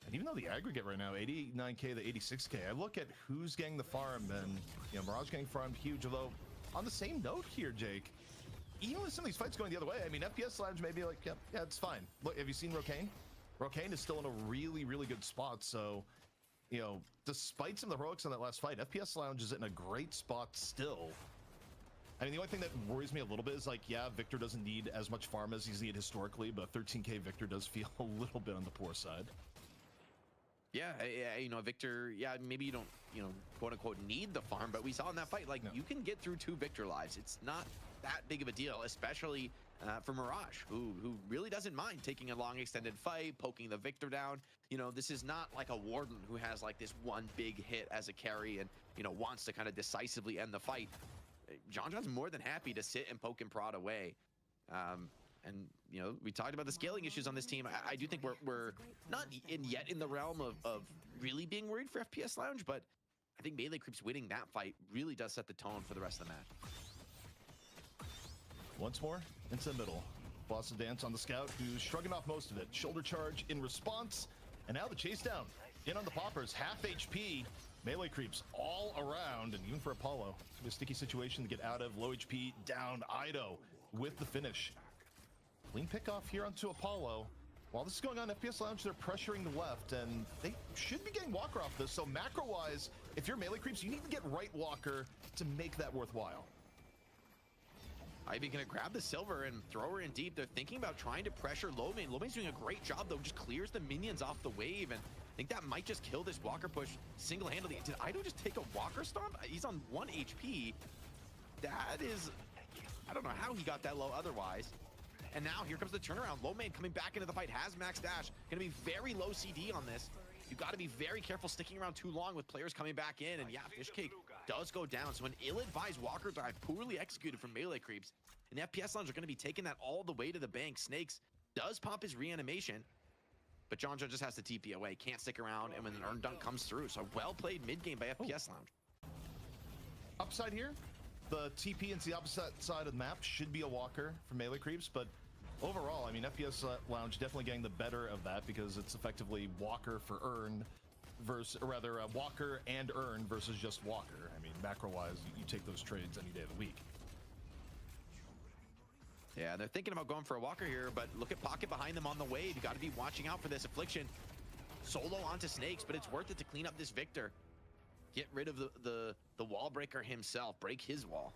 And even though the aggregate right now, 89k to 86k, I look at who's getting the farm, and, you know, Mirage getting farmed huge. Although, on the same note here, Jake, even with some of these fights going the other way, I mean, FPS Lounge may be like, yeah, it's fine. Look, have you seen Rocane? Rocane is still in a really, really good spot. So, you know, despite some of the heroics on that last fight, FPS Lounge is in a great spot still. I mean, the only thing that worries me a little bit is like, yeah, Victor doesn't need as much farm as he's needed historically, but 13k Victor does feel a little bit on the poor side.
Yeah, you know, Victor, yeah, maybe you don't, you know, quote unquote need the farm, but we saw in that fight, like, you can get through 2 Victor lives. It's not that big of a deal, especially for Mirage, who really doesn't mind taking a long extended fight, poking the Victor down. You know, this is not like a Warden who has like this one big hit as a carry and, you know, wants to kind of decisively end the fight. John's more than happy to sit and poke and prod away. And, you know, we talked about the scaling issues on this team. I do think we're not yet in the realm of really being worried for FPS Lounge, but I think Melee Creeps winning that fight really does set the tone for the rest of the match.
Once more, into the middle. Boss of Dance on the Scout, who's shrugging off most of it. Shoulder charge in response, and now the chase down. In on the Poppers, half HP. Melee Creeps all around, and even for Apollo, it's a sticky situation to get out of. Low HP down. Ido with the finish. Clean pick off here onto Apollo. While this is going on, FPS Lounge, they're pressuring the left, and they should be getting Walker off this. So macro-wise, if you're Melee Creeps, you need to get right Walker to make that worthwhile.
Ivy gonna grab the silver and throw her in deep. They're thinking about trying to pressure Lomane. Lomane's doing a great job, though, just clears the minions off the wave, and I think that might just kill this Walker push single-handedly. Did Ido just take a Walker stomp? He's on 1 HP. That is, I don't know how he got that low otherwise. And now here comes the turnaround. Lomane coming back into the fight, has max dash. Gonna be very low CD on this. You gotta be very careful sticking around too long with players coming back in. And yeah, Fishcake does go down. So an ill-advised Walker dive, poorly executed from Melee Creeps. And the FPS Lounge are gonna be taking that all the way to the bank. Snakes does pop his reanimation, but John just has to TP away. Can't stick around, and when an earn dunk comes through. So well-played mid-game by FPS Lounge.
Upside here, the TP into the opposite side of the map should be a Walker for Melee Creeps, but overall, I mean, FPS Lounge definitely getting the better of that because it's effectively Walker for earn versus, or rather, Walker and earn versus just Walker. I mean, macro-wise, you take those trades any day of the week.
Yeah, they're thinking about going for a Walker here, but look at Pocket behind them on the wave. You got to be watching out for this Affliction. Solo onto Snakes, but it's worth it to clean up this Victor. Get rid of the wall breaker himself, break his wall.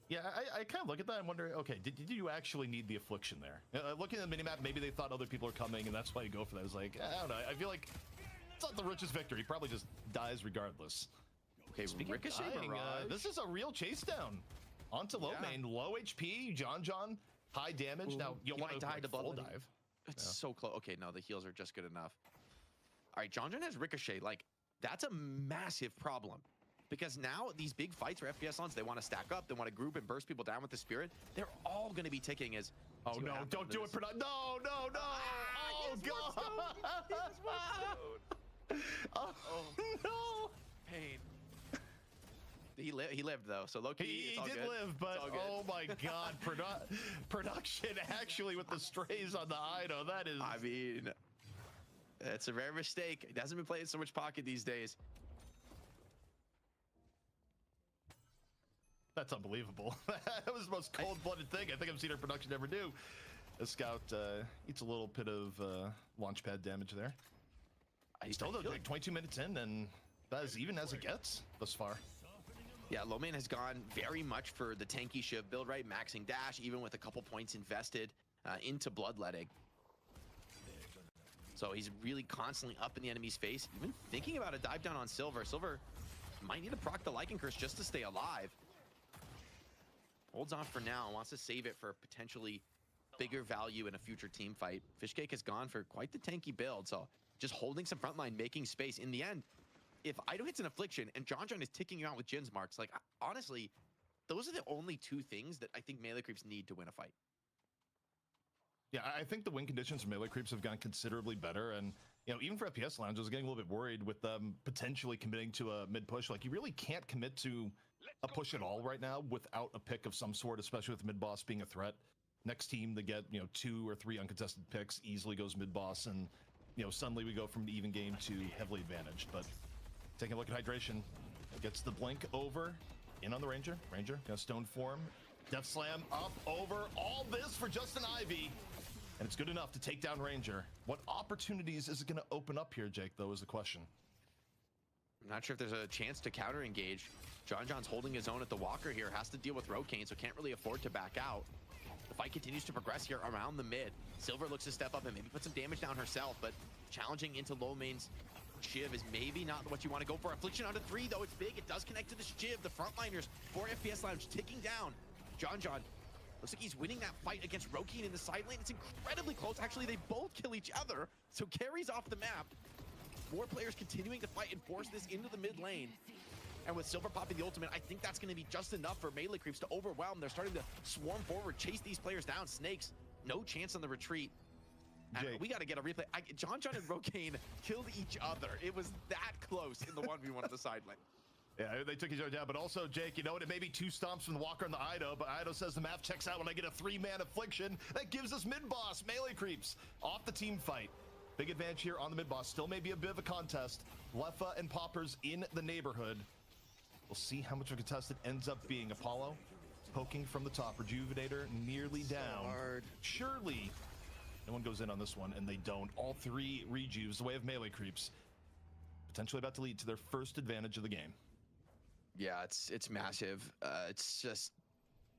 Yeah, I kind of look at that and wonder, okay, did you actually need the Affliction there? Looking at the minimap, maybe they thought other people are coming, and that's why you go for that. It's like, I don't know, I feel like it's not the richest Victor. He probably just dies regardless.
Okay,
speaking Ricochet Mirage. This is a real chase down. Onto Lomane, low HP, John, high damage.
Ooh,
now, you want to
die to
full
blood
dive.
It's so close. Okay, no, the heals are just good enough. All right, John has Ricochet. Like, that's a massive problem. Because now these big fights for FPS Lounge, they want to stack up, they want to group and burst people down with the Spirit. They're all going to be ticking as...
Oh, no, don't do it. No. Oh, God. Oh, no.
Pain. He lived, though, so low-key,
he did live, but oh my God, production actually with the strays on the Ido, that is...
I mean, it's a rare mistake. He hasn't been playing so much Pocket these days.
That's unbelievable. That was the most cold-blooded thing I think I've seen our production ever do. The Scout eats a little bit of launch pad damage there. Still though, like 22 minutes in, and that is even as it gets thus far.
Yeah, Lomane has gone very much for the tanky Shiv build, right? Maxing dash, even with a couple points invested into bloodletting. So he's really constantly up in the enemy's face, even thinking about a dive down on Silver. Silver might need to proc the Lycan Curse just to stay alive. Holds on for now, wants to save it for potentially bigger value in a future team fight. Fishcake has gone for quite the tanky build, so just holding some frontline, making space. In the end, if Ido hits an Affliction and John is ticking you out with Jin's marks, like, honestly, those are the only two things that I think Melee Creeps need to win a fight.
Yeah, I think the win conditions for Melee Creeps have gone considerably better, and, you know, even for FPS Lounge, I was getting a little bit worried with them potentially committing to a mid-push. Like, you really can't commit to a push at all right now without a pick of some sort, especially with mid-boss being a threat. Next team to get, you know, 2 or 3 uncontested picks easily goes mid-boss, and, you know, suddenly we go from even game to heavily advantaged. But taking a look at Hydration, gets the blink over, in on the Ranger. Ranger, got Stone Form, Death Slam up, over, all this for Justin Ivy. and it's good enough to take down Ranger. What opportunities is it going to open up here, Jake, though, is the question.
I'm not sure if there's a chance to counter engage. John John's holding his own at the Walker here, has to deal with Rokane, so can't really afford to back out. The fight continues to progress here around the mid. Silver looks to step up and maybe put some damage down herself, but challenging into low main's Shiv is maybe not what you want to go for. Affliction onto 3, though. It's big. It does connect to the Shiv. The frontliners for FPS Lounge ticking down. John looks like he's winning that fight against Rokane in the side lane. It's incredibly close. Actually, they both kill each other, so carries off the map. More players continuing to fight and force this into the mid lane. And with Silver popping the ultimate, I think that's going to be just enough for melee creeps to overwhelm. They're starting to swarm forward, chase these players down. Snakes, no chance on the retreat. And we got to get a replay. John and Rokane killed each other. It was that close in the 1v1 at the side lane.
Yeah, they took each other down, but also, Jake, you know what? It may be 2 stomps from the Walker and the Ido, but Ido says the map checks out when I get a 3-man affliction. That gives us mid-boss. Melee creeps off the team fight. Big advantage here on the mid-boss. Still may be a bit of a contest. Leffa and Poppers in the neighborhood. We'll see how much of a contest it ends up being. Apollo poking from the top. Rejuvenator nearly down.
Hard.
Surely no one goes in on this one, and they don't. All 3 rejuves, the way of melee creeps, potentially about to lead to their first advantage of the game.
Yeah, it's massive. It's just,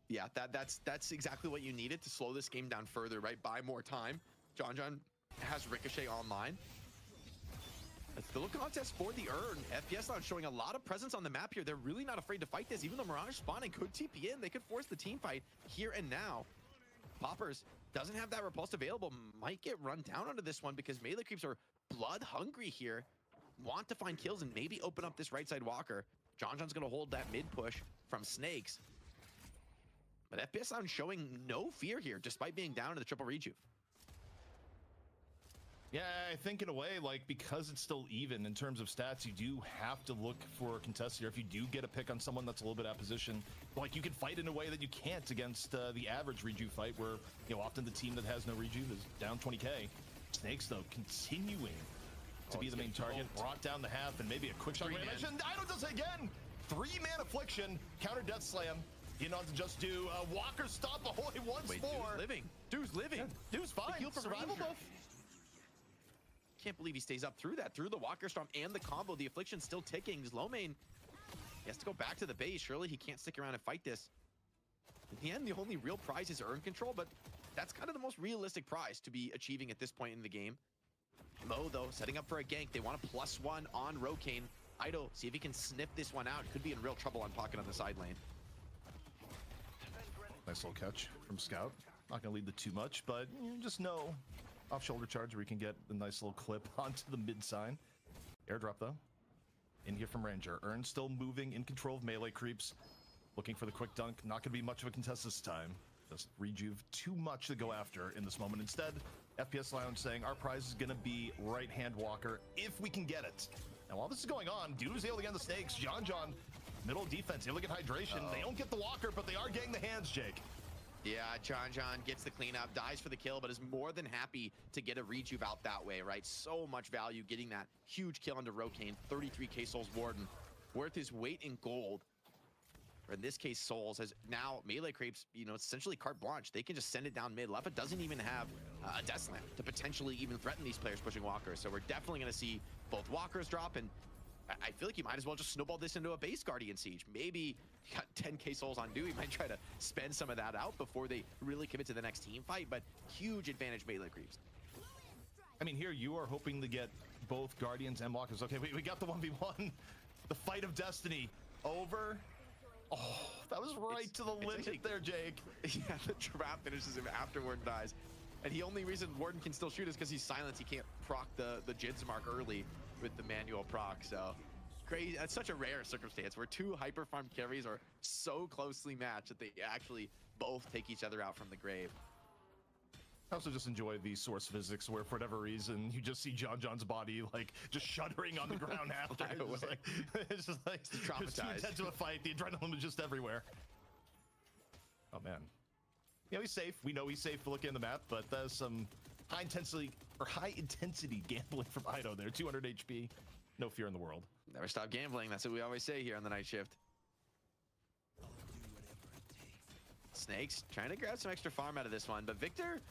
yeah, that's exactly what you needed to slow this game down further, right? Buy more time. John has Ricochet online. It's still a contest for the urn. FPS Lounge showing a lot of presence on the map here. They're really not afraid to fight this. Even though Mirage spawning could TP in, they could force the team fight here and now. Poppers doesn't have that repulse available. Might get run down onto this one because melee creeps are blood hungry here. Want to find kills and maybe open up this right side Walker. John's going to hold that mid push from Snakes. But FPS Lounge showing no fear here despite being down to the triple rejuve.
Yeah, I think in a way, like, because it's still even in terms of stats, you do have to look for a contest here. If you do get a pick on someone that's a little bit out of position, like, you can fight in a way that you can't against the average rejuve fight, where, you know, often the team that has no rejuve is down 20k. Snakes, though, continuing to be the main target, brought down the half, and maybe a quick shot reanimation. Ido does it again! 3-man affliction, counter death slam. In on to just do Walker stop Ahoy once more.
Dude's living. Dude's living.
Yeah. Dude's fine.
Heal from
Survival
Ranger.
buff.
Can't believe he stays up through that, through the Walker Storm and the combo. The affliction still ticking. Lomane, he has to go back to the base. Surely he can't stick around and fight this. In the end, the only real prize is urn control, but that's kind of the most realistic prize to be achieving at this point in the game. Mo, though, setting up for a gank. They want a +1 on Rokane. Ido, see if he can sniff this one out. Could be in real trouble on Pocket on the side lane.
Nice little catch from Scout. Not going to lead the too much, but you just know off shoulder charge where you can get a nice little clip onto the mid sign. Airdrop, though. In here from Ranger. Urn still moving, in control of melee creeps. Looking for the quick dunk. Not going to be much of a contest this time. Just rejuve too much to go after in this moment. Instead, FPS Lounge saying our prize is going to be right-hand Walker if we can get it. Now, while this is going on, Dude is able to get the Snakes. John, middle defense, able to get hydration. They don't get the Walker, but they are getting the hands, Jake.
Yeah, John gets the cleanup, dies for the kill, but is more than happy to get a rejuve out that way, right? So much value getting that huge kill onto Rokane. 33k Souls Warden, worth his weight in gold. Or in this case, Souls has now melee creeps, you know, essentially carte blanche. They can just send it down mid. Leffa doesn't even have a Death Slam to potentially even threaten these players pushing Walkers. So we're definitely going to see both Walkers drop, and I feel like you might as well just snowball this into a base Guardian Siege. Maybe got 10k souls on Dewey, might try to spend some of that out before they really commit to the next team fight, but huge advantage melee creeps.
I mean, here you are hoping to get both Guardians and Walkers. Okay, we got the 1v1. The fight of destiny over. Oh, that was right to the limit there, Jake.
Yeah, the trap finishes him after Warden dies. And the only reason Warden can still shoot is because he's silenced. He can't proc the Jids mark early with the manual proc. So crazy. That's such a rare circumstance where 2 hyper farm carries are so closely matched that they actually both take each other out from the grave.
I also just enjoy the source physics where, for whatever reason, you just see John's body like just shuddering on the ground after. It's just like
traumatized.
Too intense of a fight. The adrenaline is just everywhere. Oh man. Yeah, he's safe. We know he's safe looking at the map, but there's some high intensity gambling from Ido there. 200 HP. No fear in the world.
Never stop gambling. That's what we always say here on the night shift. Snakes trying to grab some extra farm out of this one, but Victor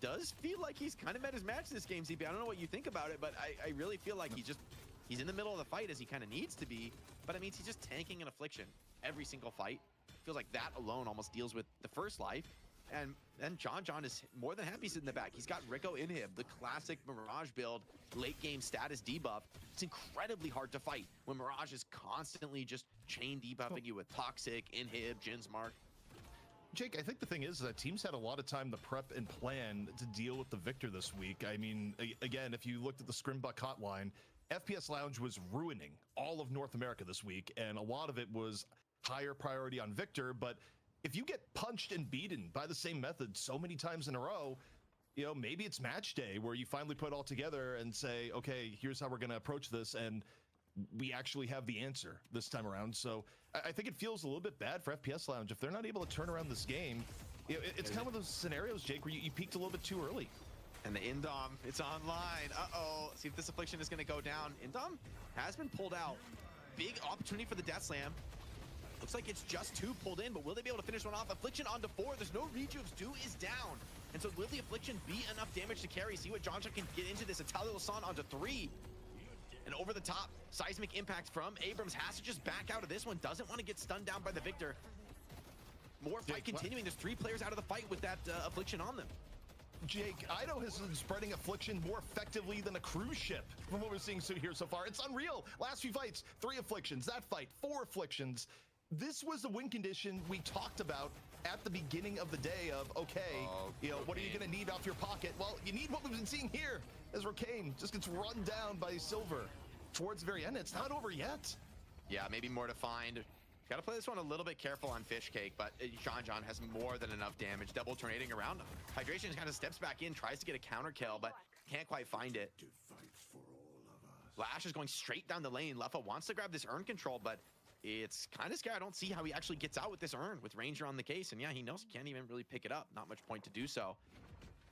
does feel like he's kind of met his match this game, ZP. I don't know what you think about it, but I really feel like he's in the middle of the fight as he kind of needs to be, but I mean, he's just tanking an Affliction every single fight. Feels like that alone almost deals with the first life. And then John is more than happy sitting in the back. He's got Rico Inhib, the classic Mirage build, late game status debuff. It's incredibly hard to fight when Mirage is constantly just chain debuffing you with Toxic, Inhib, Jin's Mark.
Jake, I think the thing is that teams had a lot of time to prep and plan to deal with the Victor this week. I mean, again, if you looked at the Scrimbuck hotline, FPS Lounge was ruining all of North America this week, and a lot of it was higher priority on Victor, but if you get punched and beaten by the same method so many times in a row, you know, maybe it's match day where you finally put it all together and say, okay, here's how we're going to approach this, and we actually have the answer this time around. So I think it feels a little bit bad for FPS Lounge if they're not able to turn around this game. You know, it's kind of one of those scenarios, Jake, where you peaked a little bit too early.
And the Indom, it's online. Uh-oh. See if this Affliction is going to go down. Indom has been pulled out. Big opportunity for the Death Slam. Looks like it's just 2 pulled in, but will they be able to finish one off? Affliction onto 4. There's no rejuves. Do is down. And so will the Affliction be enough damage to carry? See what JonJon can get into this. Italia Lasan onto 3. And over the top, seismic impact from Abrams has to just back out of this one. Doesn't want to get stunned down by the Victor. More fight continuing. There's 3 players out of the fight with that Affliction on them.
Jake, Ido has been spreading Affliction more effectively than a cruise ship from what we're seeing here so far. It's unreal. Last few fights, 3 Afflictions. That fight, 4 Afflictions. This was the win condition we talked about at the beginning of the day of, okay, you know, what are you going to need off your pocket? Well, you need what we've been seeing here as Rakane just gets run down by Silver towards the very end. It's not over yet.
Yeah, maybe more to find. Got to play this one a little bit careful on Fishcake, but JonJon has more than enough damage. Double tornading around him. Hydration kind of steps back in, tries to get a counter kill, but can't quite find it. Lash is going straight down the lane. Leffa wants to grab this urn control, but it's kind of scary. I don't see how he actually gets out with this urn with Ranger on the case. And yeah, he knows he can't even really pick it up. Not much point to do so.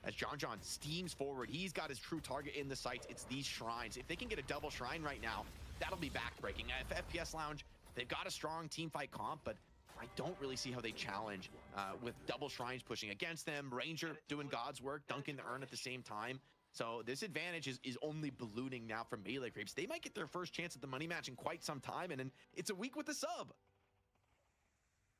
As JonJon steams forward, he's got his true target in the sights. It's these shrines. If they can get a double shrine right now, that'll be backbreaking. If FPS Lounge, they've got a strong team fight comp, but I don't really see how they challenge with double shrines pushing against them. Ranger doing God's work, dunking the urn at the same time. So this advantage is only ballooning now from Melee Creeps. They might get their first chance at the money match in quite some time, and then it's a week with the sub.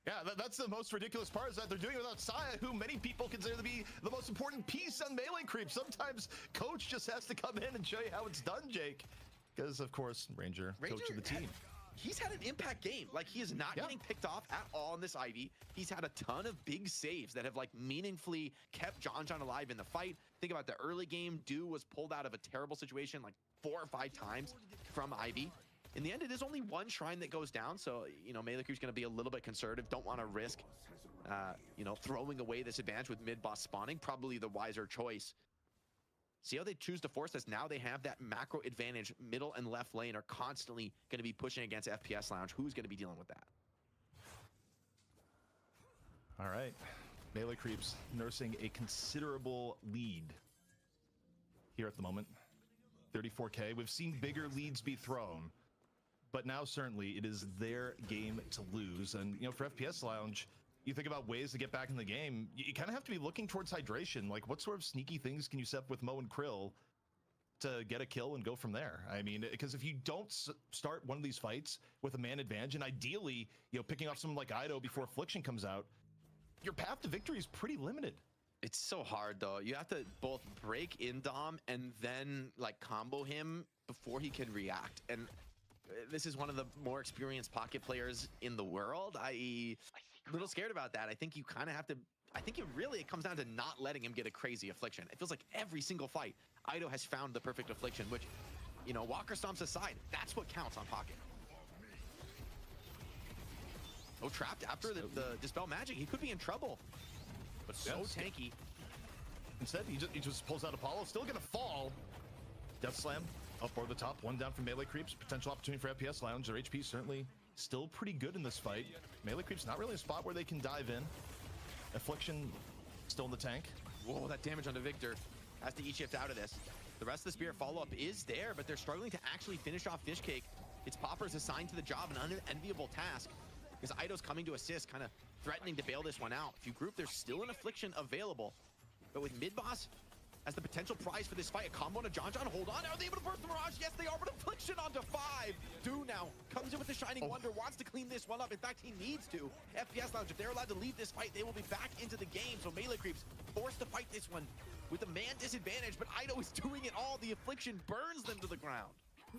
Yeah, that's the most ridiculous part, is that they're doing it without Saya, who many people consider to be the most important piece on Melee Creeps. Sometimes Coach just has to come in and show you how it's done, Jake. Because, of course, Ranger coach of the team.
He's had an impact game. Like, he is not getting picked off at all in this Ivy. He's had a ton of big saves that have, like, meaningfully kept JonJon alive in the fight. Think about the early game. Do was pulled out of a terrible situation like 4 or 5 times from Ivy. In the end, it is only 1 shrine that goes down. So, you know, Melee Creep's going to be a little bit conservative. Don't want to risk, you know, throwing away this advantage with mid-boss spawning. Probably the wiser choice. See how they choose to force this. Now they have that macro advantage. Middle and left lane are constantly going to be pushing against FPS Lounge. Who's going to be dealing with that?
All right. Melee Creeps nursing a considerable lead here at the moment. 34K. We've seen bigger leads be thrown, but now certainly it is their game to lose. And, you know, for FPS Lounge, you think about ways to get back in the game, you kind of have to be looking towards hydration. Like, what sort of sneaky things can you set up with Mo and Krill to get a kill and go from there? I mean, because if you don't start one of these fights with a man advantage, and ideally, you know, picking off someone like Ido before Affliction comes out, your path to victory is pretty limited.
It's so hard, though. You have to both break Indom and then, like, combo him before he can react. And this is one of the more experienced pocket players in the world. I'm a little scared about that. I think you kind of have to, I think it comes down to not letting him get a crazy Affliction. It feels like every single fight, Ido has found the perfect Affliction, which, you know, Walker stomps aside. That's what counts on pocket. Oh, trapped after the Dispel Magic. He could be in trouble, but so tanky.
Instead, he just pulls out Apollo. Still going to fall. Death Slam up over the top. 1 down from Melee Creeps. Potential opportunity for FPS Lounge. Their HP certainly still pretty good in this fight. Melee Creeps not really a spot where they can dive in. Affliction still in the tank.
Whoa, that damage onto Victor. Has to E-shift out of this. The rest of the Spirit follow-up is there, but they're struggling to actually finish off Fishcake. It's Popper's assigned to the job, an unenviable task, because Ido's coming to assist, kind of threatening to bail this one out. If you group, there's still an Affliction available. But with mid boss as the potential prize for this fight, a combo on a John. Hold on, are they able to burst the Mirage? Yes, they are, but Affliction onto 5. Do now comes in with the Shining Wonder, wants to clean this one up. In fact, he needs to. FPS Lounge, if they're allowed to leave this fight, they will be back into the game. So Melee Creeps forced to fight this one with a man disadvantage, but Ido is doing it all. The Affliction burns them to the ground.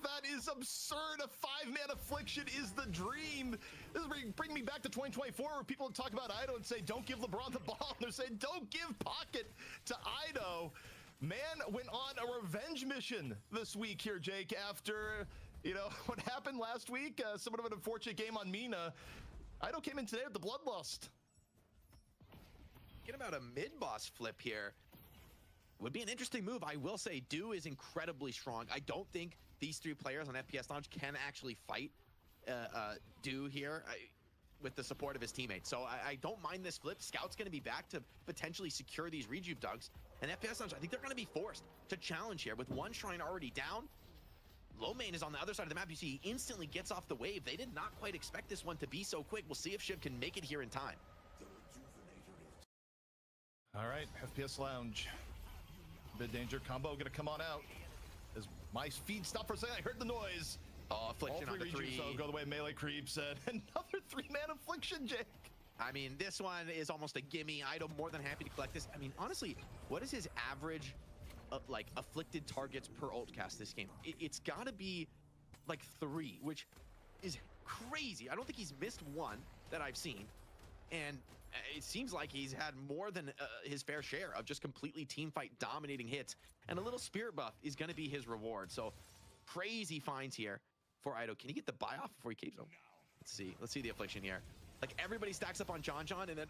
That is absurd. A 5-man Affliction is the dream. This is bringing me back to 2024, where people talk about Ido and say, don't give LeBron the ball. And they're saying, don't give Pocket to Ido. Man went on a revenge mission this week here, Jake, after, what happened last week. Somewhat of an unfortunate game on Mina. Ido came in today with the Bloodlust.
Get about a mid-boss flip here. Would be an interesting move. I will say, Do is incredibly strong. I don't think these 3 players on FPS Launch can actually fight Do here with the support of his teammates. So I don't mind this flip. Scout's going to be back to potentially secure these rejuve dugs. And FPS Launch, I think they're going to be forced to challenge here with 1 Shrine already down. Lomane is on the other side of the map. You see, he instantly gets off the wave. They did not quite expect this one to be so quick. We'll see if Shiv can make it here in time.
All right, FPS Lounge. Mid danger combo going to come on out. As my feed stopped for a second, I heard the noise.
Oh, Affliction on the 3.
So go the way of Melee Creeps. And another 3-man Affliction, Jake.
I mean, this one is almost a gimme. Ido more than happy to collect this. I mean, honestly, what is his average like afflicted targets per ult cast this game? It's got to be like 3, which is crazy. I don't think he's missed 1 that I've seen. And it seems like he's had more than his fair share of just completely team fight dominating hits. And a little spirit buff is going to be his reward. So crazy finds here for Ido. Can he get the buy off before he keeps him? Let's see the Affliction here. Like, everybody stacks up on John and then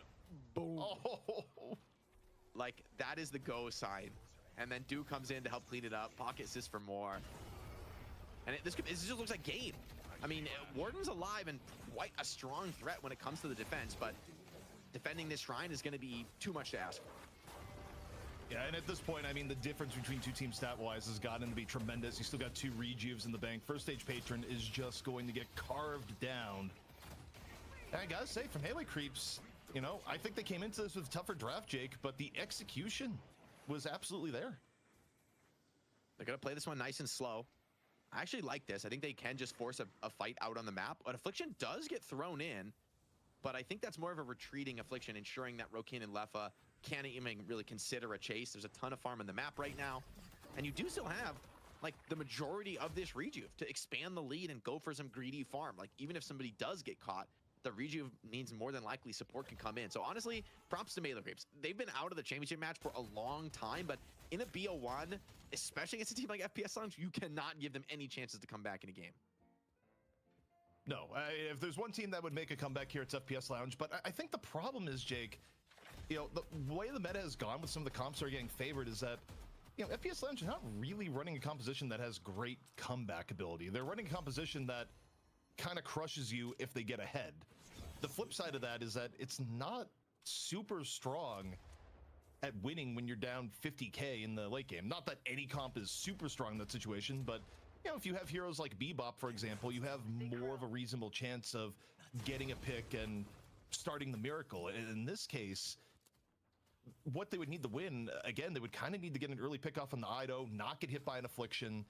boom. Oh. Like, that is the go sign. And then Do comes in to help clean it up. Pocket assists for more. And this just looks like game. I mean, Warden's alive and quite a strong threat when it comes to the defense, but defending this Shrine is going to be too much to ask for.
Yeah, and at this point, I mean, the difference between 2 teams stat-wise has gotten to be tremendous. You still got 2 rejuves in the bank. First stage Patron is just going to get carved down. And I gotta say, from Melee Creeps, I think they came into this with a tougher draft, Jake, but the execution was absolutely there.
They're going to play this one nice and slow. I actually like this. I think they can just force a fight out on the map. But Affliction does get thrown in, but I think that's more of a retreating Affliction, ensuring that Rokain and Lefa can't even really consider a chase. There's a ton of farm on the map right now. And you do still have, like, the majority of this rejuve to expand the lead and go for some greedy farm. Like, even if somebody does get caught, the rejuve means more than likely support can come in. So honestly, props to Melee Creeps. They've been out of the championship match for a long time, but in a BO1, especially against a team like FPS Lounge, you cannot give them any chances to come back in a game.
No, if there's one team that would make a comeback here, it's FPS Lounge. But I think the problem is, Jake, the way the meta has gone with some of the comps that are getting favored is that, FPS Lounge is not really running a composition that has great comeback ability. They're running a composition that kind of crushes you if they get ahead. The flip side of that is that it's not super strong at winning when you're down 50k in the late game. Not that any comp is super strong in that situation, but if you have heroes like Bebop, for example, you have more of a reasonable chance of getting a pick and starting the miracle. In this case, what they would need to win, again, they would kind of need to get an early pick off on the Ido, not get hit by an Affliction,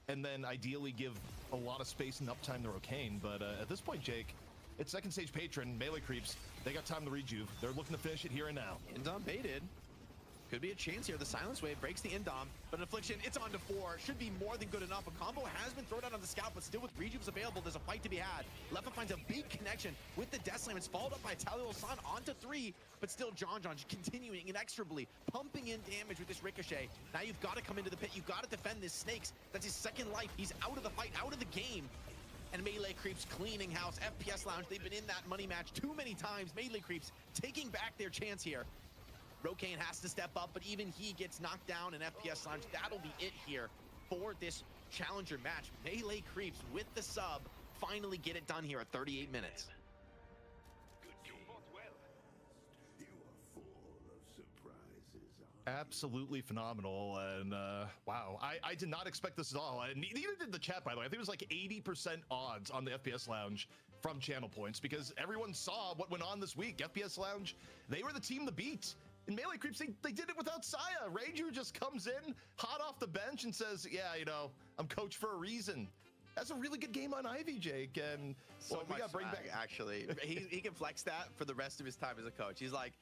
and then ideally give a lot of space and uptime to Rokain. But at this point, Jake, it's second stage Patron, Melee Creeps. They got time to rejuve. They're looking to finish it here and now.
Indom baited. Could be a chance here. The Silence Wave breaks the Indom, but an Affliction, it's on to 4. Should be more than good enough. A combo has been thrown out on the Scout, but still with rejuves available, there's a fight to be had. Lefa finds a big connection with the Death Slam. It's followed up by Talil San onto 3, but still John continuing inexorably, pumping in damage with this Ricochet. Now you've got to come into the pit. You've got to defend this Snakes. That's his second life. He's out of the fight, out of the game. And Melee Creeps cleaning house. FPS Lounge, they've been in that money match too many times. Melee Creeps taking back their chance here. Rokain has to step up, but even he gets knocked down in FPS Lounge. That'll be it here for this challenger match. Melee Creeps with the sub finally get it done here at 38 minutes.
Absolutely phenomenal. And wow, I did not expect this at all. And neither did the chat, by the way. I think it was like 80% odds on the FPS Lounge from channel points, because everyone saw what went on this week. FPS Lounge, they were the team to beat. In Melee Creeps, they did it without Saya. Ranger just comes in hot off the bench and says, yeah, you know, I'm coach for a reason. That's a really good game on Ivy, Jake. And
so
we got to bring back.
Actually, he can flex that for the rest of his time as a coach. He's like,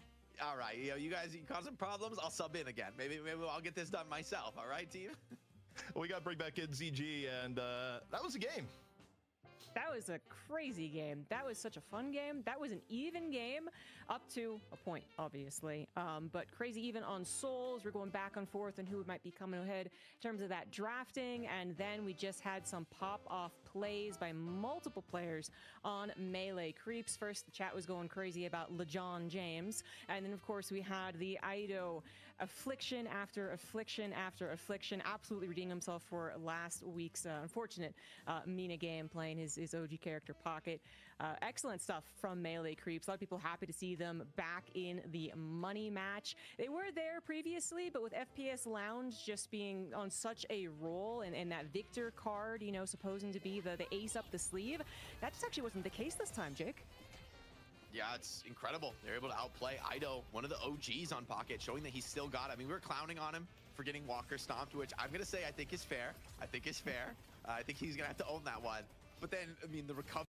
all right, you know, you guys cause some problems. I'll sub in again. Maybe I'll get this done myself. All right, team.
We got to bring back NZG, and that was a game.
That was a crazy game. That was such a fun game. That was an even game up to a point, obviously. But crazy even on Souls. We're going back and forth on who might be coming ahead in terms of that drafting. And then we just had some pop-off plays by multiple players on Melee Creeps. First, the chat was going crazy about LeJon James. And then, of course, we had the Aido affliction after affliction after affliction, absolutely redeeming himself for last week's unfortunate Mina game, playing his OG character Pocket. Excellent stuff from Melee Creeps. A lot of people happy to see them back in the money match. They were there previously, but with FPS Lounge just being on such a roll, and that Victor card, you know, supposing to be the ace up the sleeve, that just actually wasn't the case this time, Jake.
Yeah, it's incredible. They're able to outplay Aido, one of the OGs on Pocket, showing that he's still got it. I mean, we were clowning on him for getting Walker stomped, which I'm going to say I think is fair. I think he's going to have to own that one. But then, I mean, the recovery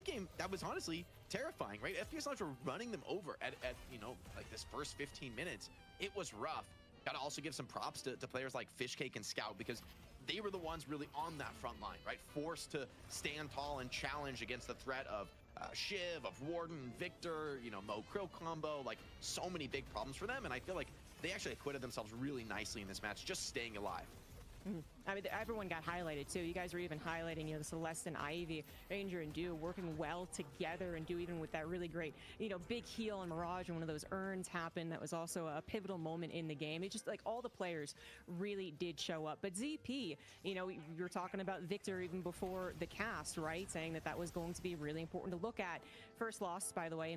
game, that was honestly terrifying, right? FPS Lounge were running them over at you know, like this first 15 minutes. It was rough. Gotta also give some props to players like Fishcake and Scout, because they were the ones really on that front line, right? Forced to stand tall and challenge against the threat of Shiv, of Warden, Victor, you know, Mo Krill combo, like so many big problems for them. And I feel like they actually acquitted themselves really nicely in this match, just staying alive.
I mean, everyone got highlighted too. You guys were even highlighting, you know, the Celeste and Ivy, Ranger and Do working well together, and Do even with that really great, you know, big heal on Mirage, and one of those urns happened. That was also a pivotal moment in the game. It just, like, all the players really did show up. But ZP, you know, you were talking about Victor even before the cast, right? Saying that was going to be really important to look at. First loss, by the way.